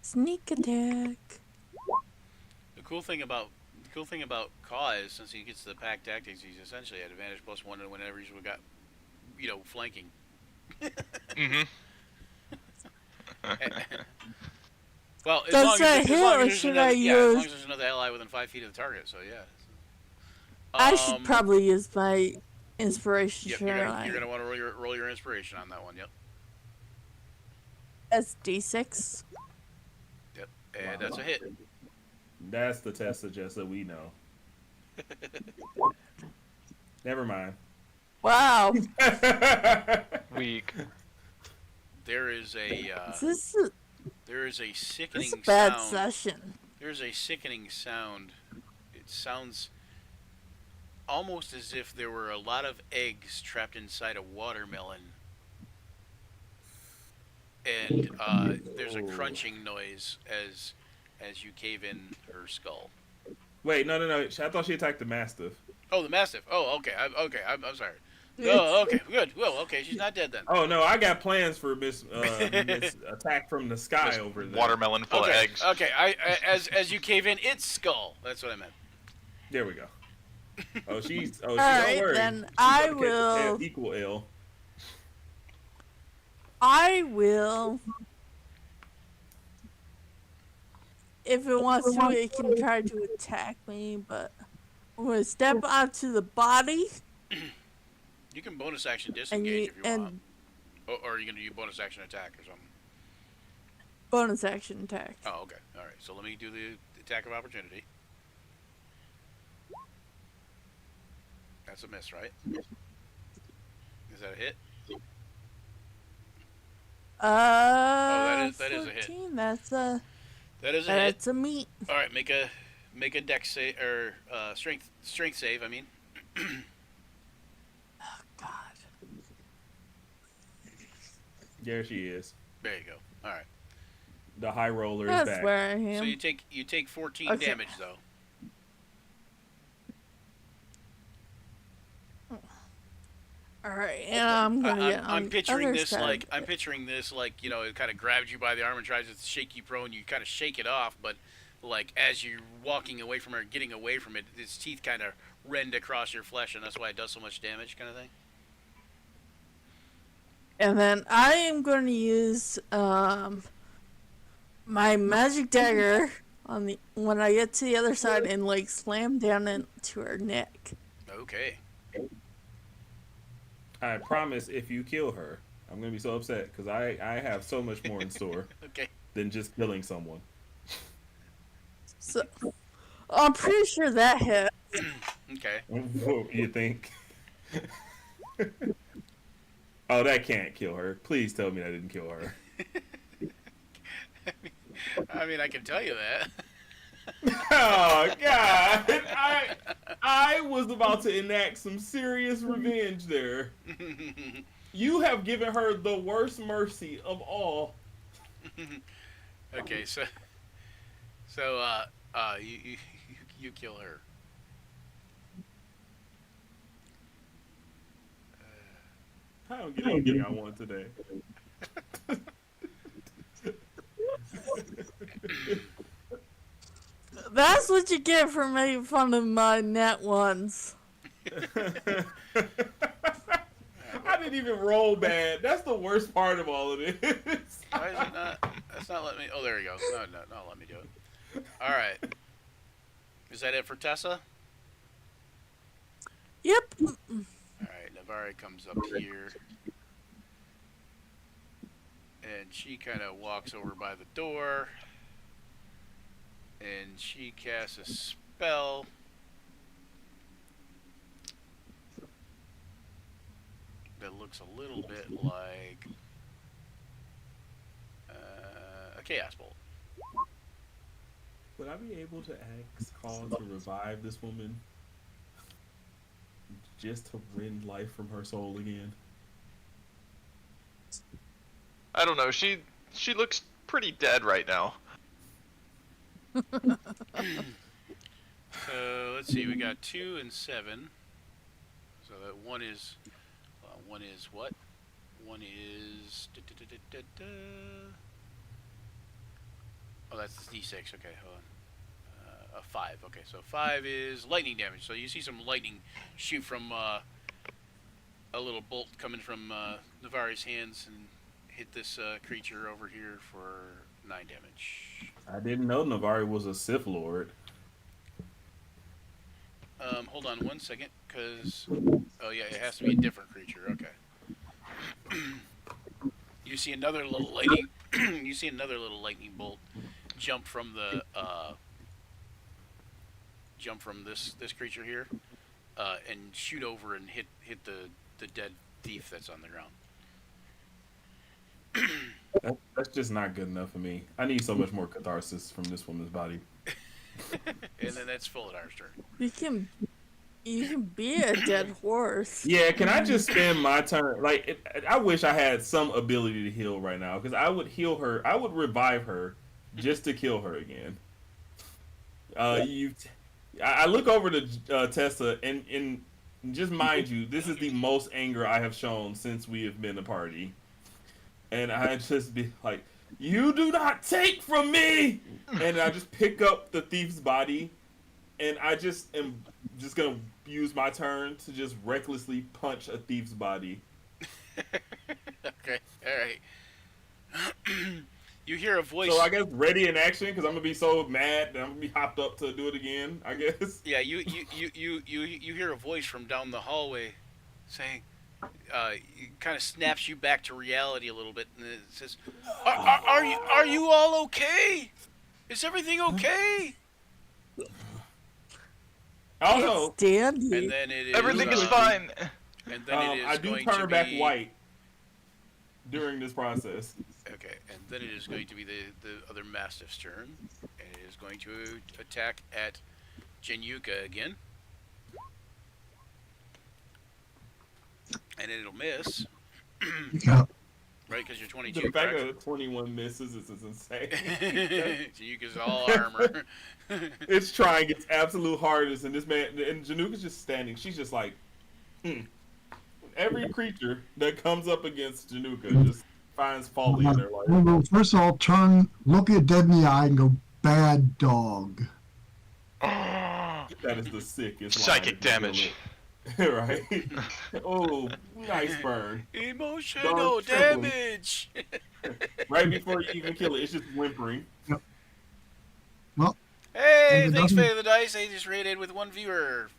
sneak attack. The cool thing about Kaw is since he gets the pack tactics, he's essentially at advantage +1 whenever he's got, flanking. Mm-hmm. Well, as Does long that as, hit, as long or as there's should another, I yeah, as long use- as there's another ally within 5 feet of the target. So yeah. I should probably use my inspiration. Yep, shouldn't I? you're gonna want to roll your inspiration on that one. Yep. That's D6. Yep. And that's a hit. That's the Tessa Jessa we know. Never mind. Wow. Weak. There is a This sickening is a bad sound. session. There's a sickening sound. It sounds almost as if there were a lot of eggs trapped inside a watermelon. And there's a crunching noise as you cave in her skull. Wait, no. I thought she attacked the Mastiff. Oh, the Mastiff. Oh, okay. I'm sorry. Oh, okay. Good. Well, okay. She's not dead then. Oh no, I got plans for Miss attack from the sky This over there. watermelon full of eggs. Okay. As you cave in its skull. That's what I meant. There we go. Oh, she's. Oh, All don't right, worry. then She's I about to catch will. equal ill. I will. If it wants to, it can try to attack me, but I'm gonna step onto the body You can bonus action and disengage if you want. Or are you going to do bonus action attack or something? bonus action attack. Oh, okay. All right. So let me do the attack of opportunity. That's a miss, right? Is that a hit? that is a hit. 14, That's a That is a hit. that's a meat. All right. Make a dex save or strength save. I mean. God. There she is. There you go. All right. The high roller is That's back. where I am. So you take 14 Okay. damage though. All All right, and I'm gonna get on I'm the picturing other this side. like it kind of grabs you by the arm and tries to shake you prone. You kind of shake it off, but like as you're walking away from her, getting away from it, its teeth kind of rend across your flesh, and that's why it does so much damage, kind of thing. And then I am going to use my magic dagger when I get to the other side and like slam down into her neck. Okay. I promise, if you kill her, I'm gonna be so upset because I have so much more in store Okay. than just killing someone. So I'm pretty sure that hit. Okay. What do you think? Oh, that can't kill her. Please tell me that didn't kill her. I mean, I can tell you that. Oh God! I was about to enact some serious revenge there. You have given her the worst mercy of all. Okay, so you kill her. I don't get anything I want today. That's what you get for making fun of my net ones. I didn't even roll bad. That's the worst part of all of this. Why is it not? That's not letting me. Oh, there you go. No, let me do it. All right. Is that it for Tessa? Yep. All right. Navari comes up here, and she kind of walks over by the door, and she casts a spell. That looks a little bit like a chaos bolt. Would I be able to ask Call to revive this woman? Just to rend life from her soul again? I don't know. She looks pretty dead right now. So let's see. We got 2 and 7. So that one is what? One is oh, that's D6. Okay, hold on. A 5. Okay, so 5 is lightning damage. So you see some lightning shoot from a little bolt coming from Navari's hands and hit this creature over here for 9 damage. I didn't know Navari was a Sith Lord. Hold on one second, because oh yeah, it has to be a different creature. Okay. You see another little lightning. You see another little lightning bolt jump from the this creature here, and shoot over and hit the dead thief that's on the ground. That's just not good enough for me. I need so much more catharsis from this woman's body. And then that's Philodar's turn. You can be a dead horse. Yeah, can I just spend my turn? I wish I had some ability to heal right now, because I would heal her. I would revive her just to kill her again. I look over to Tessa, and just mind you, this is the most anger I have shown since we have been a party. And I just be like, "You do not take from me!" And I just pick up the thief's body, and I just am just gonna use my turn to just recklessly punch a thief's body. Okay, all right. You hear a voice. So I guess ready in action, because I'm gonna be so mad that I'm gonna be hopped up to do it again, I guess. Yeah, you hear a voice from down the hallway saying, it kind of snaps you back to reality a little bit, and it says, "Are you all okay? Is everything okay?" Also, And then it is Everything is fine. And then it is I do going turn to back be, white during this process. Okay, and then it is going to be the other Mastiff's turn, and it is going to attack at Genyuka again. And it'll miss. Yeah. Right, because you're 22, The fact correct? that 21 misses is insane. Genyuka's all armor. It's trying its absolute hardest, and this man, and Januka's just standing. She's just like, every creature that comes up against Januka just finds folly in their life. Well, first of all, look it dead in the eye and go, bad dog. That is the sickest Psychic line. damage. Right? Oh, nice burn. Emotional Dark trembling. damage. Right before you even kill it, it's just whimpering. Well, Hey, And it thanks, doesn't- Fade of the Dice. They just rated with 1 viewer.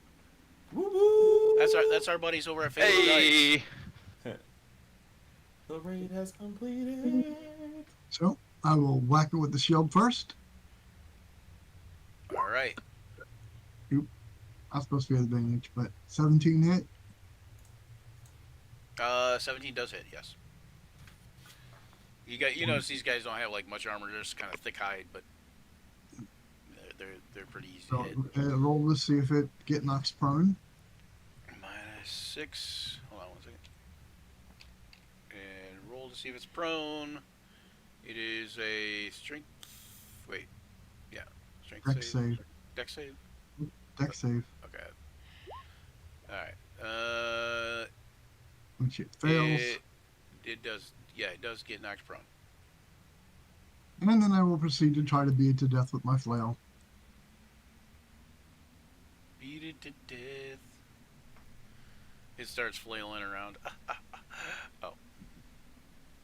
Woo-woo! That's our buddies over at Fade of the Dice. Hey. The raid has completed. so I will whack it with the shield first. All right. I'm supposed to be at advantage, but 17 hit. 17 does hit. Yes. You notice these guys don't have like much armor. They're just kind of thick hide, but they're pretty easy So to hit. roll to see if it get knocks prone. -6. Hold on 1 second. And roll to see if it's prone. It is a strength. Wait. Yeah. Strength Dex save. Dex save. Dex save. Okay. All right. Which it fails. It does. Yeah, it does get knocked prone. And then I will proceed to try to beat it to death with my flail. Beat it to death. It starts flailing around. Oh.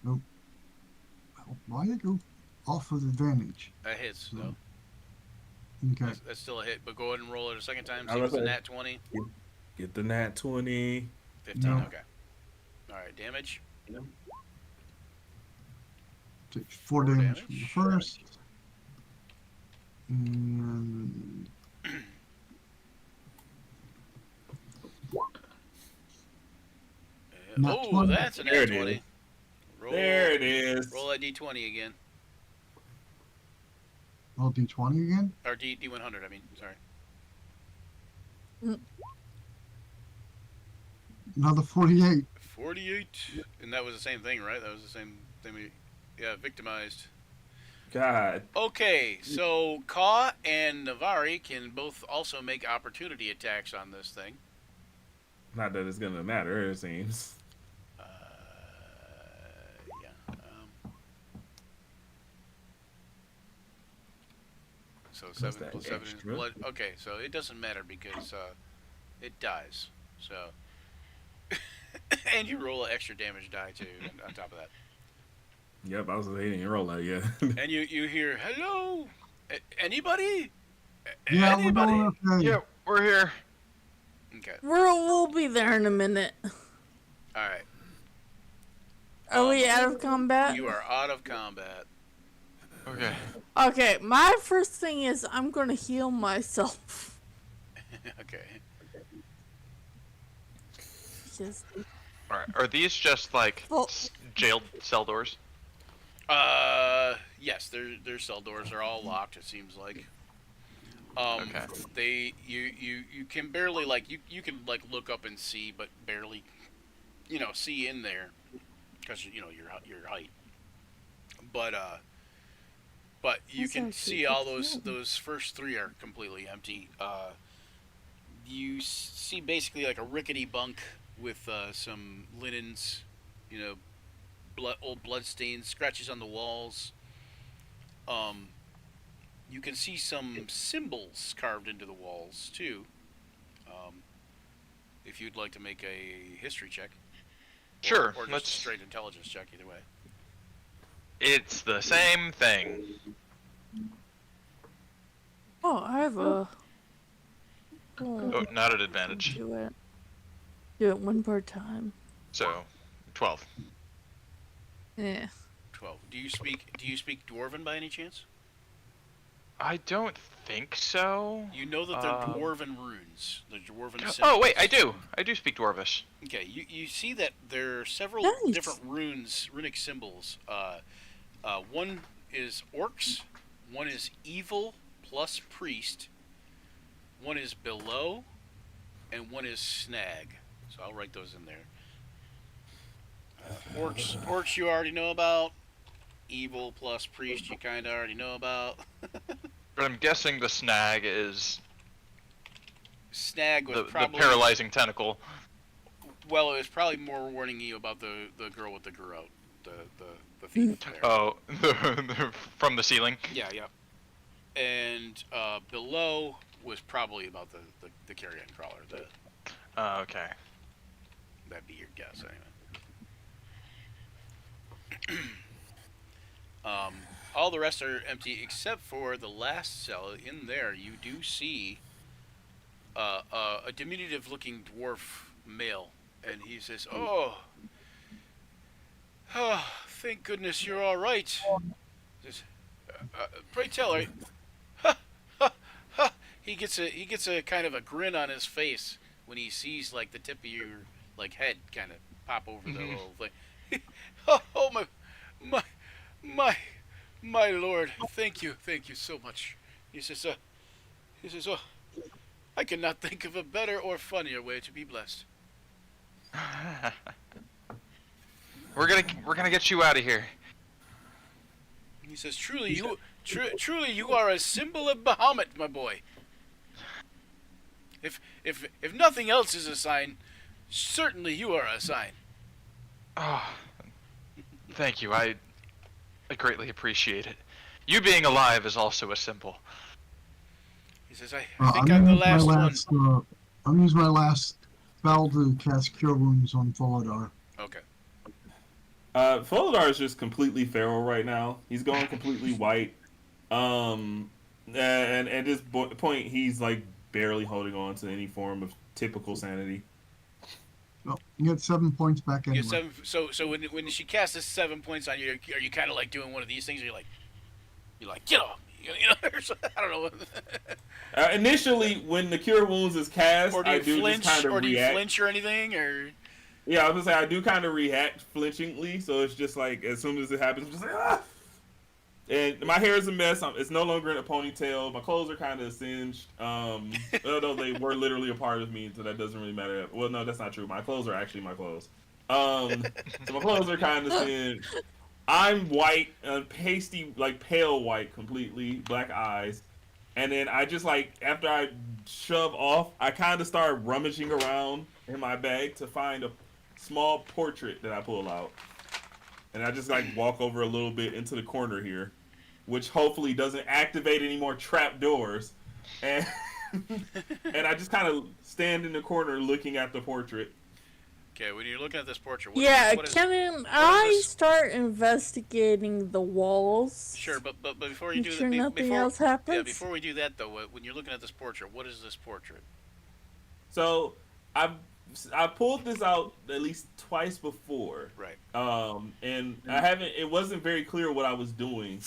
Well, why did it go off of advantage? That hits, though. Okay. That's still a hit, but go ahead and roll it a second time. I See if was it's a like- nat 20. Get the nat 20. 15, No. okay. Alright, damage. Take 4 4 damage from the damage. first. And Nat Oh, 20. that's a There nat it 20. is. Roll, There it is. roll that d20 again. roll d20 again. Or d100, I mean, sorry. Another 48. 48. And that was the same thing, right? That was the same thing we... Yeah, victimized. God. Okay, so Ka and Navari can both also make opportunity attacks on this thing. Not that it's gonna matter, it seems. Yeah. So 7 that plus 7 is extra? blood. Okay, so it doesn't matter because it dies. So, and you roll an extra damage die too on top of that. Yep, I was hating roll that, yeah. And you hear hello, anybody? Yeah, we're Anybody? doing okay. Yep, we're here. Okay. We'll be there in a minute. All right. Are we out of combat? You are out of combat. Okay. Okay, my first thing is I'm gonna heal myself. Okay. Because Alright. Are these just like Well- jailed cell doors? Yes, their cell doors are all locked. It seems like. Okay. You can barely you can look up and see, but barely, see in there, because your height. But you That's can actually see all pretty cool. those first 3 are completely empty. You see basically like a rickety bunk with some linens, old blood stains, scratches on the walls. You can see some symbols carved into the walls too. If you'd like to make a history check, Sure. or just Let's. a straight intelligence check, either way. It's the same thing. oh, I have a. Oh, not at advantage. Do it one more time. So, 12. Yeah. 12. Do you speak Dwarven by any chance? I don't think so. You know that they're Dwarven runes. The Dwarven symbols. Oh wait, I do. I do speak Dwarvish. Okay, you see that there are several Nice. different runic symbols. One is orcs, one is evil plus priest, one is below, and one is snag. So I'll write those in there. Orcs you already know about. Evil plus priest you kind of already know about. But I'm guessing the snag is Snag was the probably paralyzing tentacle. Well, it was probably more warning you about the girl with the garrote, the thief there. Oh, from the ceiling. Yeah, yeah. And below was probably about the carrion crawler. Okay. That'd be your guess, anyway. All the rest are empty except for the last cell. In there, you do see a diminutive-looking dwarf male, and he says, "Oh, thank goodness you're all right." He says, "Pray tell, are you?" He gets a kind of a grin on his face when he sees like the tip of your like head kind of pop over the little thing. Oh my my my lord, thank you so much. He says, oh, I cannot think of a better or funnier way to be blessed. We're gonna get you out of here. He says, truly you are a symbol of Bahamut, my boy. If nothing else is a sign, certainly you are a sign. Oh, thank you. I greatly appreciate it. You being alive is also a symbol. He says, I think I'm the last one. I'm using my last spell to cast Cure Wounds on Folidar. Okay. Folidar is just completely feral right now. He's going completely white. And at this point, he's like barely holding on to any form of typical sanity. Well, you get 7 points back anyway. You get 7, so when she casts this 7 points on you, are you kind of like doing one of these things? Or you're like get off, I don't know. Initially, when the Cure Wounds is cast, or do you I do flinch, just kind of or do you react. flinch or anything, or? Yeah, I was gonna say I do kind of react flinchingly, so it's just like as soon as it happens, I'm just like ah. And my hair is a mess. It's no longer in a ponytail. My clothes are kind of singed. Although they were literally a part of me, so that doesn't really matter. Well, no, that's not true. My clothes are actually my clothes. So my clothes are kind of singed. I'm white, pasty, like pale white, completely black eyes. And then I just like after I shove off, I kind of start rummaging around in my bag to find a small portrait that I pull out. And I just like walk over a little bit into the corner here, which hopefully doesn't activate any more trap doors. And and I just kind of stand in the corner looking at the portrait. Okay, when you're looking at this portrait, can I start investigating the walls? Sure, but before you do sure that, nothing else happens? Yeah, before we do that though, when you're looking at this portrait, what is this portrait? So I pulled this out at least twice before. Right. And I haven't. It wasn't very clear what I was doing,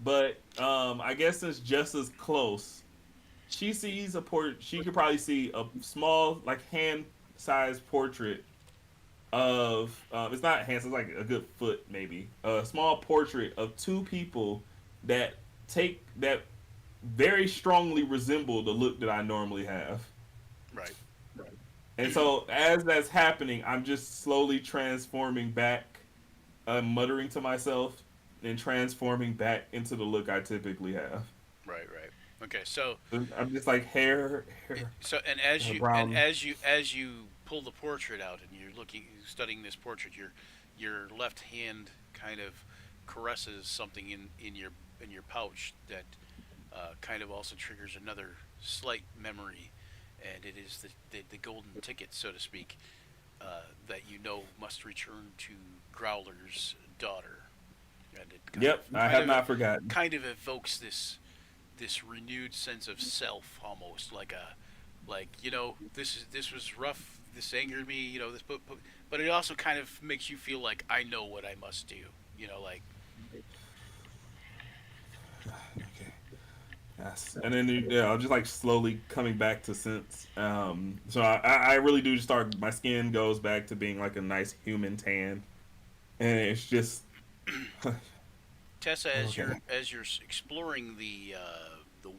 but I guess since Jessa's close, she sees a She could probably see a small, like hand-sized portrait of. It's not hand. It's like a good foot, maybe. A small portrait of two people that very strongly resemble the look that I normally have. Right. And so, as that's happening, I'm just slowly transforming back, muttering to myself, and transforming back into the look I typically have. Right. Okay, so I'm just like hair. So, and as you pull the portrait out and you're studying this portrait, your left hand kind of caresses something in your pouch that kind of also triggers another slight memory. And it is the golden ticket, so to speak, that you know must return to Growler's daughter. And it I have not forgotten. Kind of evokes this renewed sense of self, almost like this was rough. This angered me, this, but it also kind of makes you feel like I know what I must do, like. Yes. And then I'm just like slowly coming back to sense. So I really do start. My skin goes back to being like a nice human tan, and it's just. Tessa, as you're exploring the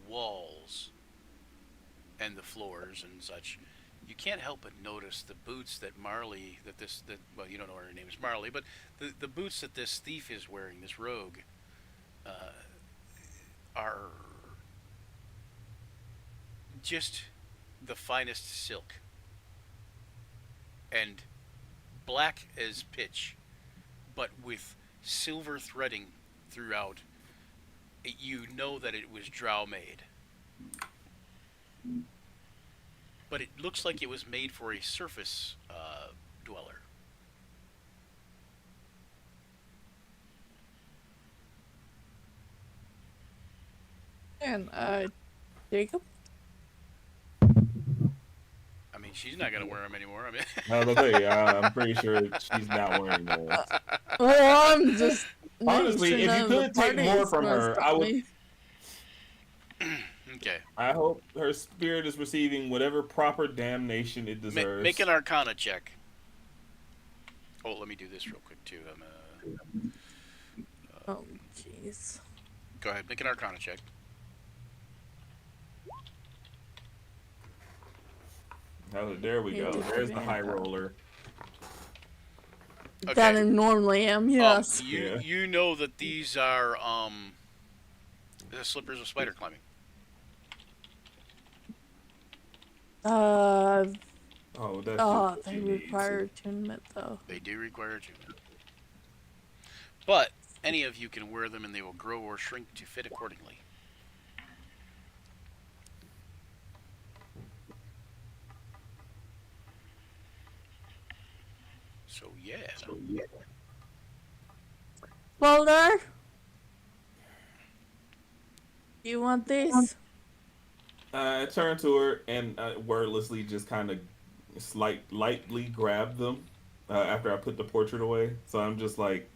walls and the floors and such, you can't help but notice the boots that Marley well, you don't know her name is Marley, but the boots that this thief is wearing, this rogue, are just the finest silk, and black as pitch, but with silver threading throughout. You know that it was drow made. But it looks like it was made for a surface dweller. And Jacob. I mean, she's not gonna wear them anymore. I mean, I was gonna say, I'm pretty sure she's not wearing those. Well, I'm just Honestly, if you could take more from her, I would. okay. I hope her spirit is receiving whatever proper damnation it deserves. Make an Arcana check. Oh, let me do this real quick too. Oh, jeez. Go ahead, make an Arcana check. Oh, there we go. There's the high roller. Okay. That I normally am, yes. You know that these are the slippers of spider climbing. They require attunement though. They do require attunement. But any of you can wear them and they will grow or shrink to fit accordingly. So yeah. Boulder? You want these? I turn to her and wordlessly just kind of lightly grab them after I put the portrait away. So I'm just like,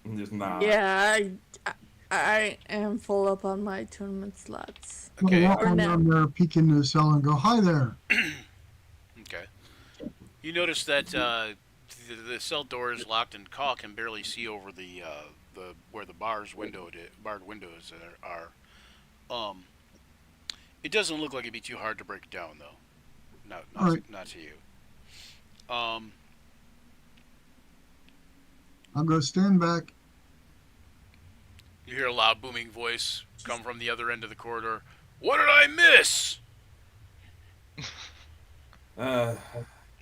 I'm just not. Yeah, I am full up on my attunement slots. Okay. I'll walk on down there, peek into the cell, and go, "Hi there." Okay. You notice that the cell door is locked and Caw can barely see over the where the barred windows are. It doesn't look like it'd be too hard to break down though. Not to you. I'll go stand back. You hear a loud booming voice come from the other end of the corridor. What did I miss? And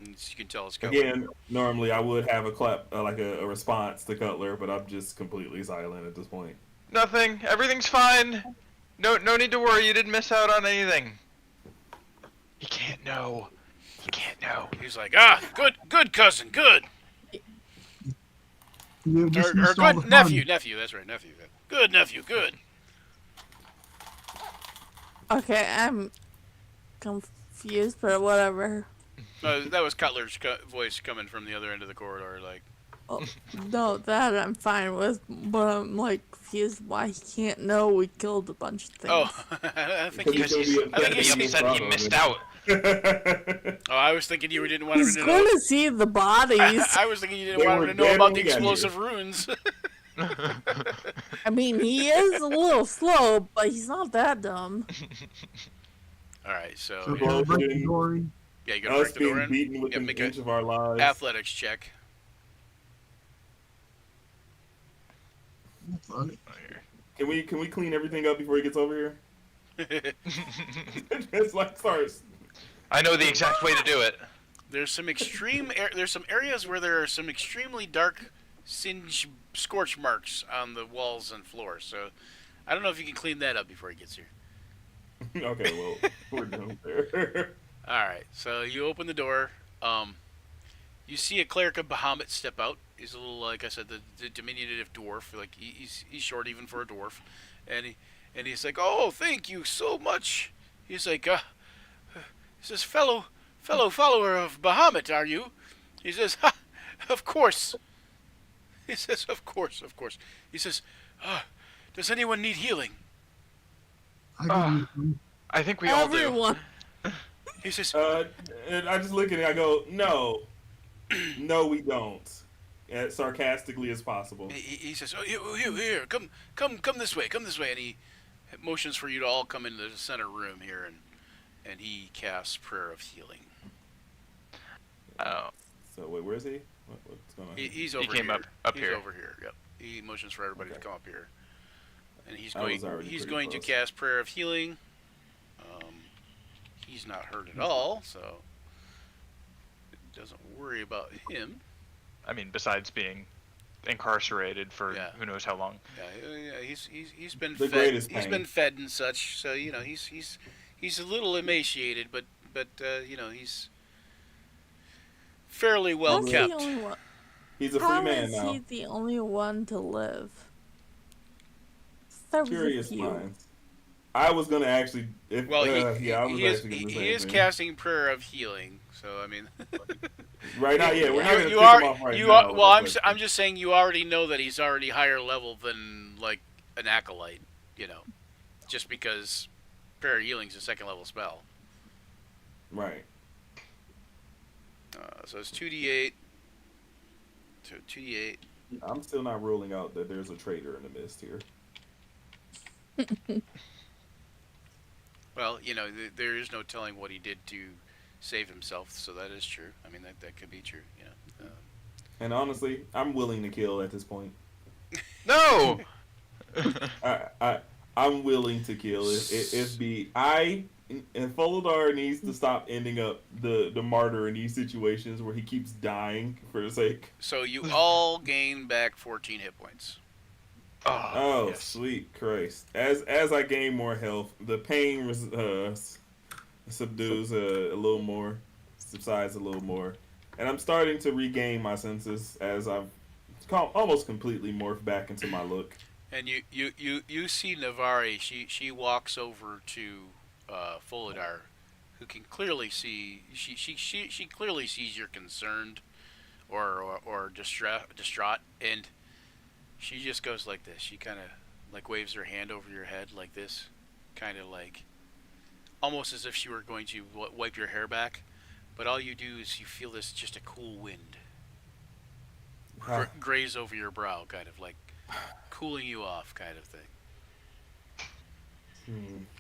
you can tell it's Cutler. Again, normally I would have a clap, like a response to Cutler, but I'm just completely silent at this point. Nothing. Everything's fine. No need to worry. You didn't miss out on anything. He can't know. He can't know. He's like, good cousin, good. You Or dismissed all the good fun. nephew. That's right, nephew. Good nephew, good. Okay, I'm confused, but whatever. That was Cutler's voice coming from the other end of the corridor, like. Oh, no, that I'm fine with, but I'm like confused why he can't know we killed a bunch of things. Oh, I think Because he's upset he missed out. I was thinking you didn't want him He's to going know. to see the bodies. I was thinking you didn't They want were him to know dead about when the we got here. explosive runes. I mean, he is a little slow, but he's not that dumb. All right, so So here- go break the door. yeah, you gotta Us break the door being in. beaten within make an inch of our lives. athletics check. Can we clean everything up before he gets over here? It's like starts. I know the exact way to do it. There's some there's some areas where there are some extremely dark scorch marks on the walls and floor. So I don't know if you can clean that up before he gets here. Okay, well, we're done there. All right, so you open the door. You see a cleric of Bahamut step out. He's a little, like I said, the diminutive dwarf. Like he's short even for a dwarf, and he's like, "Oh, thank you so much." He's like, he says, "Fellow follower of Bahamut, are you?" He says, "Ha, of course." He says, "Of course." He says, "Does anyone need healing?" I think we all do. Everyone. He says, And I just look at it. I go, "No, no, we don't." As sarcastically as possible. he says, "Oh, here, come this way, and he motions for you to all come into the center room here, and he casts prayer of healing. Oh. So wait, where is he? What's going on? He's over came here. up He's here. over here. Yep. He motions for everybody to come up here, and he's I was going. already He's pretty going close. to cast prayer of healing. He's not hurt at all, so doesn't worry about him. I mean, besides being incarcerated for Yeah. who knows how long. Yeah, he's been The fed. greatest He's pain. been fed and such. So he's a little emaciated, but he's fairly well How's kept. the only one? He's a free How man is now. he the only one to live? There was a Curious few. minds. I was gonna actually. Well, I was he is actually gonna say he is thing. casting prayer of healing. So I mean, Right now, yeah, we're not gonna you kick are him off right you now. are well. with that I'm question. just saying you already know that he's already higher level than like an acolyte. Just because prayer of healing is a second level spell. Right. So it's 2d8. So 2d8. I'm still not ruling out that there's a traitor in the midst here. Well, there is no telling what he did to save himself, so that is true. I mean, that could be true. And honestly, I'm willing to kill at this point. No! I'm willing to kill. And Folodar needs to stop ending up the martyr in these situations where he keeps dying for the sake. So you all gain back 14 hit points. Oh, yes. sweet Christ! As I gain more health, the pain subdues a little more, subsides a little more, and I'm starting to regain my senses as I've almost completely morphed back into my look. And you see Navari. She walks over to Folidar, who can clearly see. She clearly sees you're concerned, or distraught, and she just goes like this. She kind of like waves her hand over your head like this, kind of like almost as if she were going to wipe your hair back. But all you do is you feel this just a cool wind graze over your brow, kind of like cooling you off, kind of thing.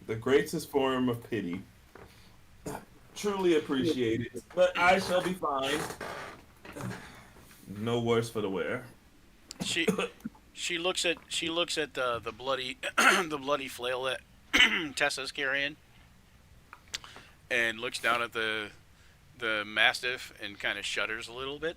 The greatest form of pity. Truly appreciate it, but I shall be fine. No worse for the wear. She looks at the bloody the bloody flail that Tessa's carrying, and looks down at the mastiff and kind of shudders a little bit.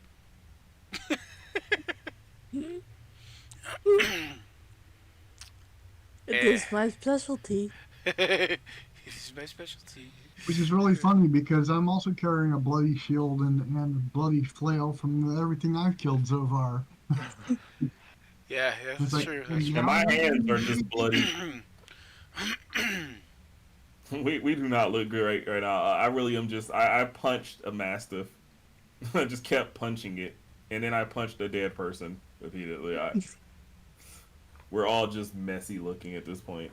It is my specialty. It's my specialty. Which is really funny because I'm also carrying a bloody shield and a bloody flail from everything I've killed so far. Yeah, that's like, true. yeah. And my hands are just bloody. we do not look great right now. I really am just. I punched a mastiff. I just kept punching it, and then I punched a dead person repeatedly. We're all just messy looking at this point.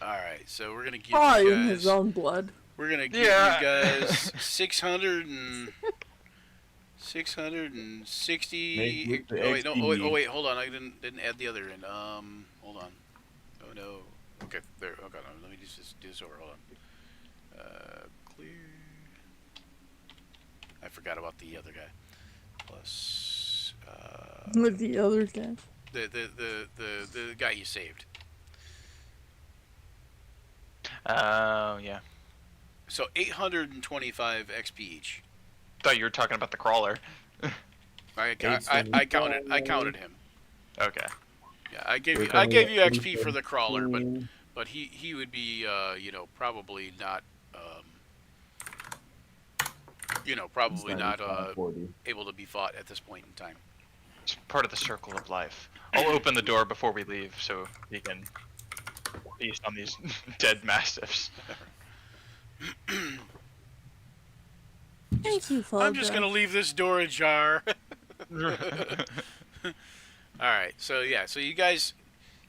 All right, so we're gonna give Oh, you in guys. his own blood. We're gonna give Yeah. you guys 660. Make with the Oh wait, no. XP. Oh wait, hold on. I didn't add the other end. Hold on. Oh no. Okay, there. Okay, no, let me just do this over. Hold on. Clear. I forgot about the other guy. Plus, With the other guy. the guy you saved. Oh, yeah. So 825 XP each. Thought you were talking about the crawler. I counted him. Okay. Yeah, I gave you XP for the crawler, but he would be probably not able to be fought at this point in time. It's part of the circle of life. I'll open the door before we leave so he can feast on these dead mastiffs. Thank you, I'm just Fulgur. gonna leave this door ajar. All right, so yeah, so you guys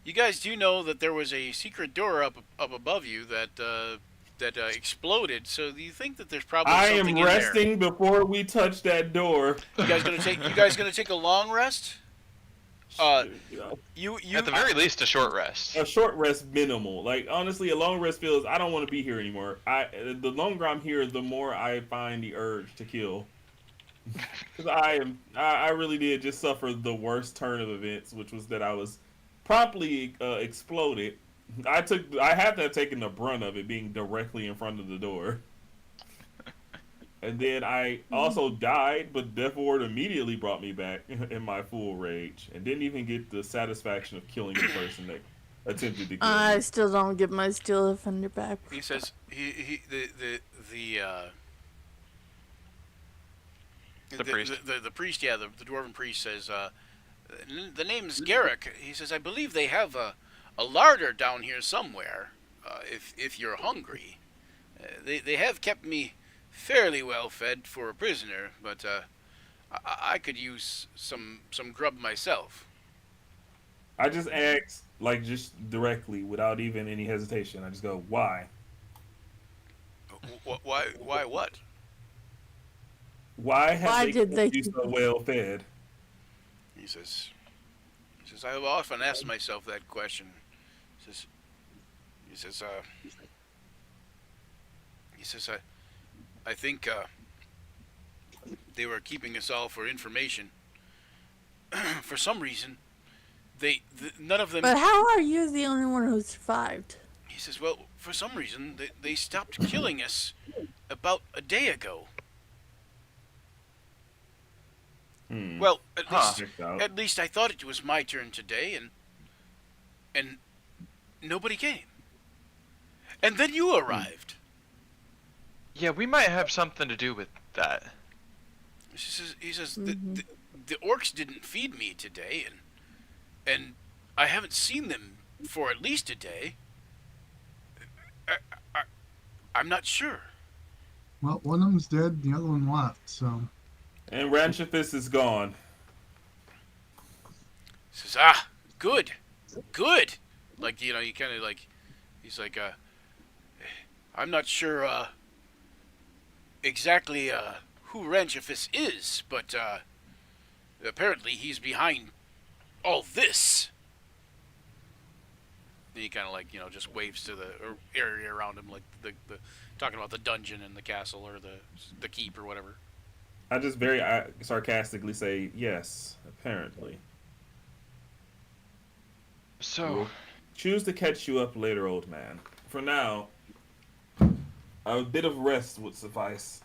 do know that there was a secret door up above you that exploded. So do you think that there's probably I something am in resting before we touch that door. there? You guys gonna take a long rest? You At the very least, a short rest. A short rest minimal. Like honestly, a long rest feels I don't want to be here anymore. The longer I'm here, the more I find the urge to kill. Because I really did just suffer the worst turn of events, which was that I was promptly exploded. I have to have taken the brunt of it being directly in front of the door. And then I also died, but Death Ward immediately brought me back in my full rage, and didn't even get the satisfaction of killing the person that attempted to kill I me. still don't get my steel defender back. He says the The priest. the priest, yeah, the dwarven priest says, the name's Garrick. He says, I believe they have a larder down here somewhere. If you're hungry, they have kept me fairly well fed for a prisoner, but I could use some grub myself. I just asked, like, just directly, without even any hesitation. I just go, why? Why what? Why have Why they did kept they you keep so well fed? He says, I have often asked myself that question. He says, he says, uh, he says, I think they were keeping us all for information. For some reason, none of them. But how are you the only one who survived? He says, well, for some reason, they stopped killing us about a day ago. Well, at least I thought it was my turn today, and nobody came. And then you arrived. Yeah, we might have something to do with that. He says the orcs didn't feed me today, and I haven't seen them for at least a day. I'm not sure. Well, one of them's dead, the other one left, so. And Ranchifus is gone. He says, good. Like, you kind of like, he's like, I'm not sure exactly who Ranchifus is, but apparently he's behind all this. And he kind of like, just waves to the area around him, like the talking about the dungeon and the castle or the keep or whatever. I just very sarcastically say, yes, apparently. So, We'll choose to catch you up later, old man. For now, a bit of rest would suffice.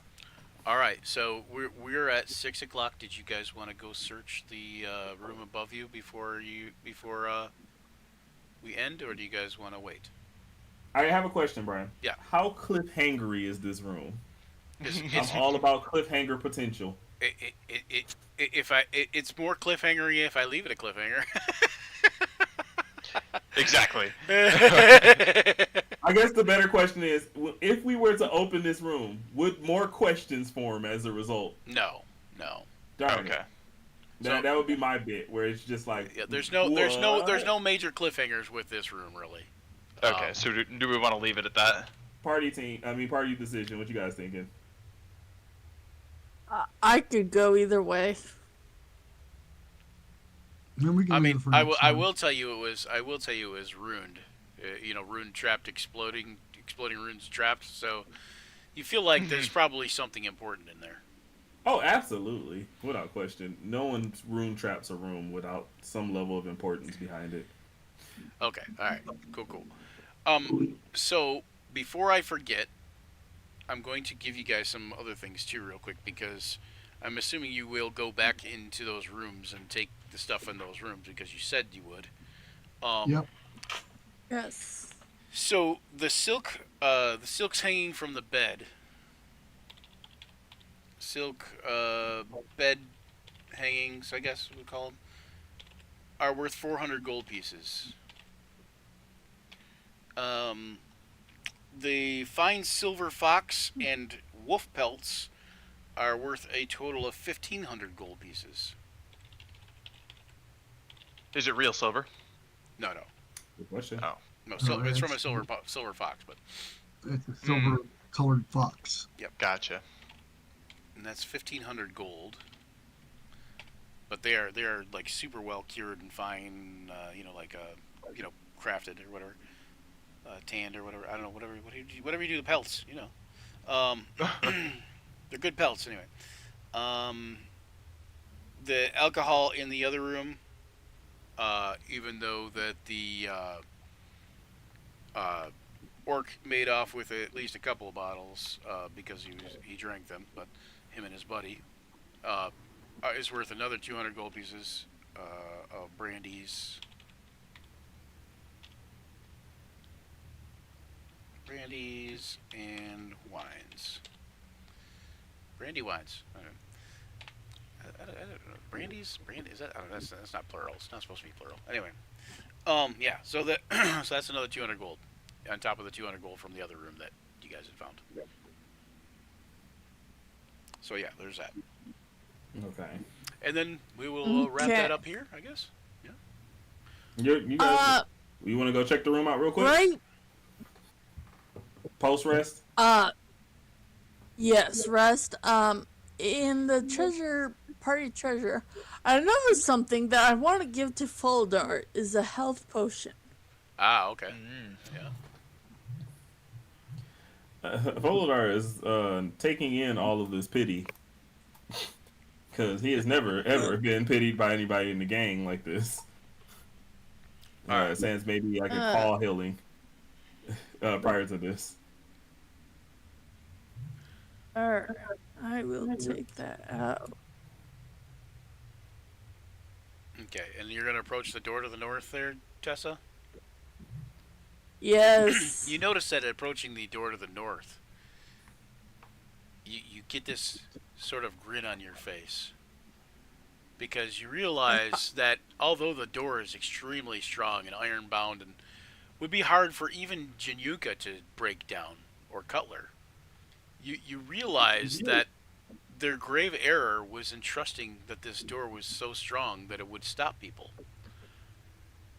All right, so we're at 6 o'clock. Did you guys want to go search the room above you before we end, or do you guys want to wait? I have a question, Brian. Yeah. How cliffhangery is this room? It's I'm all about cliffhanger potential. it's more cliffhangery if I leave it a cliffhanger. exactly. I guess the better question is, if we were to open this room, would more questions form as a result? No. Darn Okay. it. That would be my bit, where it's just like, Yeah, there's no major cliffhangers with this room, really. Okay, so do we want to leave it at that? party decision. What you guys thinking? I could go either way. Then we can I leave mean, it for I next will time. tell you it was ruined. Rune trapped, exploding runes trapped. So you feel like there's probably something important in there. Oh, absolutely. Without question. No one's rune traps a room without some level of importance behind it. Okay, all right, cool. So before I forget, I'm going to give you guys some other things too, real quick, because I'm assuming you will go back into those rooms and take the stuff in those rooms because you said you would. Yep. Yes. So the silk's hanging from the bed. Silk bed hangings, I guess we call them, are worth 400 gold pieces. The fine silver fox and wolf pelts are worth a total of 1,500 gold pieces. Is it real silver? No. Good question. Oh. No, No, it's from a it's- silver fox, but It's a silver-colored fox. Gotcha. and that's 1,500 gold. But they are like super well cured and fine, crafted or whatever, tanned or whatever. I don't know, whatever you do to pelts, they're good pelts anyway. The alcohol in the other room, even though that orc made off with at least a couple of bottles because he drank them, but him and his buddy is worth another 200 gold pieces of brandies. Brandies and wines. Brandy wines. I don't know. Brandy is that? I don't know, that's not plural. It's not supposed to be plural. Anyway, yeah. So that so that's another 200 gold on top of the 200 gold from the other room that you guys had found. So yeah, there's that. Okay. And then we will wrap that up here, I guess. Yeah. You guys, you want to go check the room out real quick? Right. Post rest. Yes, rest. In the party treasure, I noticed something that I want to give to Foldar is a health potion. Ah, okay. Yeah. Voladar is taking in all of this pity because he has never ever been pitied by anybody in the gang like this. Sans maybe like a call healing prior to this. Alright, I will take that out. Okay, and you're gonna approach the door to the north there, Tessa? Yes. You notice that approaching the door to the north, you get this sort of grin on your face. Because you realize that although the door is extremely strong and iron-bound and would be hard for even Januka to break down, or Cutler, you realize that their grave error was in trusting that this door was so strong that it would stop people.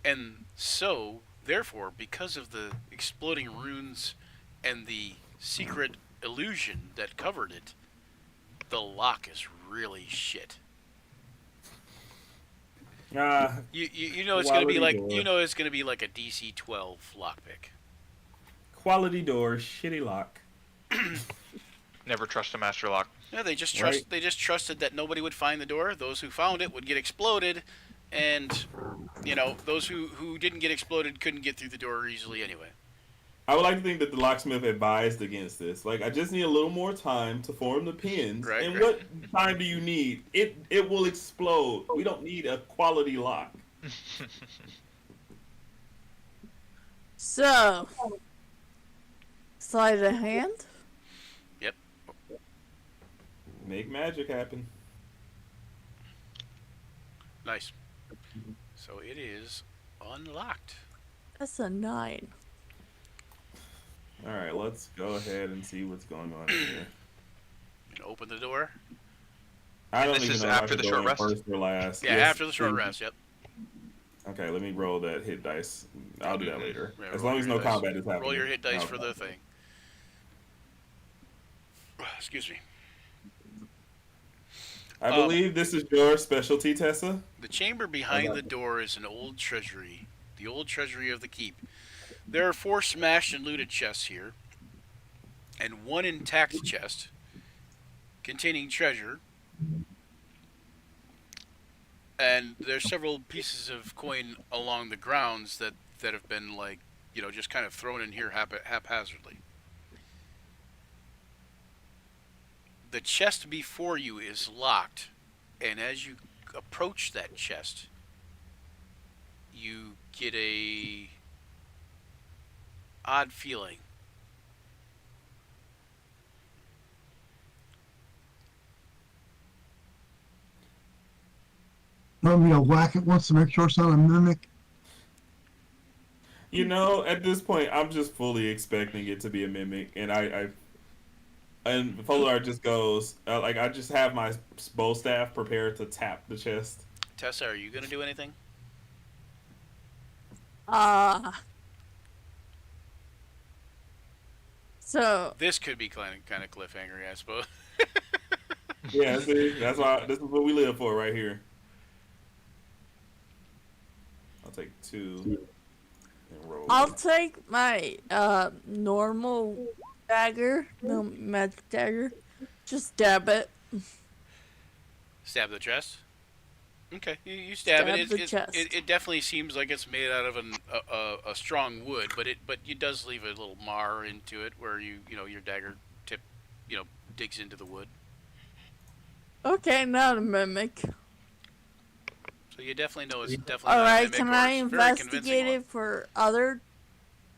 And so, therefore, because of the exploding runes and the secret illusion that covered it, the lock is really shit. You know it's gonna be like it's gonna be like a DC 12 lockpick. Quality door, shitty lock. Never trust a master lock. Yeah, they just Right. They just trusted that nobody would find the door. Those who found it would get exploded, and those who didn't get exploded couldn't get through the door easily anyway. I would like to think that the locksmith advised against this. Like, I just need a little more time to form the pins. Right, and right. what time do you need? It will explode. We don't need a quality lock. So, sleight of hand? Yep. Make magic happen. Nice. So it is unlocked. That's a 9. All right, let's go ahead and see what's going on here. And open the door. I don't this even is know if I after should the go short in rest? first or last. Yeah, Yes, after the short please. rest. Yep. Okay, let me roll that hit dice. I'll do that later. Yeah, as roll long as your no dice. combat is happening. Roll your hit dice for Okay. the thing. Excuse me. I believe this is your specialty, Tessa. The chamber behind the door is an old treasury, the old treasury of the keep. There are 4 smashed and looted chests here, and 1 intact chest containing treasure. And there's several pieces of coin along the grounds that have been just kind of thrown in here haphazardly. The chest before you is locked, and as you approach that chest, you get a odd feeling. Want me to whack it once to make sure it's not a mimic? At this point, I'm just fully expecting it to be a mimic, and and Polar just goes I just have my bow staff prepared to tap the chest. Tessa, are you going to do anything? So, This could be kind of cliffhanger, I suppose. Yeah, see, that's why this is what we live for right here. I'll take 2 and roll. I'll take my normal dagger, no magic dagger. Just dab it. Stab the chest? Okay, you stab it. the chest. It definitely seems like it's made out of a strong wood, but it does leave a little mar into it where your dagger tip digs into the wood. Okay, not a mimic. So you definitely know it's definitely All not a right, mimic, can or I it's a very convincing investigate it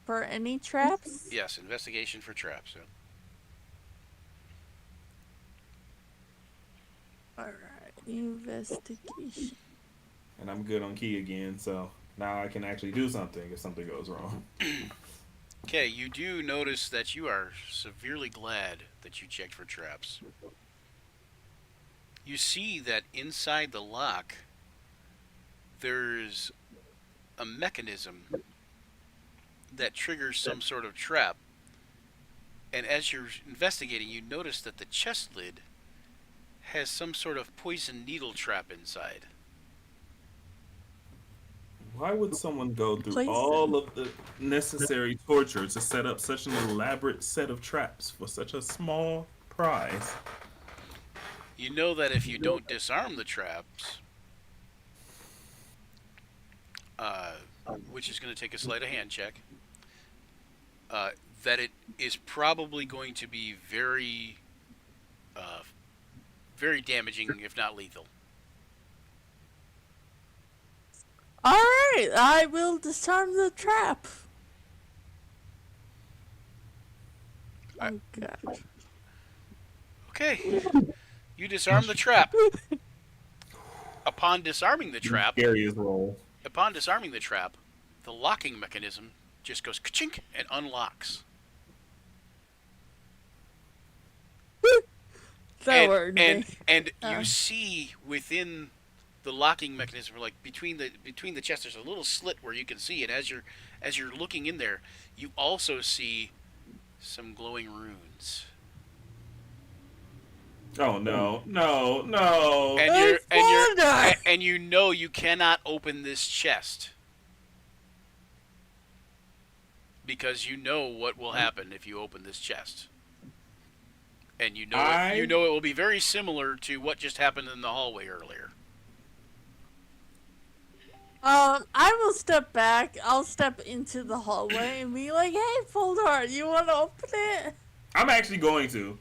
for any traps? Yes, investigation for traps. Yeah. All right, investigation. And I'm good on key again, so now I can actually do something if something goes wrong. Okay, you do notice that you are severely glad that you checked for traps. You see that inside the lock, there's a mechanism that triggers some sort of trap. And as you're investigating, you notice that the chest lid has some sort of poison needle trap inside. Why would someone go through Poison. all of the necessary torture to set up such an elaborate set of traps for such a small prize? You know that if you don't disarm the traps, which is going to take a sleight of hand check, that it is probably going to be very, very damaging, if not lethal. All right, I will disarm the trap. Oh God. Okay, you disarm the trap. Upon disarming the trap, Scariest roll. the locking mechanism just goes ka-chink and unlocks. That worked. And you see within the locking mechanism, like between the chests, there's a little slit where you can see. And as you're looking in there, you also see some glowing runes. Oh no. And you know you cannot open this chest because you know what will happen if you open this chest. And you know it will be very similar to what just happened in the hallway earlier. I will step back. I'll step into the hallway and be like, "Hey, Foldar, you want to open it?" I'm actually going to.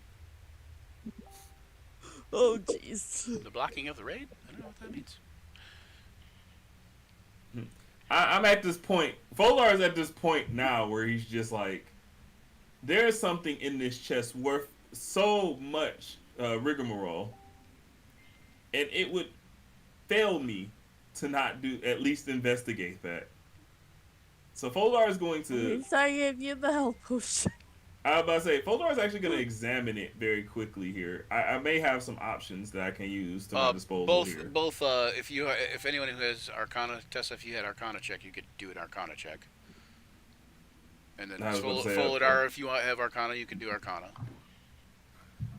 Oh, jeez. The blocking of the raid? I don't know what that means. I'm at this point. Folar is at this point now where he's just like, there's something in this chest worth so much rigmarole, and it would fail me to not at least investigate that. So Folar is going At to. least I gave you the health potion. I was about to say, Folar is actually going to examine it very quickly here. I may have some options that I can use to my disposal here. If anyone who has Arcana, Tessa, if you had Arcana check, you could do an Arcana check. And then Foladar, if you have Arcana, you can do Arcana.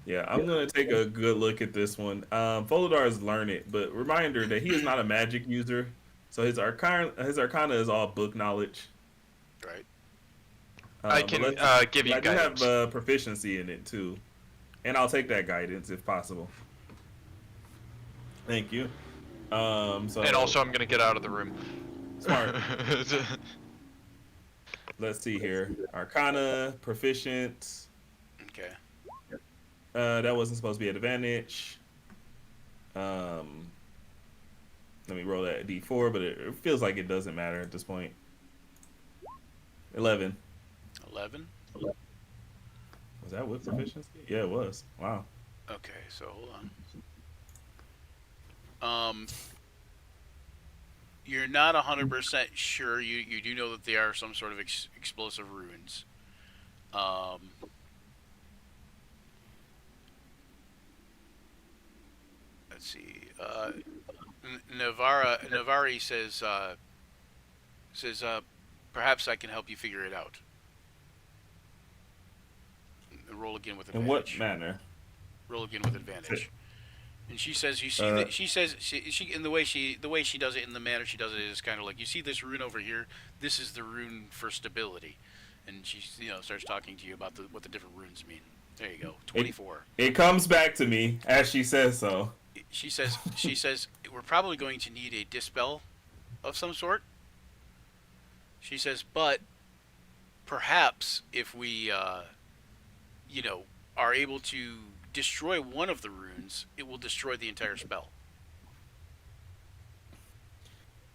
Yeah, I'm going to take a good look at this one. Foladar is learn it, but reminder that he is not a magic user, so his Arcana is all book knowledge. Right. I can give you guidance. I do have proficiency in it too, and I'll take that guidance if possible. Thank you. And also, I'm gonna get out of the room. Smart. Let's see here. Arcana, proficient. Okay. That wasn't supposed to be an advantage. Let me roll that D4, but it feels like it doesn't matter at this point. 11. 11? Was that with proficiency? Yeah, it was. Wow. Okay, so hold on. You're not 100% sure. You do know that they are some sort of explosive runes. Let's see. Navari says perhaps I can help you figure it out. Roll again with advantage. In what manner? Roll again with advantage. And she says, "You see that?" She says, "She in the way she does it, in the manner she does it, is kind of like, you see this rune over here. This is the rune for stability." And she starts talking to you about what the different runes mean. There you go. 24. It comes back to me as she says so. She says we're probably going to need a dispel of some sort. She says, but perhaps if we, are able to destroy one of the runes, it will destroy the entire spell.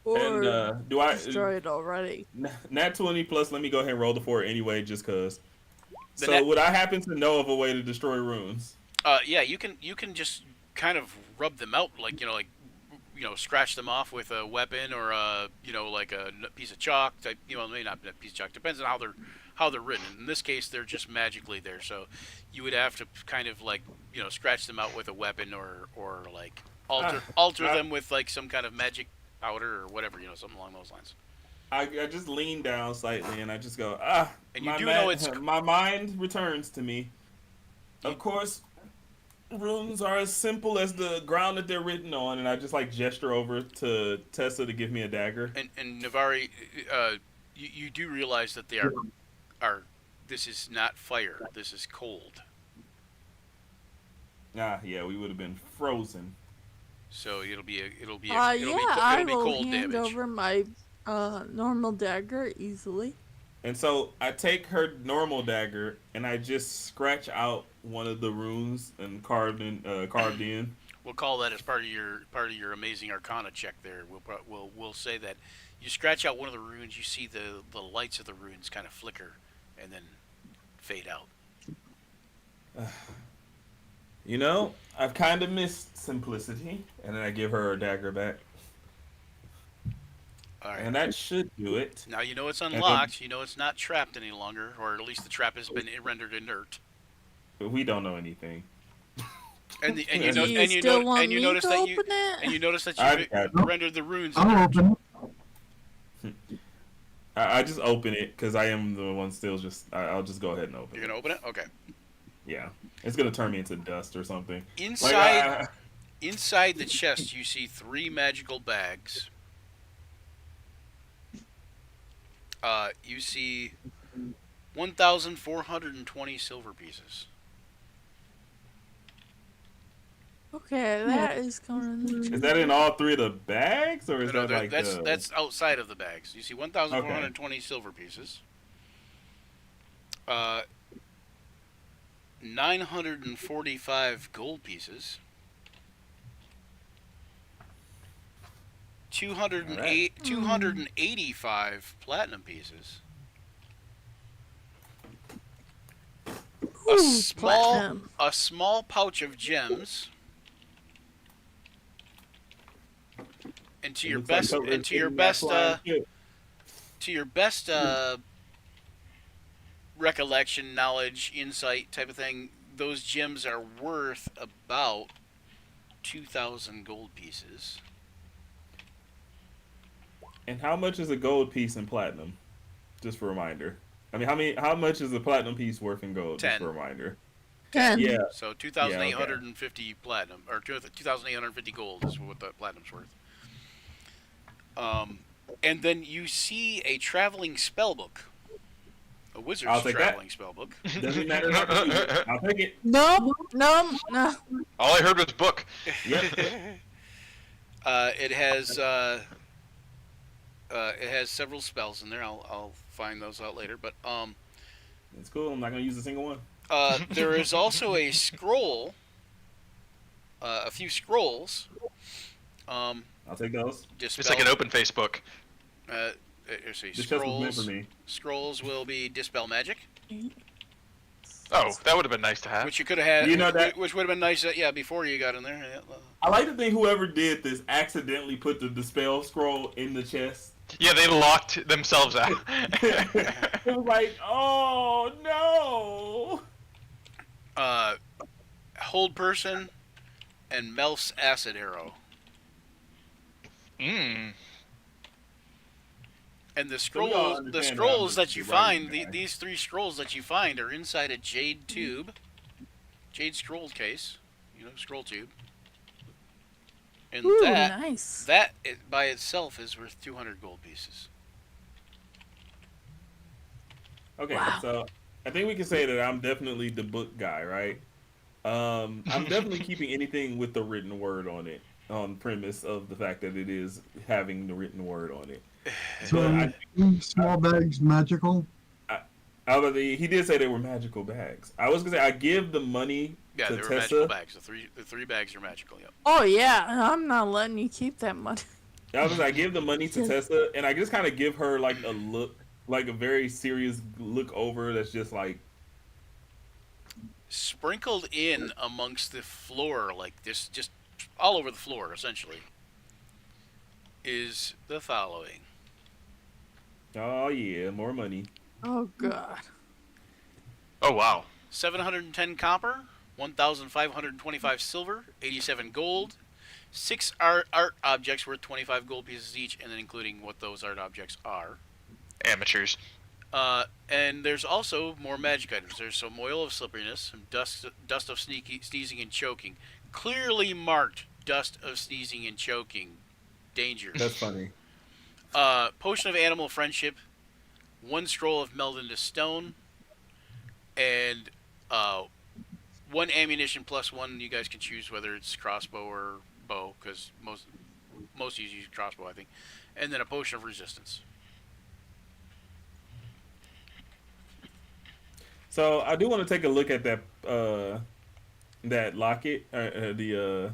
And Or do I destroyed already. nat 20 plus? Let me go ahead and roll the 4 anyway, just cause. The So nat- would I happen to know of a way to destroy runes? Yeah, you can just kind of rub them out, scratch them off with a weapon or like a piece of chalk. Type, maybe not a piece of chalk. Depends on how they're written. In this case, they're just magically there, so you would have to kind of scratch them out with a weapon or like alter I, them with like some kind of magic powder or whatever, something along those lines. I just lean down slightly and I just go, And you do know it's my mind returns to me. Of course, runes are as simple as the ground that they're written on, and I just like gesture over to Tessa to give me a dagger. and Navari, you do realize that they are this is not fire. This is cold. Yeah, we would have been frozen. So it'll be I will cold hand damage. over my normal dagger easily. And so I take her normal dagger and I just scratch out one of the runes and carved in. We'll call that as part of your amazing Arcana check. There, we'll say that you scratch out one of the runes. You see the lights of the runes kind of flicker, and then fade out. I've kind of missed simplicity, and then I give her her dagger back. All right. And that should do it. Now you know it's unlocked. You know it's not trapped any longer, or at least the trap has been rendered inert. But we don't know anything. And you Do you still want me to open it? And you notice that I you rendered the runes. I'll open it. I just open it because I am the one still just. I'll just go ahead and open You're it. gonna open it? Okay. Yeah, it's gonna turn me into dust or something. Inside the chest, you see 3 magical bags. You see 1,420 silver pieces. Okay, that is going. Is that in all 3 of the bags, or is No, that like that's outside of the bags. You see 1,420 silver pieces. 945 gold pieces. 285 platinum pieces. Platinum. A small pouch of gems. And to your best recollection, knowledge, insight type of thing, those gems are worth about 2,000 gold pieces. And how much is a gold piece in platinum? Just for a reminder. I mean, how much is a platinum piece worth in gold? 10. Just for a reminder. 10. Yeah. So 2,850 platinum, or 2,850 gold is what the platinum's worth. And then you see a traveling spellbook. A wizard's traveling spellbook. Doesn't matter. I'll take it. No. All I heard was book. It has several spells in there. I'll find those out later. But It's cool. I'm not gonna use a single one. there is also a scroll. A few scrolls. I'll take those. It's like an open Facebook. Let's see. This chest was meant for me. Scrolls will be dispel magic, Oh, that would have been nice to have. which you could have had. You know that- which would have been nice. Before you got in there. Yeah, well. I like to think whoever did this accidentally put the dispel scroll in the chest. Yeah, they locked themselves out. It was like, oh no. Hold person, and Melf's acid arrow. Mmm. And the So we all scrolls, understand that you the writing find, guy. these 3 scrolls that you find are inside a jade tube, jade scroll case, scroll tube. And Ooh, that nice. by itself is worth 200 gold pieces. Okay, Wow. so I think we can say that I'm definitely the book guy, right? I'm definitely keeping anything with the written word on it, on premise of the fact that it is having the written word on it. But So these small bags magical. I, he did say they were magical bags. I was gonna say I give the money Yeah, to they were magical Tessa. bags. The three bags are magical. Yep. Oh yeah, I'm not letting you keep that money. I give the money to Yes. Tessa, and I just kind of give her like a look, like a very serious look over. That's just like, Sprinkled in amongst the floor, like this, just all over the floor, essentially, is the following: oh yeah, more money. Oh god. Oh wow. 710 copper, 1,525 silver, 87 gold, 6 art objects worth 25 gold pieces each, and then including what those art objects are. Amateurs. And there's also more magic items. There's some oil of slipperiness, some dust of sneezing and choking. Clearly marked dust of sneezing and choking. Danger. That's funny. Potion of animal friendship, 1 scroll of meld into stone, and 1 ammunition plus 1. You guys can choose whether it's crossbow or bow, because most use crossbow, I think. And then a potion of resistance. So I do want to take a look at that locket, I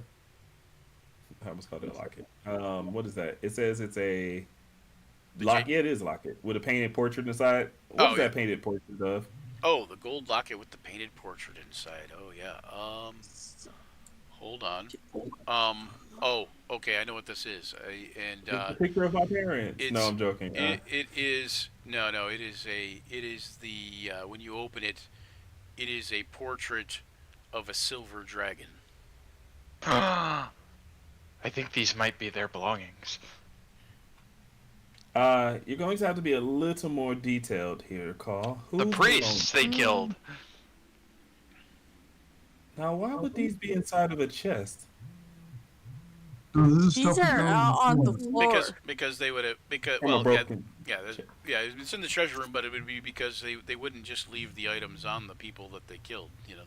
almost called it a locket. What is that? It says it's a locket. Yeah, it is a locket with a painted portrait inside. What is that painted portrait of? Oh, the gold locket with the painted portrait inside. Oh yeah. Hold on. Oh, okay. I know what this is. It's a picture of my parents. No, I'm joking. It is no. It is the when you open it, it is a portrait of a silver dragon. I think these might be their belongings. You're going to have to be a little more detailed here, Carl. The priests they killed. Now, why would these be inside of a chest? No, this is These stuff are that's on the floor. floor. Because they would have From a broken yeah, it's in the treasure room, but it would be because they wouldn't just leave the items on the people that they killed. You know,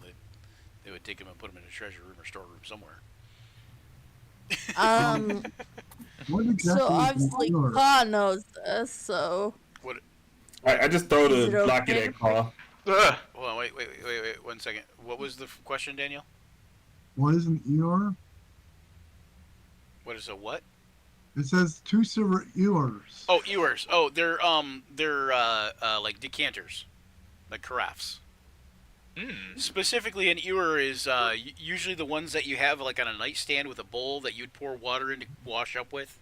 they would take them and put them in a treasure room or storeroom somewhere. What exactly So is obviously yours? Ka knows this, so What? I just throw Is it the locket okay? at Carl. Ugh. Hold on, wait, 1 second. What was the question, Daniel? What is an ear? What is a what? It says 2 silver ewers. Oh, ewers. Oh, they're like decanters, like carafes. Specifically, an ewer is usually the ones that you have like on a nightstand with a bowl that you'd pour water in to wash up with.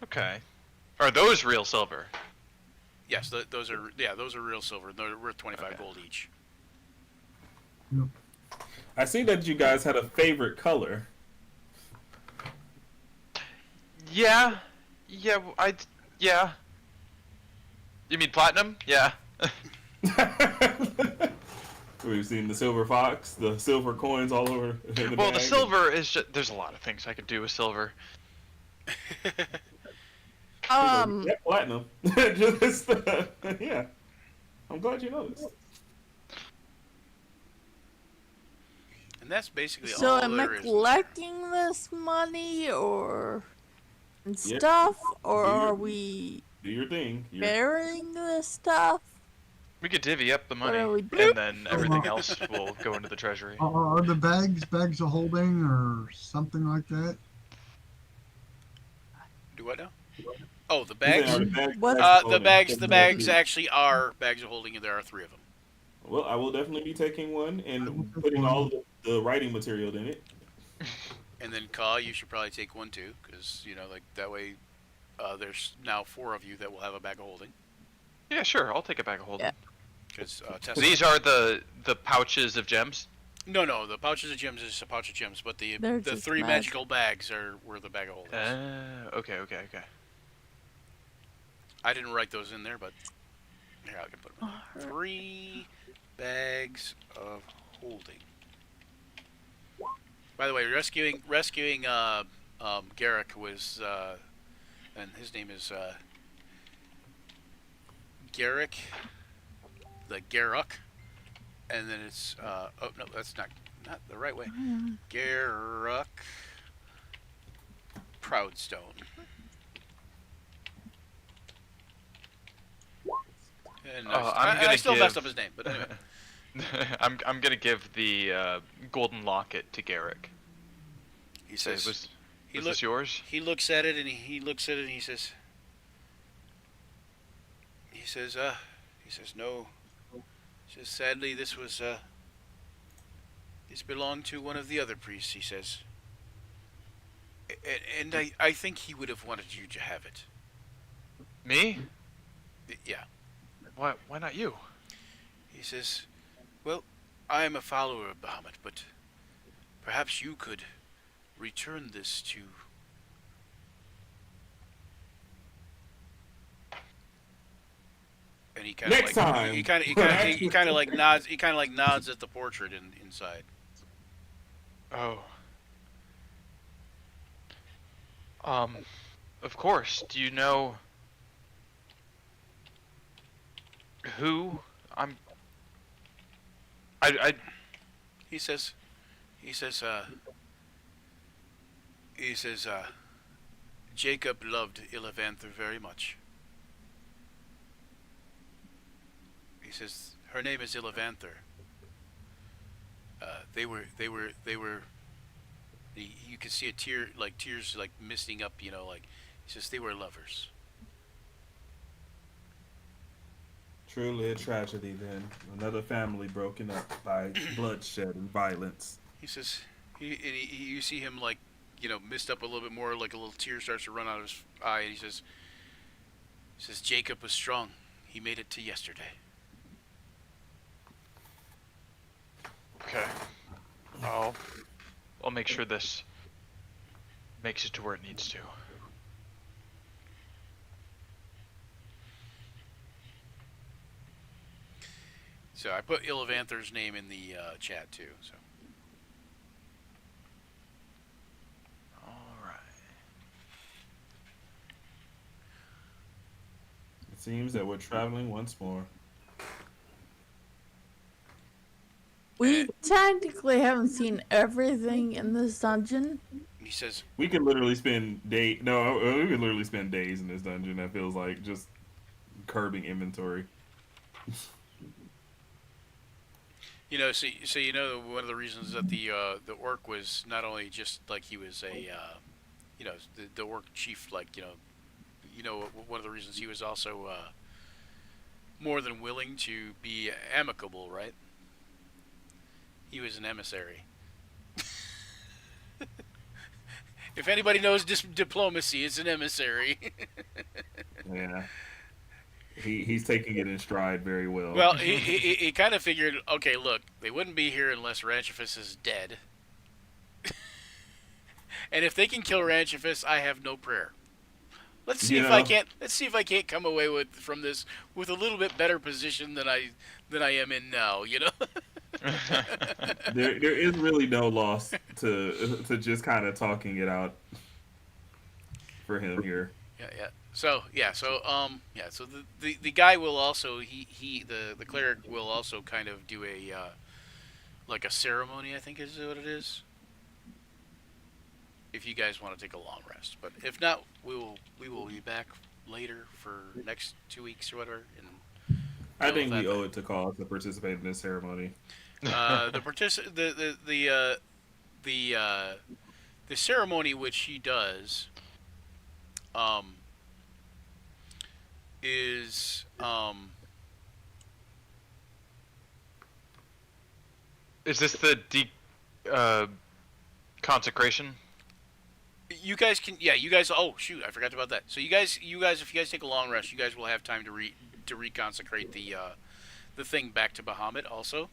Okay. Are those real silver? Yes, those are real silver. They're worth 25 gold each. I see that you guys had a favorite color. Yeah. Yeah. Yeah. You mean platinum? Yeah. We've seen the silver fox, the silver coins all over. In the Well, the bag. silver is just. There's a lot of things I could do with silver. Yeah, platinum. Just, yeah. I'm glad you noticed. And that's basically so all am I there is. collecting this money or and Yeah. stuff, or Do your- are we Do your thing. burying this stuff? We could divvy up the money, are we doing? and then everything else will go into the treasury. Are the bags of holding or something like that? Do what now? Oh, the Are bags. the bags What? The holding? bags actually are bags of holding, and there are 3 of them. Well, I will definitely be taking one I will and take putting one. all the writing material in it. And then Ka, you should probably take one too, because like that way, there's now 4 of you that will have a bag of holding. Yeah, sure. I'll take a bag of holding. Yeah. Because Tessa. These are the pouches of gems. No, the pouches of gems is just a pouch of gems, but the They're 3 just magic. magical bags were the bag of holdings. Okay. I didn't write those in there, but here I can put them. 3 bags of holding. By the way, rescuing Garrick was, and his name is Garrick, the Garruk, and then it's oh no, that's not the right way. Garruk Proudstone. And I still messed up his name, but anyway. I'm gonna give the golden locket to Garrick. He says, was this yours? He looks at it and he looks at it and he says, no. He says, sadly, this belonged to one of the other priests, he says. And I think he would have wanted you to have it. Me? Yeah. Why not you? He says, well, I am a follower of Bahamut, but perhaps you could return this to... And he kind of Next time. He kind of like nods. He kind of like nods at the portrait inside. Oh. Of course. Do you know who He says, Jacob loved Illavanther very much. He says, her name is Illavanther. They were. You could see tears like misting up. He says they were lovers. Truly a tragedy then. Another family broken up by bloodshed and violence. He says, you see him mist up a little bit more, like a little tear starts to run out of his eye, and he says, Jacob was strong. He made it to yesterday. Okay. I'll make sure this makes it to where it needs to. So I put Illavanther's name in the chat too. So. All right. It seems that we're traveling once more. We technically haven't seen everything in this dungeon. He says we could literally spend we could literally spend days in this dungeon. That feels like just curbing inventory. So one of the reasons that the orc was not only just like he was a the orc chief, one of the reasons he was also more than willing to be amicable, right? He was an emissary. If anybody knows diplomacy, it's an emissary. Yeah. He's taking it in stride very well. Well, he kind of figured, okay, look, they wouldn't be here unless Ranchifus is dead. And if they can kill Ranchifus, I have no prayer. Let's see if I can't come away from this with a little bit better position than I am in now, there is really no loss to just kind of talking it out for him here. Yeah. So the guy will also the cleric will also kind of do a a ceremony, I think is what it is. If you guys want to take a long rest, but if not, we will be back later for next 2 weeks or whatever. And I think we owe it to Cause to participate in this ceremony. The ceremony which he does is this the consecration? You guys can, you guys. Oh shoot, I forgot about that. So you guys, if you guys take a long rest, you guys will have time to reconsecrate the thing back to Bahamut also.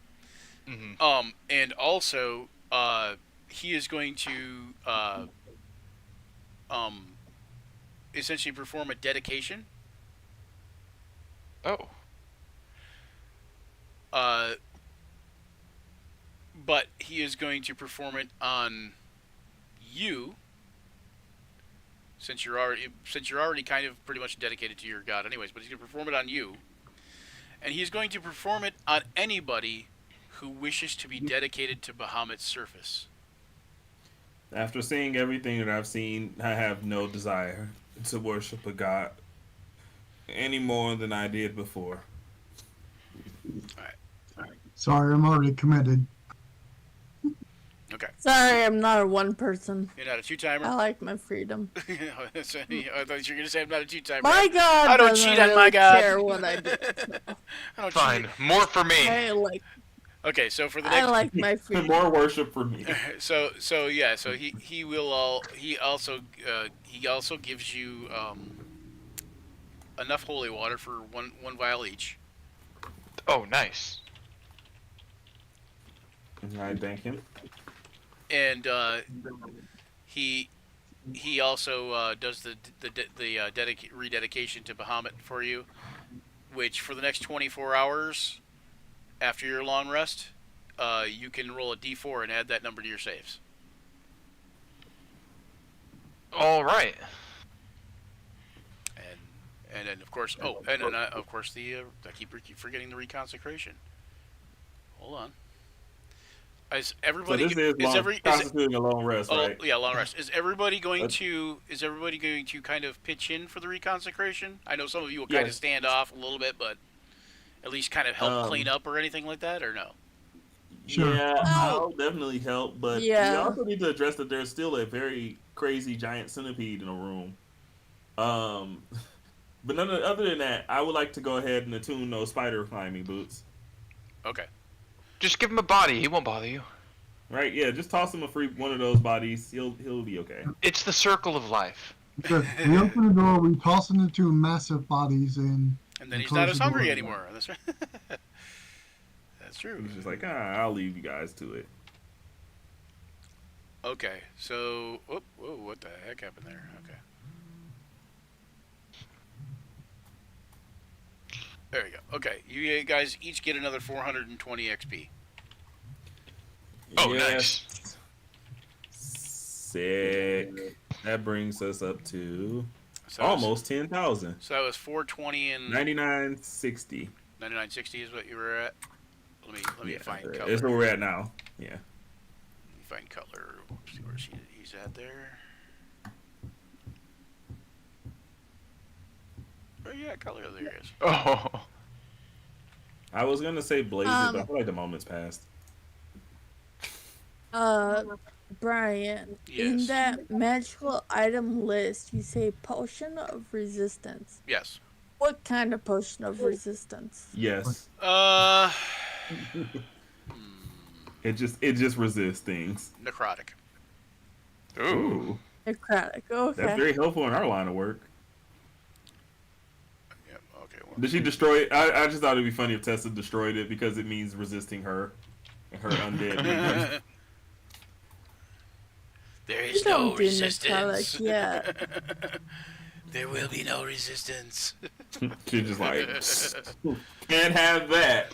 Mm-hmm. And also, he is going to essentially perform a dedication. Oh. But he is going to perform it on you. Since you're already kind of pretty much dedicated to your god anyways, but he's going to perform it on you. And he's going to perform it on anybody who wishes to be dedicated to Bahamut's surface. After seeing everything that I've seen, I have no desire to worship a god any more than I did before. Sorry, I'm already committed. Okay. Sorry, I'm not a one person. You're not a two-timer? I like my freedom. I thought you were going to say I'm not a two-timer. My God, I don't doesn't cheat on really my God. care what I do. I don't Fine, more for me. Okay, so for the I next... like my freedom. More worship for me. So he also gives you enough holy water for one vial each. Oh, nice. I thank him. And he also does the rededication to Bahamut for you, which for the next 24 hours after your long rest, you can roll a d4 and add that number to your saves. All right. And then of course, I keep forgetting the reconsecration. Hold on. Is everybody So this is constituting a long rest, right? Yeah, long rest. Is everybody going to kind of pitch in for the reconsecration? I know some of you will kind of stand off a little bit, but at least kind of help clean up or anything like that, or no? Sure. Yeah, I'll definitely help, but we Yeah. also need to address that there's still a very crazy giant centipede in a room. But other than that, I would like to go ahead and attune those spider climbing boots. Okay. Just give him a body. He won't bother you. Right? Yeah, just toss him one of those bodies. He'll be okay. It's the circle of life. Okay. We open the door, we toss it into massive bodies, and then he's close not the as door hungry again. anymore. That's right. That's true. He's just like, I'll leave you guys to it. Okay, so whoa, what the heck happened there? Okay. There we go. Okay, you guys each get another 420 XP. Oh, Yes. nice. Sick. That brings us up to So almost 10,000. So that was 420 and 99.60. 99.60 is what you were at. Let me find color. That's where we're at now. Yeah. Let me find color. See where he's at there. Oh yeah, color. There he is. Oh. I was gonna say blaze it, but I feel like the moment's passed. Brian, Yes. in that magical item list, you say potion of resistance. Yes. What kind of potion of resistance? Yes. It just resists things. Necrotic. Ooh. Necrotic. Okay. That's very helpful in our line of work. Yep. Okay. Well. Did she destroy it? I just thought it'd be funny if Tessa destroyed it because it means resisting her and her undead minions. There You is no don't do resistance. necrotic yet. There will be no resistance. She's just like, can't have that.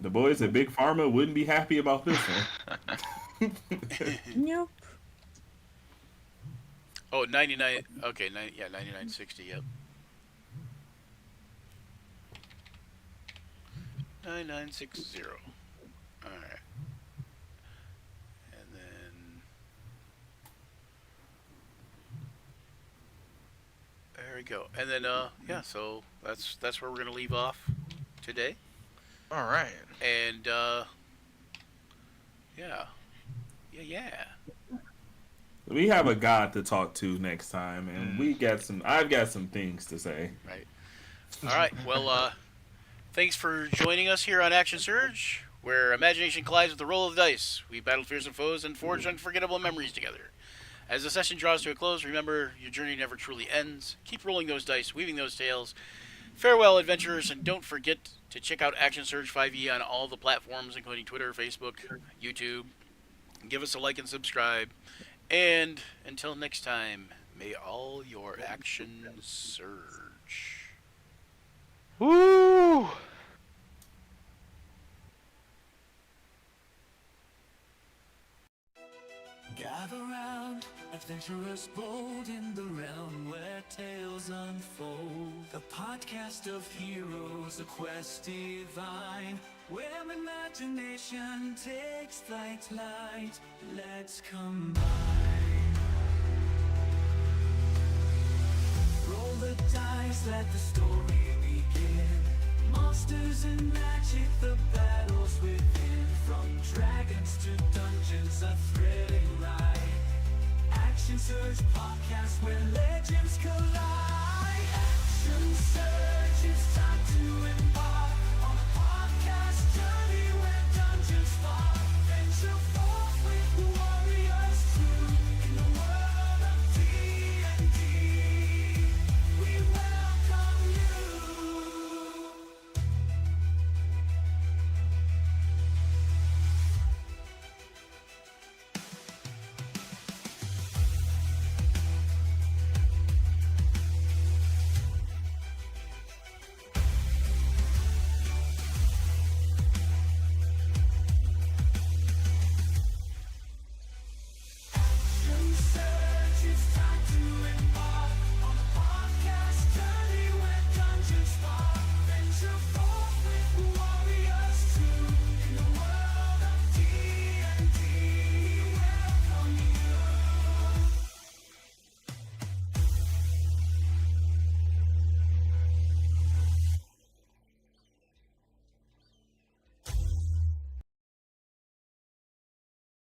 The boys at Big Pharma wouldn't be happy about this one. Nope. Oh, 99. Okay, 99.60. Yep. 9960. All right. And then there we go. And then yeah, so that's where we're gonna leave off today. All right. And yeah. We have a god to talk to next time, and I've got some things to say. Right. All right. Well, thanks for joining us here on Action Surge, where imagination collides with the roll of the dice. We battle fearsome foes and forge unforgettable memories together. As the session draws to a close, remember, your journey never truly ends. Keep rolling those dice, weaving those tales. Farewell, adventurers, and don't forget to check out Action Surge 5e on all the platforms, including Twitter, Facebook, YouTube. Give us a like and subscribe. And until next time, may all your actions surge. Woo! Gather round, adventurers bold in the realm where tales unfold. The podcast of heroes, a quest divine. Where imagination takes flight, let's combine. Roll the dice, let the story begin. Monsters and magic, the battles within. From dragons to dungeons, a thrilling ride. Action Surge podcast where legends collide.